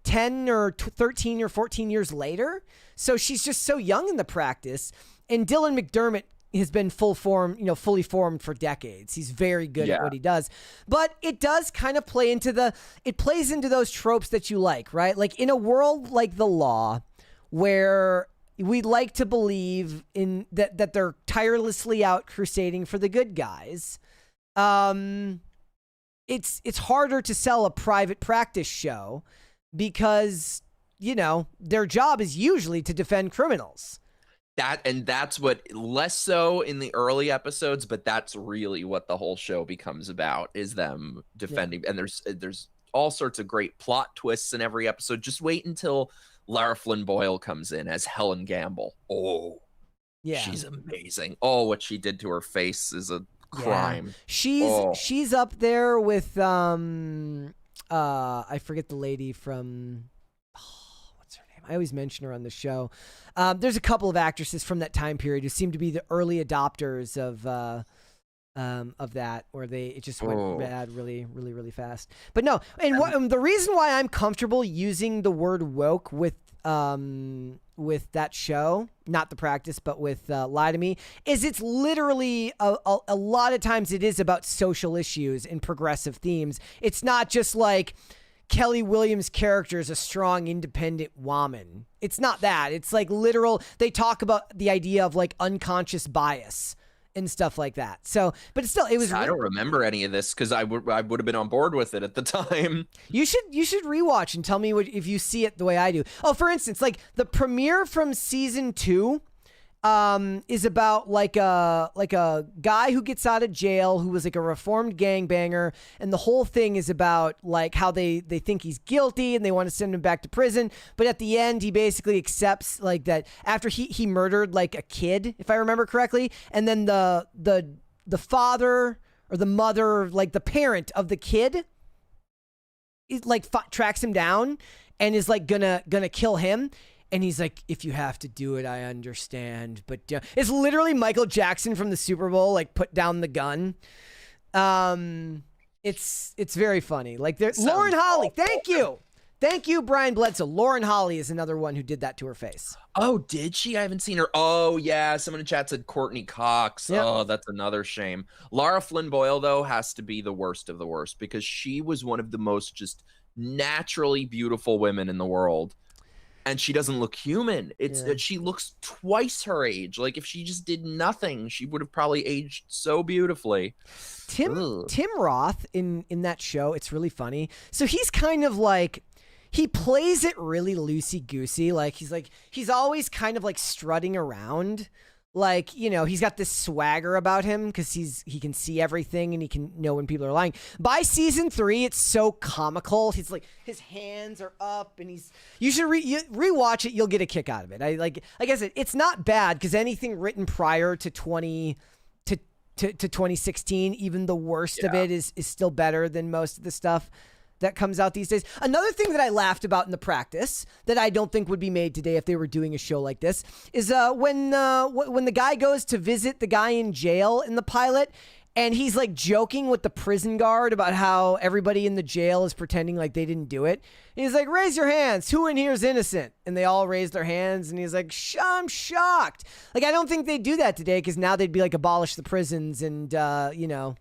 10 or 13 or 14 years later. So she's just so young in The Practice. And Dylan McDermott has been fully formed for decades. He's very good at what he does. But it does kind of play into those tropes that you like, right? Like, in a world like The Law, where we like to believe in that they're tirelessly out crusading for the good guys. It's harder to sell a private practice show because, their job is usually to defend criminals. That's what, less so in the early episodes, but that's really what the whole show becomes about, is them defending. Yeah. And there's all sorts of great plot twists in every episode. Just wait until Lara Flynn Boyle comes in as Helen Gamble. Oh, yeah, she's amazing. Oh, what she did to her face is a crime. Yeah. She's up there with I forget the lady from. What's her name I always mention her on the show. There's a couple of actresses from that time period who seem to be the early adopters of that, where it just went bad really, really, really fast. But no, and the reason why I'm comfortable using the word woke with that show, not The Practice, but with Lie to Me, is it's literally a lot of times it is about social issues and progressive themes. It's not just like Kelly Williams' character is a strong, independent woman. It's not that. It's like literal. They talk about the idea of like unconscious bias and stuff like that. So, but still, it was. I don't remember any of this because I would have been on board with it at the time. You should rewatch and tell me if you see it the way I do. Oh, for instance, like the premiere from season 2 is about like a guy who gets out of jail who was like a reformed gangbanger, and the whole thing is about like how they think he's guilty and they want to send him back to prison, but at the end he basically accepts like that after he murdered like a kid, if I remember correctly, and then the father or the mother, like the parent of the kid, is like tracks him down and is like gonna kill him. And he's like, if you have to do it, I understand. But it's literally Michael Jackson from the Super Bowl, like put down the gun. It's very funny. Like Lauren Holly, thank you, Brian Bledsoe. Lauren Holly is another one who did that to her face. Oh, did she? I haven't seen her. Oh, yeah. Someone in chat said Courtney Cox. Yep. Oh, that's another shame. Lara Flynn Boyle, though, has to be the worst of the worst because she was one of the most just naturally beautiful women in the world. And she doesn't look human. She looks twice her age. Like if she just did nothing, she would have probably aged so beautifully. Tim Roth in that show, it's really funny. So he's kind of like, he plays it really loosey-goosey. Like he's always kind of like strutting around. Like, you know, he's got this swagger about him because he can see everything and he can know when people are lying. By season 3, it's so comical. He's like, his hands are up and you should rewatch it. You'll get a kick out of it. Like I said, it's not bad because anything written prior to 2016, even the worst of it is still better than most of the stuff that comes out these days. Another thing that I laughed about in The Practice that I don't think would be made today if they were doing a show like this is when the guy goes to visit the guy in jail in the pilot, and he's like joking with the prison guard about how everybody in the jail is pretending like they didn't do it. And he's like, raise your hands. Who in here is innocent? And they all raise their hands. And he's like, I'm shocked. Like, I don't think they'd do that today because now they'd be like, abolish the prisons and, you know.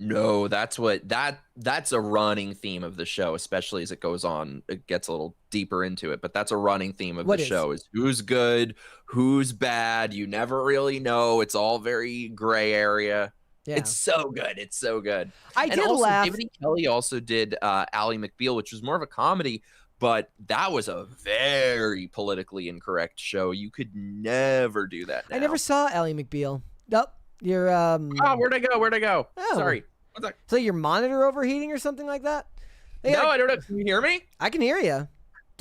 No, that's a running theme of the show, especially as it goes on. It gets a little deeper into it, but that's a running theme of the show is who's good, who's bad. You never really know. It's all very gray area. Yeah. It's so good. It's so good. I did laugh. David E. Kelley also did Ally McBeal, which was more of a comedy, but that was a very politically incorrect show. You could never do that now. I never saw Ally McBeal. Nope. You're Oh, where'd I go? Oh. Sorry. What's that? So your monitor overheating or something like that? Hey, no, I don't know. Can you hear me? I can hear you.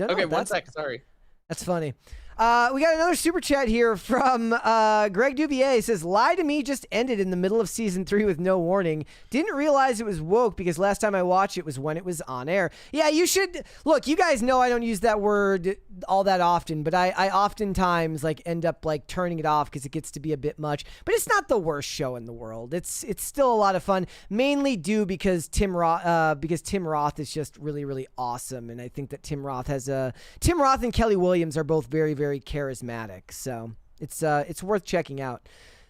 Okay, 1 second. Sorry. That's funny. We got another super chat here from Greg Dubier. He says, Lie to Me just ended in the middle of season 3 with no warning. Didn't realize it was woke because last time I watched it was when it was on air. Yeah, you should. Look, you guys know I don't use that word all that often, but I oftentimes like end up like turning it off because it gets to be a bit much. But it's not the worst show in the world. It's still a lot of fun, mainly due because Tim Roth is just really, really awesome. And I think that Tim Roth and Kelly Williams are both very, very charismatic, so it's worth checking out.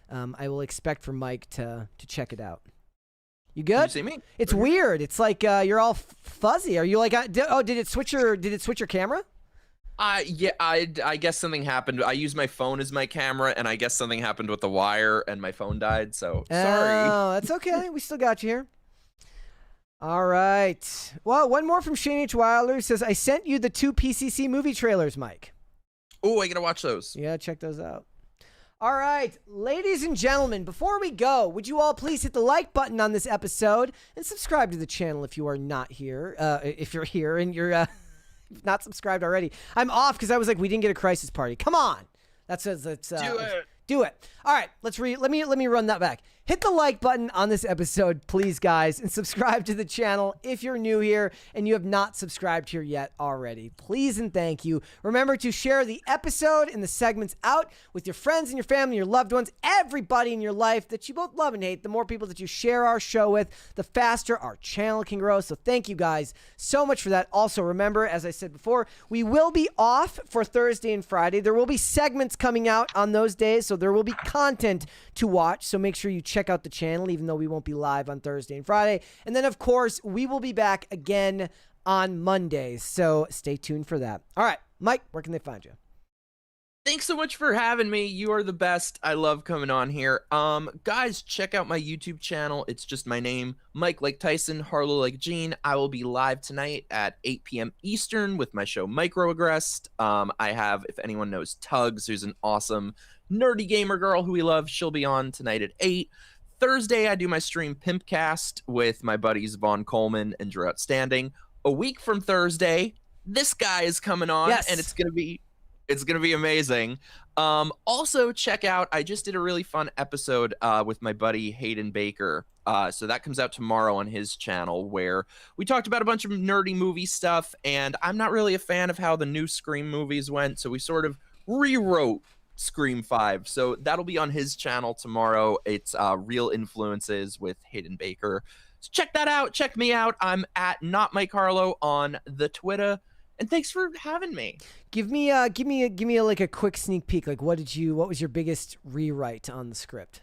I will expect for Mike to check it out. You good? Can you see me? It's weird. It's like you're all fuzzy. Are you like? Did it switch your camera? Yeah. I guess something happened. I used my phone as my camera, and I guess something happened with the wire, and my phone died. So sorry. Oh, that's okay. We still got you here. All right. Well, one more from Shane H. Wilder who says, I sent you the 2 PCC movie trailers, Mike. Oh, I gotta watch those. Yeah, check those out. All right, ladies and gentlemen, before we go, would you all please hit the like button on this episode and subscribe to the channel if you are not here. If you're here and you're not subscribed already. I'm off because I was like, we didn't get a crisis party. Come on. Do it. Do it. All right, let me run that back. Hit the like button on this episode, please, guys, and subscribe to the channel if you're new here and you have not subscribed here yet already. Please and thank you. Remember to share the episode and the segments out with your friends and your family, your loved ones, everybody in your life that you both love and hate. The more people that you share our show with, the faster our channel can grow. So thank you guys so much for that. Also, remember, as I said before, we will be off for Thursday and Friday. There will be segments coming out on those days, so there will be content to watch. So make sure you check out the channel, even though we won't be live on Thursday and Friday. And then, of course, we will be back again on Mondays. So stay tuned for that. All right, Mike, where can they find you? Thanks so much for having me. You are the best. I love coming on here. Guys, check out my YouTube channel. It's just my name, Mike like Tyson, Harlow like Gene. I will be live tonight at 8 p.m. Eastern with my show Microaggressed. I have, if anyone knows Tugs, who's an awesome nerdy gamer girl who we love, she'll be on tonight at 8. Thursday, I do my stream Pimpcast with my buddies Vaughn Coleman and Drew Outstanding. A week from Thursday, this guy is coming on, Yes. and it's gonna be amazing. Also, check out, I just did a really fun episode with my buddy Hayden Baker. So that comes out tomorrow on his channel, where we talked about a bunch of nerdy movie stuff, and I'm not really a fan of how the new Scream movies went, so we sort of rewrote Scream 5. So that'll be on his channel tomorrow. It's Real Influences with Hayden Baker. So check that out. Check me out. I'm at Not Mike Harlow on the Twitter. And thanks for having me. Give me like a quick sneak peek. Like, what was your biggest rewrite on the script?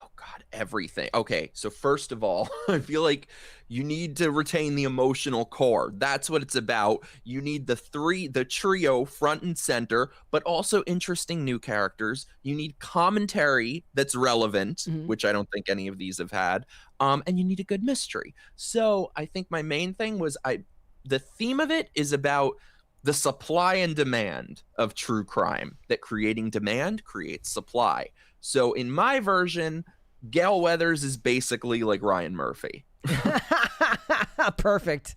Oh God, everything. Okay, so first of all, I feel like you need to retain the emotional core. That's what it's about. You need the trio front and center, but also interesting new characters. You need commentary that's relevant, which I don't think any of these have had. And you need a good mystery. So I think my main thing was the theme of it is about the supply and demand of true crime, that creating demand creates supply. So in my version, Gail Weathers is basically like Ryan Murphy. Perfect.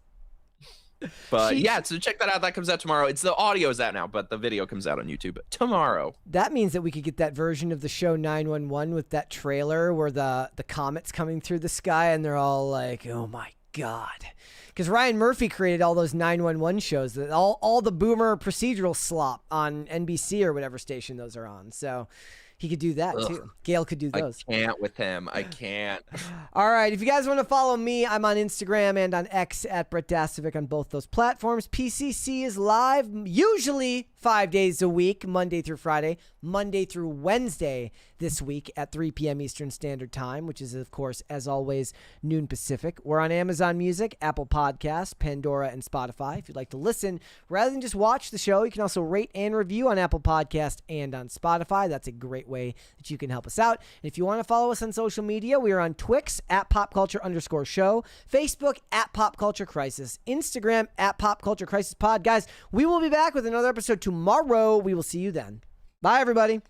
But yeah, so check that out. That comes out tomorrow. The audio's out now, but the video comes out on YouTube tomorrow. That means that we could get that version of the show 911 with that trailer where the comet's coming through the sky and they're all like, oh my God. Because Ryan Murphy created all those 911 shows, all the boomer procedural slop on NBC or whatever station those are on. So he could do that too. Gail could do those. I can't with him. I can't. All right. If you guys want to follow me, I'm on Instagram and on X at Brett Dasovic on both those platforms. PCC is live usually 5 days a week, Monday through Friday, Monday through Wednesday this week at 3 p.m. Eastern Standard Time, which is, of course, as always, noon Pacific. We're on Amazon Music, Apple Podcasts, Pandora, and Spotify. If you'd like to listen, rather than just watch the show, you can also rate and review on Apple Podcasts and on Spotify. That's a great way that you can help us out. And if you want to follow us on social media, we are on Twix at popculture_show, Facebook at Pop Culture Crisis, Instagram at Pop Culture Crisis Pod. Guys, we will be back with another episode tomorrow. We will see you then. Bye, everybody.